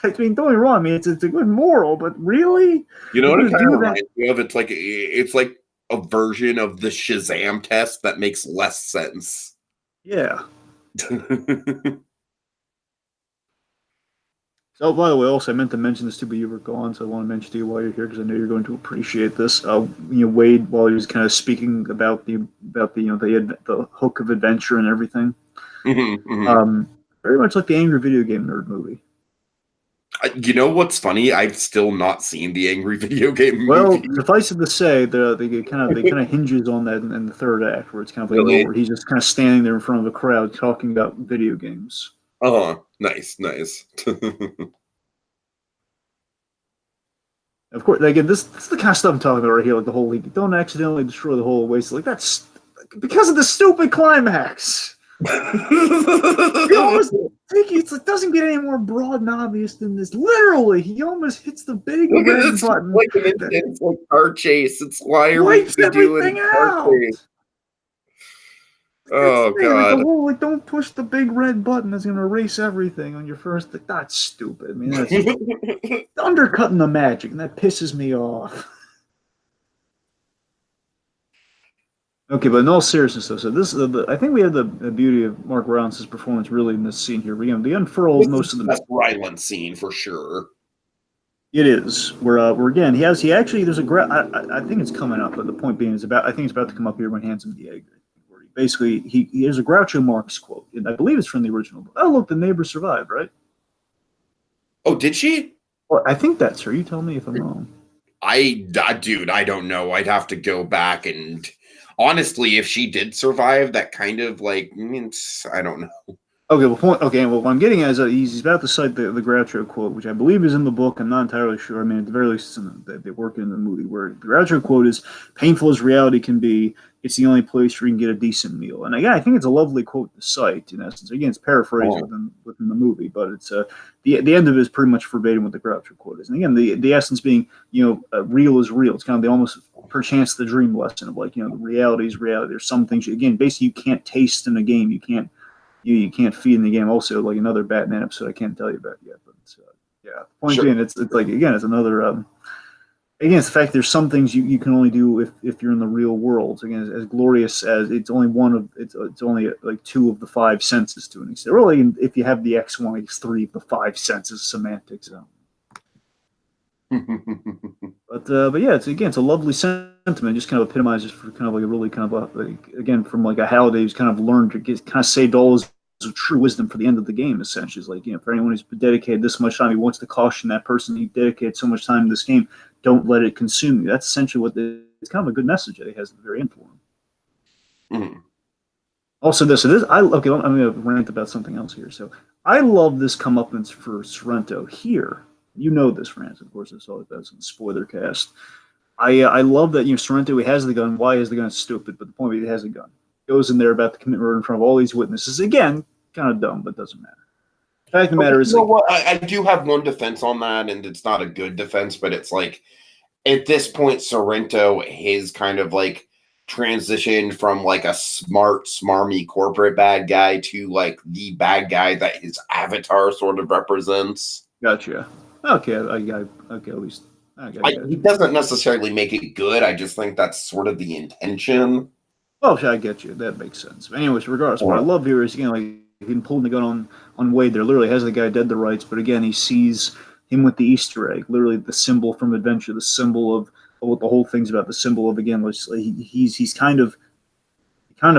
I mean, don't get me wrong. I mean, it's a good moral, but really, you know what it kind of reminds me of? It's like a version of the Shazam test that makes less sense. Yeah. So, by the way, also I meant to mention this too, but you were gone, so I want to mention to you while you're here because I know you're going to appreciate this. Wade, while he was kind of speaking about the hook of adventure and everything, very much like the Angry Video Game Nerd movie. You know what's funny? I've still not seen the Angry Video Game Well, movie. suffice it to say, they kind of hinges on that in the third act, where it's kind of like a Really? moment where he's just kind of standing there in front of a crowd talking about video games. Oh, nice. Of course, again, this is the kind of stuff I'm talking about right here. Like the whole, don't accidentally destroy the whole Oasis. Like that's because of the stupid climax. He almost it doesn't get any more broad and obvious than this. Literally, he almost hits the big red button. Like an intense like car chase. It's why are we Wipes doing everything a car out. chase? Oh Like the god. whole don't push the big red button that's gonna erase everything on your first. That's stupid. I mean, that's undercutting the magic, and that pisses me off. Okay, but in all seriousness, though, so this I think we have the beauty of Mark Rylance's performance really in this scene here. We unfurl most of the best Ryland scene for sure. It is where again he actually there's I think it's coming up, but the point being is I think it's about to come up here when he hands him the egg. Where he has a Groucho Marx quote, and I believe it's from the original. Oh look, the neighbor survived, right? Oh, did she? Well, I think that's her. You tell me if I'm wrong. Dude, I don't know. I'd have to go back and honestly, if she did survive, that kind of like means I don't know. Okay, well, what I'm getting at is he's about to cite the Groucho quote, which I believe is in the book. I'm not entirely sure. I mean, at the very least, they work in the movie, where the Groucho quote is, painful as reality can be, it's the only place where you can get a decent meal. And again, I think it's a lovely quote to cite, in essence. Again, it's paraphrased within the movie, but it's the end of it is pretty much verbatim what the Groucho quote is. And again, the essence being, real is real. It's kind of the almost perchance the dream lesson of like, the reality is reality. There's some things, again, basically you can't taste in a game. You can't feed in the game. Also, like another Batman episode I can't tell you about yet, but yeah. Point being, it's like again, it's another again, it's the fact there's some things you can only do if you're in the real world. Again, as glorious as it's only it's only like 2 of the 5 senses to an extent. Really, if you have the X1, it's 3 of the 5 senses semantics. But yeah, it's a lovely sentiment. Just kind of epitomizes for kind of like a really kind of again from like a Halliday who's kind of learned to kind of saved all his true wisdom for the end of the game. Essentially, it's like for anyone who's dedicated this much time, he wants to caution that person who dedicated so much time to this game. Don't let it consume you. That's essentially what it's kind of a good message that he has at the very end for him. Mm. Also, I'm going to rant about something else here. So I love this comeuppance for Sorrento here. You know this, Francis. Of course, that's in spoiler cast. I love that Sorrento, he has the gun. Why is the gun stupid? But the point is, he has a gun. Goes in there about to commit murder in front of all these witnesses. Again, kind of dumb, but doesn't matter. The fact of the matter is, I do have one defense on that, and it's not a good defense, but it's like at this point, Sorrento, his kind of like transitioned from like a smart, smarmy corporate bad guy to like the bad guy that his avatar sort of represents. Gotcha. Okay, okay, at least. He doesn't necessarily make it good. I just think that's sort of the intention. Oh, I get you. That makes sense. But anyways, regardless, what I love here is like him pulling the gun on Wade. There literally has the guy dead to rights, but again, he sees him with the Easter egg, literally the symbol from Adventure, the symbol of what the whole thing's about. The symbol of again, he's kind of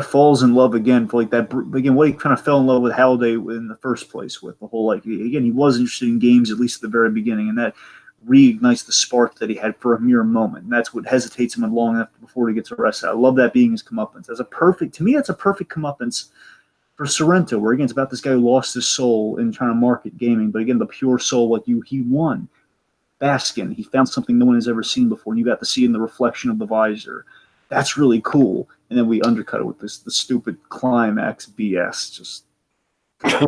falls in love again for like that again. What he kind of fell in love with Halliday in the first place with the whole like again, he was interested in games at least at the very beginning, and that reignites the spark that he had for a mere moment, and that's what hesitates him long enough before he gets arrested. I love that being his comeuppance. That's a perfect comeuppance for Sorrento, where again it's about this guy who lost his soul in trying to market gaming, but again the pure soul, like he won. Baskin, he found something no one has ever seen before, and you got to see in the reflection of the visor. That's really cool. And then we undercut it with the stupid climax BS. Just again,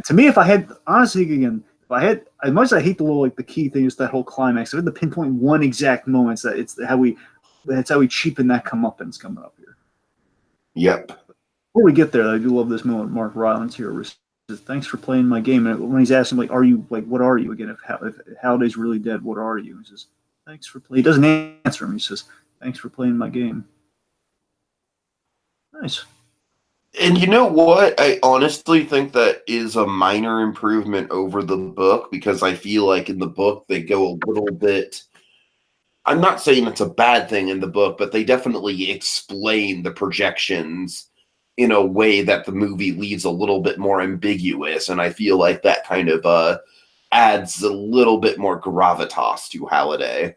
to me, if I had as much as I hate the little like the key thing is that whole climax. I had to pinpoint one exact moment. That's how we cheapen that comeuppance coming up here. Yep. Before we get there, I do love this moment. Mark Rylance here says, "Thanks for playing my game." And when he's asking, like, "Are you like what are you again? If Halliday's really dead, what are you?" He says, "Thanks for playing." He doesn't answer him. He says, "Thanks for playing my game." Nice. And you know what? I honestly think that is a minor improvement over the book, because I feel like in the book they go a little bit. I'm not saying it's a bad thing in the book, but they definitely explain the projections in a way that the movie leaves a little bit more ambiguous, and I feel like that kind of adds a little bit more gravitas to Halliday.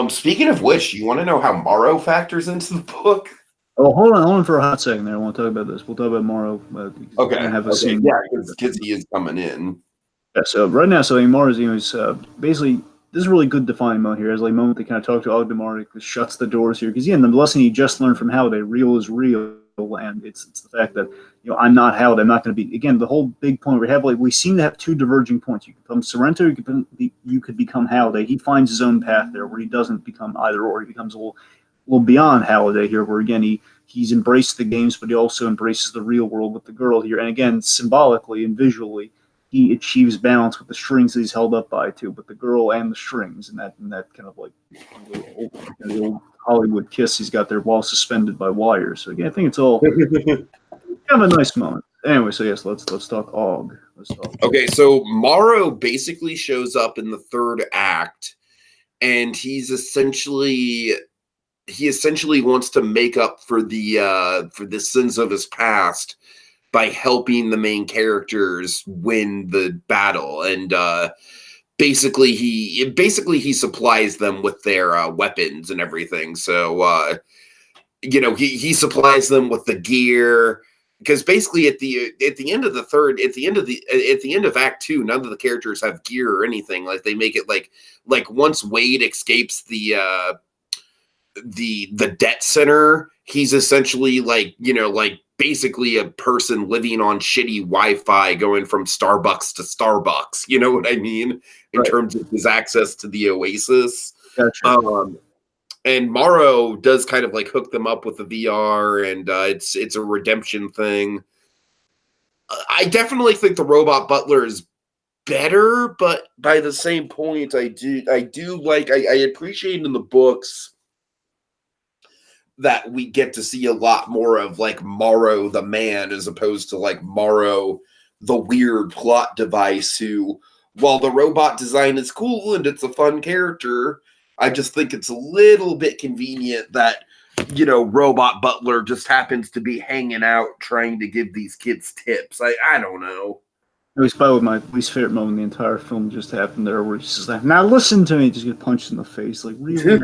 Speaking of which, you want to know how Morrow factors into the book? Oh, hold on for a hot second there. I want to talk about this. We'll talk about Morrow. Okay. Have a scene. Yeah, because he is coming in. Yeah, so right now, Morrow's, he's basically, this is a really good defining moment here. As like a moment they kind of talk to Ogdemark, that shuts the doors here. Because, the lesson he just learned from Halliday, real is real. And it's the fact that, I'm not Halliday. I'm not going to be, again, the whole big point we have, we seem to have two diverging points. You can become Sorrento, you could become Halliday. He finds his own path there where he doesn't become either or. He becomes a little beyond Halliday here, where, again, he's embraced the games, but he also embraces the real world with the girl here. And, again, symbolically and visually, he achieves balance with the strings that he's held up by too, but the girl and the strings, and that kind of like the old Hollywood kiss he's got there while suspended by wires. So again, I think it's all kind of a nice moment. Anyway, so yes, let's talk Og. Okay, so Morrow basically shows up in the third act, and he essentially wants to make up for the sins of his past by helping the main characters win the battle, and basically he supplies them with their weapons and everything. So he supplies them with the gear, because basically at the end of Act 2, none of the characters have gear or anything. Like, they make it like once Wade escapes the debt center, he's essentially basically a person living on shitty Wi-Fi, going from Starbucks to Starbucks. You know what I mean? In terms of his access to the Oasis. Gotcha. And Morrow does kind of hook them up with the VR, and it's a redemption thing. I definitely think the Robot Butler is better, but by the same point, I appreciate in the books that we get to see a lot more of Morrow the man, as opposed to Morrow the weird plot device, who, while the robot design is cool and it's a fun character, I just think it's a little bit convenient that, Robot Butler just happens to be hanging out trying to give these kids tips. I don't know. It was probably my least favorite moment in the entire film just happened there, where he's just like, now listen to me, just get punched in the face. Like, really?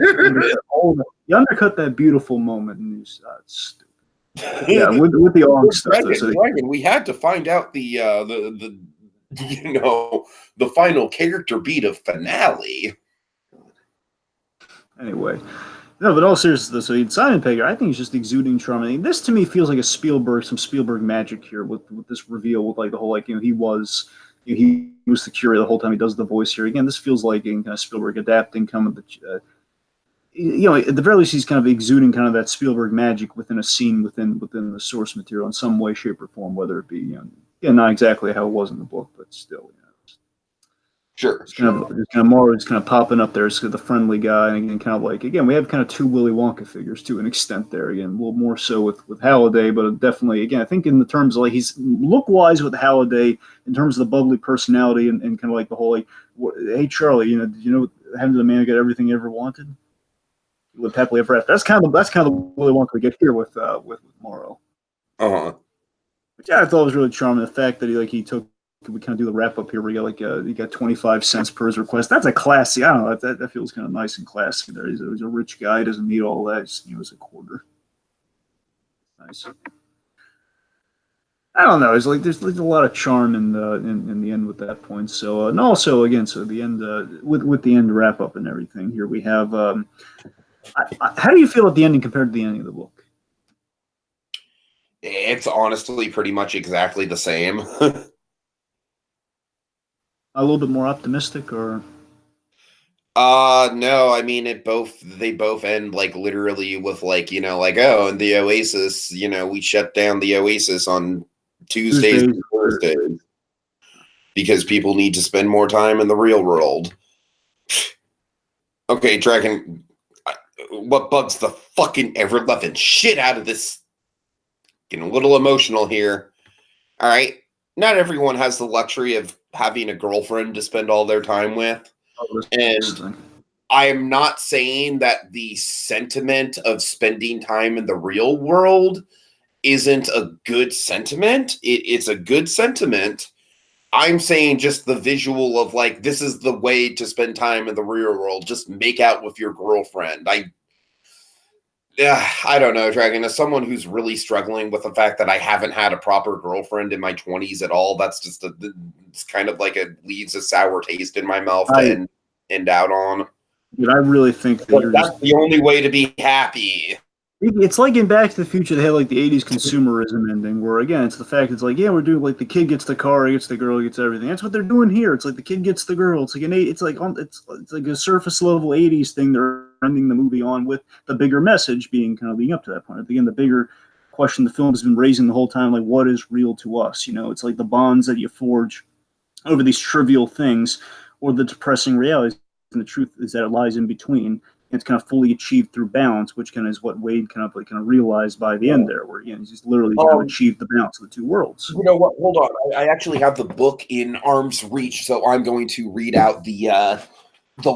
You undercut that beautiful moment, and he's stupid. Yeah, with the Og stuff. Dragon, we had to find out the final character beat of finale. Anyway. No, but all seriousness, so Simon Pegg, I think he's just exuding charm. I mean, this to me feels like some Spielberg magic here with this reveal, with the whole he was the curator the whole time. He does the voice here again. This feels like kind of Spielberg adapting at the very least he's kind of exuding kind of that Spielberg magic within a scene within the source material in some way, shape, or form. Whether it be not exactly how it was in the book, but still. Sure. It's kind of more. It's kind of popping up there. It's the friendly guy, and kind of again, we have kind of two Willy Wonka figures to an extent there. Again, a little more so with Halliday, but definitely again, I think in the terms of he's look wise with Halliday in terms of the bubbly personality and kind of the whole hey Charlie, did you know what happened to the man who got everything he ever wanted? He lived happily ever after. That's kind of the Willy Wonka we get here with Morrow. Which I thought was really charming. The fact that he took. We kind of do the wrap up here. We got you got 25 cents per his request. That's a classy. I don't know. That feels kind of nice and classy. There, he's a rich guy. He doesn't need all that. It's a quarter. Nice. I don't know. It's there's a lot of charm in the end with that point. So and also again, so the end with the end wrap up and everything. Here we have. How do you feel at the ending compared to the ending of the book? It's honestly pretty much exactly the same. A little bit more optimistic, or no, I mean they both end literally with oh, and the Oasis, we shut down the Oasis on Tuesdays and Thursdays because people need to spend more time in the real world. Okay, Dragon, what bugs the fucking ever-loving shit out of this? Getting a little emotional here. All right, not everyone has the luxury of having a girlfriend to spend all their time with. And I am not saying that the sentiment of spending time in the real world isn't a good sentiment. It's a good sentiment. I'm saying just the visual of like, this is the way to spend time in the real world. Just make out with your girlfriend. I don't know, Dragon. As someone who's really struggling with the fact that I haven't had a proper girlfriend in my 20s at all, that's just it's kind of like it leaves a sour taste in my mouth to end out on. Dude, I really think that that's the only way to be happy. It's like in Back to the Future, they had like the 80s consumerism ending, where again, it's the fact it's like, yeah, we're doing like the kid gets the car, he gets the girl, he gets everything. That's what they're doing here. It's like the kid gets the girl. It's like it's like a surface level 80s thing they're ending the movie on, with the bigger message being kind of leading up to that point. Again, the bigger question the film has been raising the whole time, like, what is real to us? You know, it's like the bonds that you forge over these trivial things, or the depressing realities. And the truth is that it lies in between. It's kind of fully achieved through balance, which kind of is what Wade kind of realized by the end there, where he's just literally kind of achieved the balance of the two worlds. You know what? Hold on, I actually have the book in arm's reach, so I'm going to read out the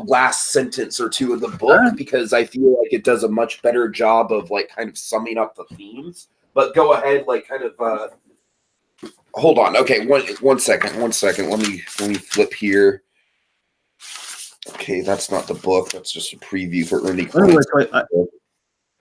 last sentence or two of the book because I feel like it does a much better job of like kind of summing up the themes. But go ahead, like kind of. Hold on. Okay, one second. Let me flip here. Okay, that's not the book. That's just a preview for Ernie Klein's.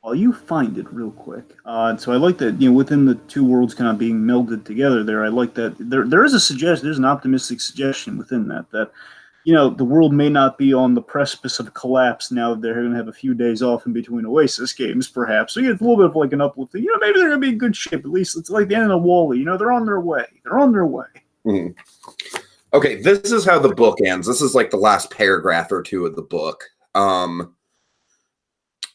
While you find it real quick, so I like that, within the two worlds kind of being melded together there. I like that there is a suggestion. There's an optimistic suggestion within that the world may not be on the precipice of collapse now that they're going to have a few days off in between Oasis games, perhaps. So you get a little bit of like an uplifting. Maybe they're going to be in good shape. At least it's like the end of Wall-E. They're on their way. Mm-hmm. Okay, this is how the book ends. This is like the last paragraph or two of the book.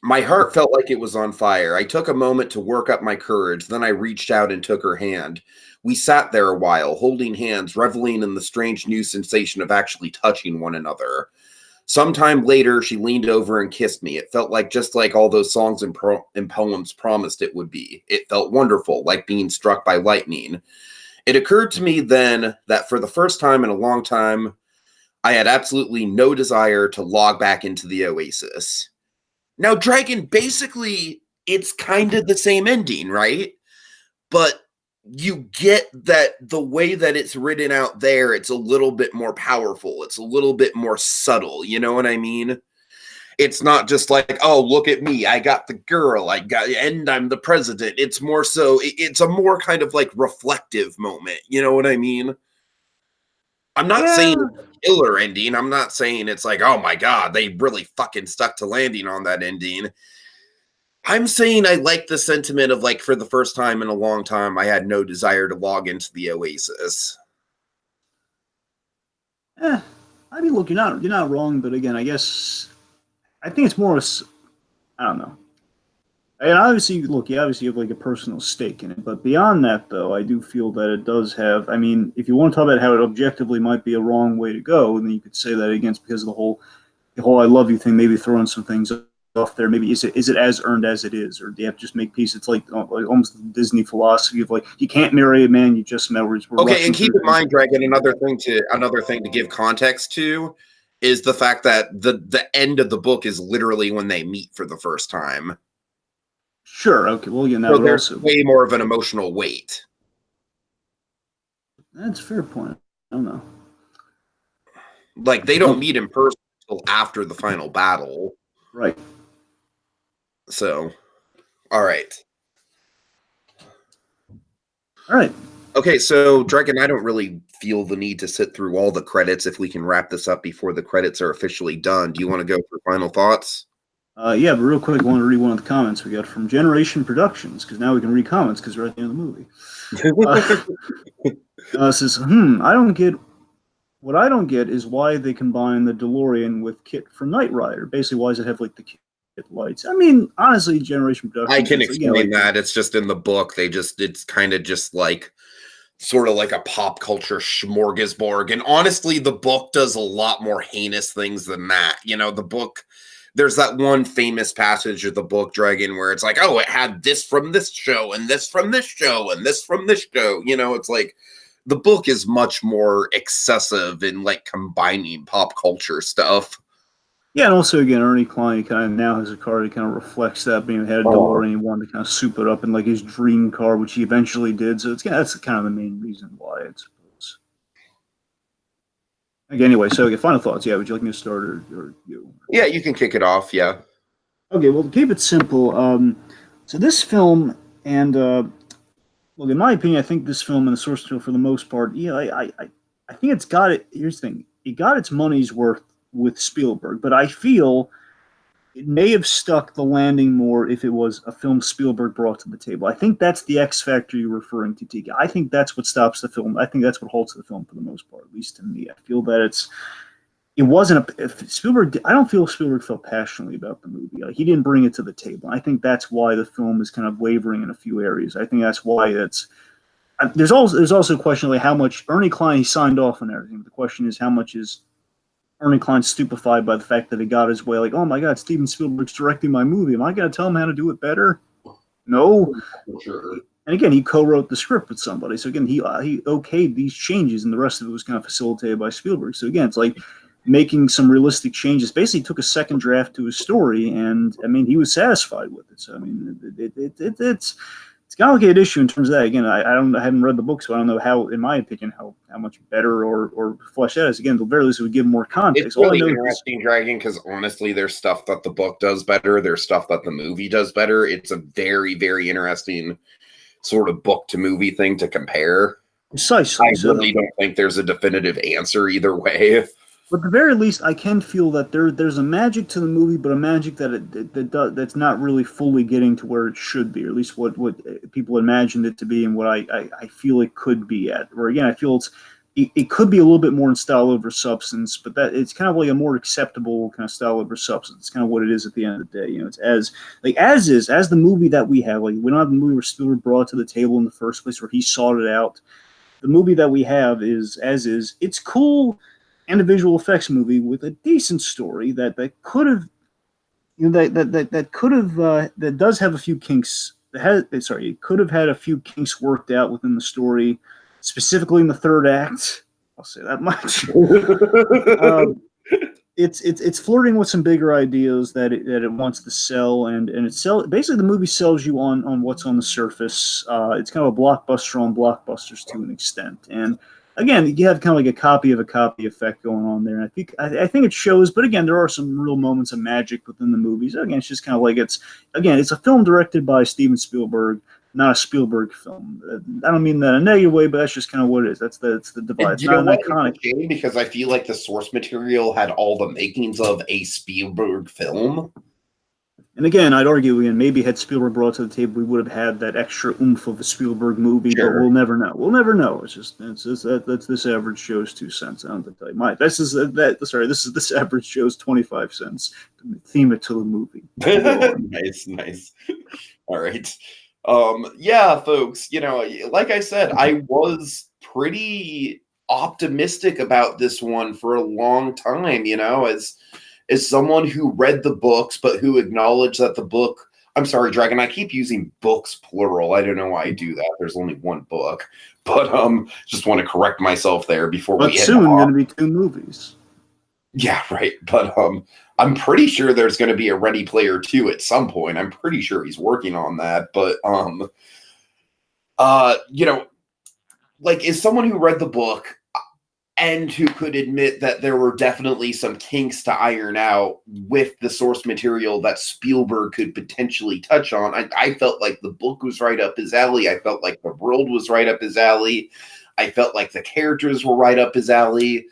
My heart felt like it was on fire. I took a moment to work up my courage. Then I reached out and took her hand. We sat there a while, holding hands, reveling in the strange new sensation of actually touching one another. Sometime later, she leaned over and kissed me. It felt like just like all those songs and poems promised it would be. It felt wonderful, like being struck by lightning. It occurred to me then that for the first time in a long time, I had absolutely no desire to log back into the Oasis. Now, Dragon, basically, it's kind of the same ending, right? But you get that the way that it's written out there, it's a little bit more powerful. It's a little bit more subtle. You know what I mean? It's not just like, oh, look at me. I got the girl. And I'm the president. It's more so, it's a more kind of like reflective moment. You know what I mean? I'm not saying it's a killer ending. I'm not saying it's like, oh my God, they really fucking stuck to landing on that ending. I'm saying I like the sentiment of like, for the first time in a long time, I had no desire to log into the Oasis. I mean, look, you're not wrong, but again, I guess I think it's more, I don't know. And obviously, you obviously have like a personal stake in it. But beyond that, though, I do feel that it does have, I mean, if you want to talk about how it objectively might be a wrong way to go, then you could say that against because of the whole I love you thing, maybe throwing some things off there. Maybe is it as earned as it is? Or do you have to just make peace? It's like almost the Disney philosophy of like, you can't marry a man you just met. Okay, and keep in mind, Dragon, another thing to give context to is the fact that the end of the book is literally when they meet for the first time. Sure. Okay. Well, so there's way more of an emotional weight. That's a fair point. I don't know. Like they don't meet in person until after the final battle. Right. So, all right. All right. Okay, so Dragon, I don't really feel the need to sit through all the credits if we can wrap this up before the credits are officially done. Do you want to go for final thoughts? Yeah, but real quick, I want to read one of the comments we got from Generation Productions, because now we can read comments because we're at the end of the movie. It says, what I don't get is why they combine the DeLorean with Kit from Knight Rider. Basically, why does it have like the Kit lights? I mean, honestly, Generation Productions. I can explain that. It's just in the book. It's kind of just like sort of like a pop culture smorgasbord. And honestly, the book does a lot more heinous things than that. The book, there's that one famous passage of the book, Dragon, where it's like, oh, it had this from this show and this from this show and this from this show. It's like the book is much more excessive in like combining pop culture stuff. Yeah, and also again, Ernie Klein kind of now has a car that kind of reflects that, being had a DeLorean, he wanted to kind of soup it up in like his dream car, which he eventually did. So that's kind of the main reason why, I suppose. Like, anyway, so final thoughts. Yeah, would you like me to start or you? Yeah, you can kick it off. Yeah. Okay, well, to keep it simple, so this film and look, in my opinion, I think this film and the source material, for the most part, yeah, I think it's got it. Here's the thing: it got its money's worth with Spielberg, but I feel it may have stuck the landing more if it was a film Spielberg brought to the table. I think that's the X factor you're referring to, Tika. I think that's what stops the film. I think that's what halts the film for the most part, at least to me. I feel that it wasn't a if Spielberg. I don't feel Spielberg felt passionately about the movie. Like, he didn't bring it to the table. I think that's why the film is kind of wavering in a few areas. I think that's why it's. There's also a question like how much Ernie Klein, he signed off on everything. But the question is how much is Ernie Klein stupefied by the fact that he got his way? Like, oh my God, Steven Spielberg's directing my movie. Am I going to tell him how to do it better? No. Sure. And again, he co-wrote the script with somebody. So again, he okayed these changes, and the rest of it was kind of facilitated by Spielberg. So again, it's like making some realistic changes. Basically, took a second draft to his story, and I mean, he was satisfied with it. So I mean, it's a complicated issue in terms of that. Again, I haven't read the book, so I don't know how, in my opinion, how much better or fleshed that is. Again, the very least, it would give more context. It's really interesting, Dragon, because honestly, there's stuff that the book does better. There's stuff that the movie does better. It's a very, very interesting sort of book to movie thing to compare. Precisely. I really don't think there's a definitive answer either way. But at the very least, I can feel that there's a magic to the movie, but a magic that's not really fully getting to where it should be, or at least what people imagined it to be, and what I feel it could be at. Where again, I feel it could be a little bit more in style over substance, but that it's kind of like a more acceptable kind of style over substance. It's kind of what it is at the end of the day. You know, it's as the movie that we have. Like, we don't have the movie where Spielberg brought it to the table in the first place, where he sought it out. The movie that we have is as is. It's cool, and a visual effects movie with a decent story that could have, you know, that could have that does have a few kinks. It could have had a few kinks worked out within the story, specifically in the third act. I'll say that much. It's flirting with some bigger ideas that it wants to sell, and basically the movie sells you on what's on the surface. It's kind of a blockbuster on blockbusters to an extent, and again, you have kind of like a copy of a copy effect going on there. And I think it shows, but again, there are some real moments of magic within the movies. Again, it's just kind of like it's a film directed by Steven Spielberg, not a Spielberg film. I don't mean that in a negative way, but that's just kind of what it is. That's the divide. It's not an iconic. It's a shame, because I feel like the source material had all the makings of a Spielberg film. And again, I'd argue, again, maybe had Spielberg brought it to the table, we would have had that extra oomph of a Spielberg movie, Sure. But we'll never know. We'll never know. That's this average Joe's 2 cents. I don't have to tell you. This is this average Joe's 25 cents. Theme it to the movie. Nice. All right. Yeah, folks, you know, like I said, I was pretty optimistic about this one for a long time, you know, as someone who read the books, but who acknowledged that the book, I'm sorry, Dragon, I keep using books plural. I don't know why I do that. There's only one book, but just want to correct myself there before we end. But soon going to be 2 movies. Yeah, right. But I'm pretty sure there's going to be a Ready Player 2 at some point. I'm pretty sure he's working on that. But you know, like, as someone who read the book and who could admit that there were definitely some kinks to iron out with the source material that Spielberg could potentially touch on, I felt like the book was right up his alley. I felt like the world was right up his alley. I felt like the characters were right up his alley.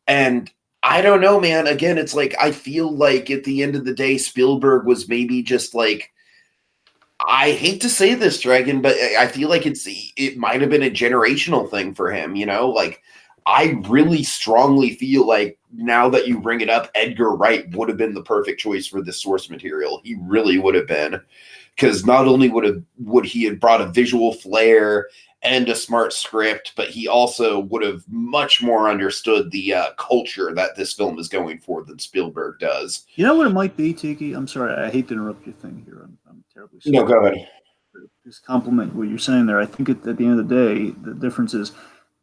And I don't know, man. Again, it's like, I feel like at the end of the day, Spielberg was maybe just like, I hate to say this, Dragon, but I feel like it might have been a generational thing for him, you know? Like, I really strongly feel like, now that you bring it up, Edgar Wright would have been the perfect choice for this source material. He really would have been, because not only would he have brought a visual flair and a smart script, but he also would have much more understood the culture that this film is going for than Spielberg does. You know what it might be, Tiki? I'm sorry, I hate to interrupt your thing here. I'm terribly sorry. No, go ahead. Just compliment what you're saying there. I think at the end of the day, the difference is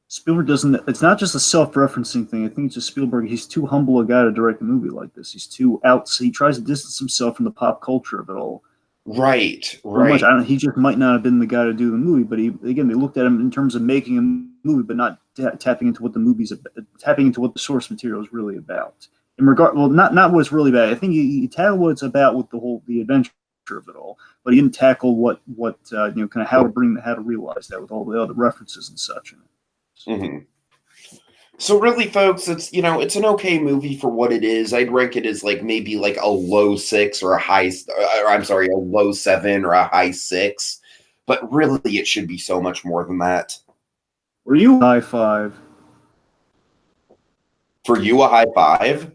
Spielberg doesn't. It's not just a self-referencing thing. I think it's just Spielberg. He's too humble a guy to direct a movie like this. He's too out. So he tries to distance himself from the pop culture of it all. Right. Much. He just might not have been the guy to do the movie. But they looked at him in terms of making a movie, but not tapping into what the movie's tapping into what the source material is really about. Not what it's really about. I think he tackled what it's about with the adventure of it all, but he didn't tackle what kind of how to realize that with all the other references and such. Mm-hmm. So really, folks, it's an okay movie for what it is. I'd rank it as maybe a low 6 or a low 7 or a high 6. But really, it should be so much more than that. Were you a high 5? For you, a high 5?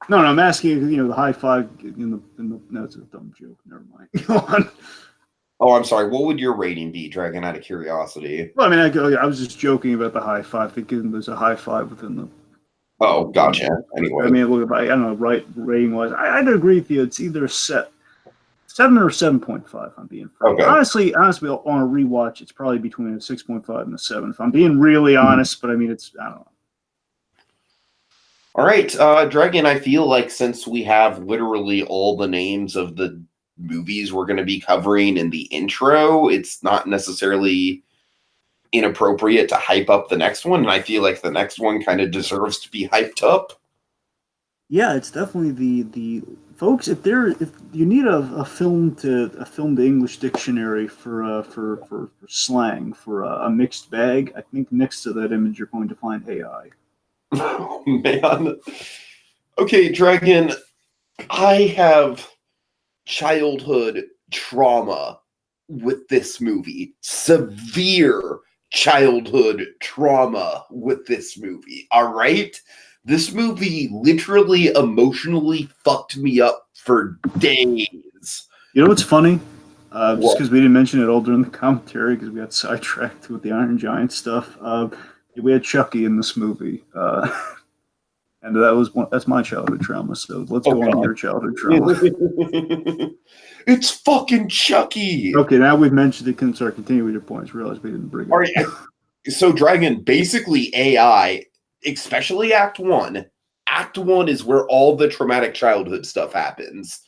No, I'm asking the high 5 in the. No, it's a dumb joke. Never mind. Go on. Oh, I'm sorry. What would your rating be, Dragon, out of curiosity? Well, I mean, I was just joking about the high 5, thinking there's a high 5 within the. Oh, gotcha. Anyway. I mean, look, I don't know, right rating-wise, I'd agree with you. It's either 7 or 7.5, I'm being frank. Okay. Honestly, on a rewatch, it's probably between a 6.5 and a 7, if I'm being really honest, but I mean, I don't know. All right, Dragon, I feel like since we have literally all the names of the movies we're going to be covering in the intro, it's not necessarily inappropriate to hype up the next one, and I feel like the next one kind of deserves to be hyped up. Yeah, it's definitely the folks. If you need a film to English dictionary for slang for a mixed bag, I think next to that image you're going to find AI. Oh man. Okay, Dragon, I have childhood trauma with this movie. Severe childhood trauma with this movie. All right? This movie literally emotionally fucked me up for days. You know what's funny? Just because we didn't mention it all during the commentary because we got sidetracked with the Iron Giant stuff. We had Chucky in this movie. And that's my childhood trauma. So let's go on to your childhood trauma. It's fucking Chucky. Okay, now we've mentioned it. Continue with your points. Realize we didn't bring it. All right. So, Dragon, basically AI, especially Act 1. Act 1 is where all the traumatic childhood stuff happens.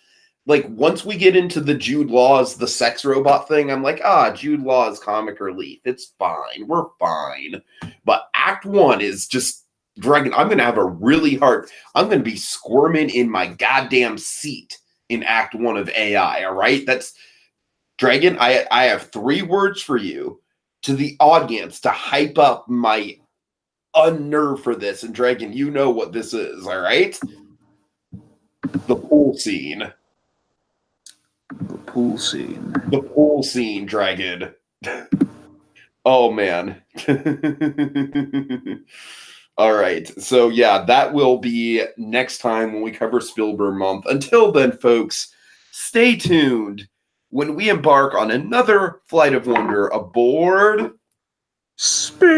Once we get into the Jude Law's the sex robot thing, I'm like, Jude Law is comic relief. It's fine. We're fine. But Act 1 is just, Dragon, I'm going to have a really hard, I'm going to be squirming in my goddamn seat in Act 1 of AI, all right? That's, Dragon, I have 3 words for you to the audience to hype up my unnerve for this. And Dragon, you know what this is, all right? The pool scene. The pool scene. The pool scene, Dragon. Oh, man. All right. So, yeah, that will be next time when we cover Spielberg month. Until then, folks, stay tuned when we embark on another flight of wonder aboard Spielberg.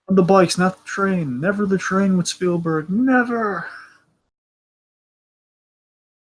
The bike's not the train. Never the train with Spielberg. Never.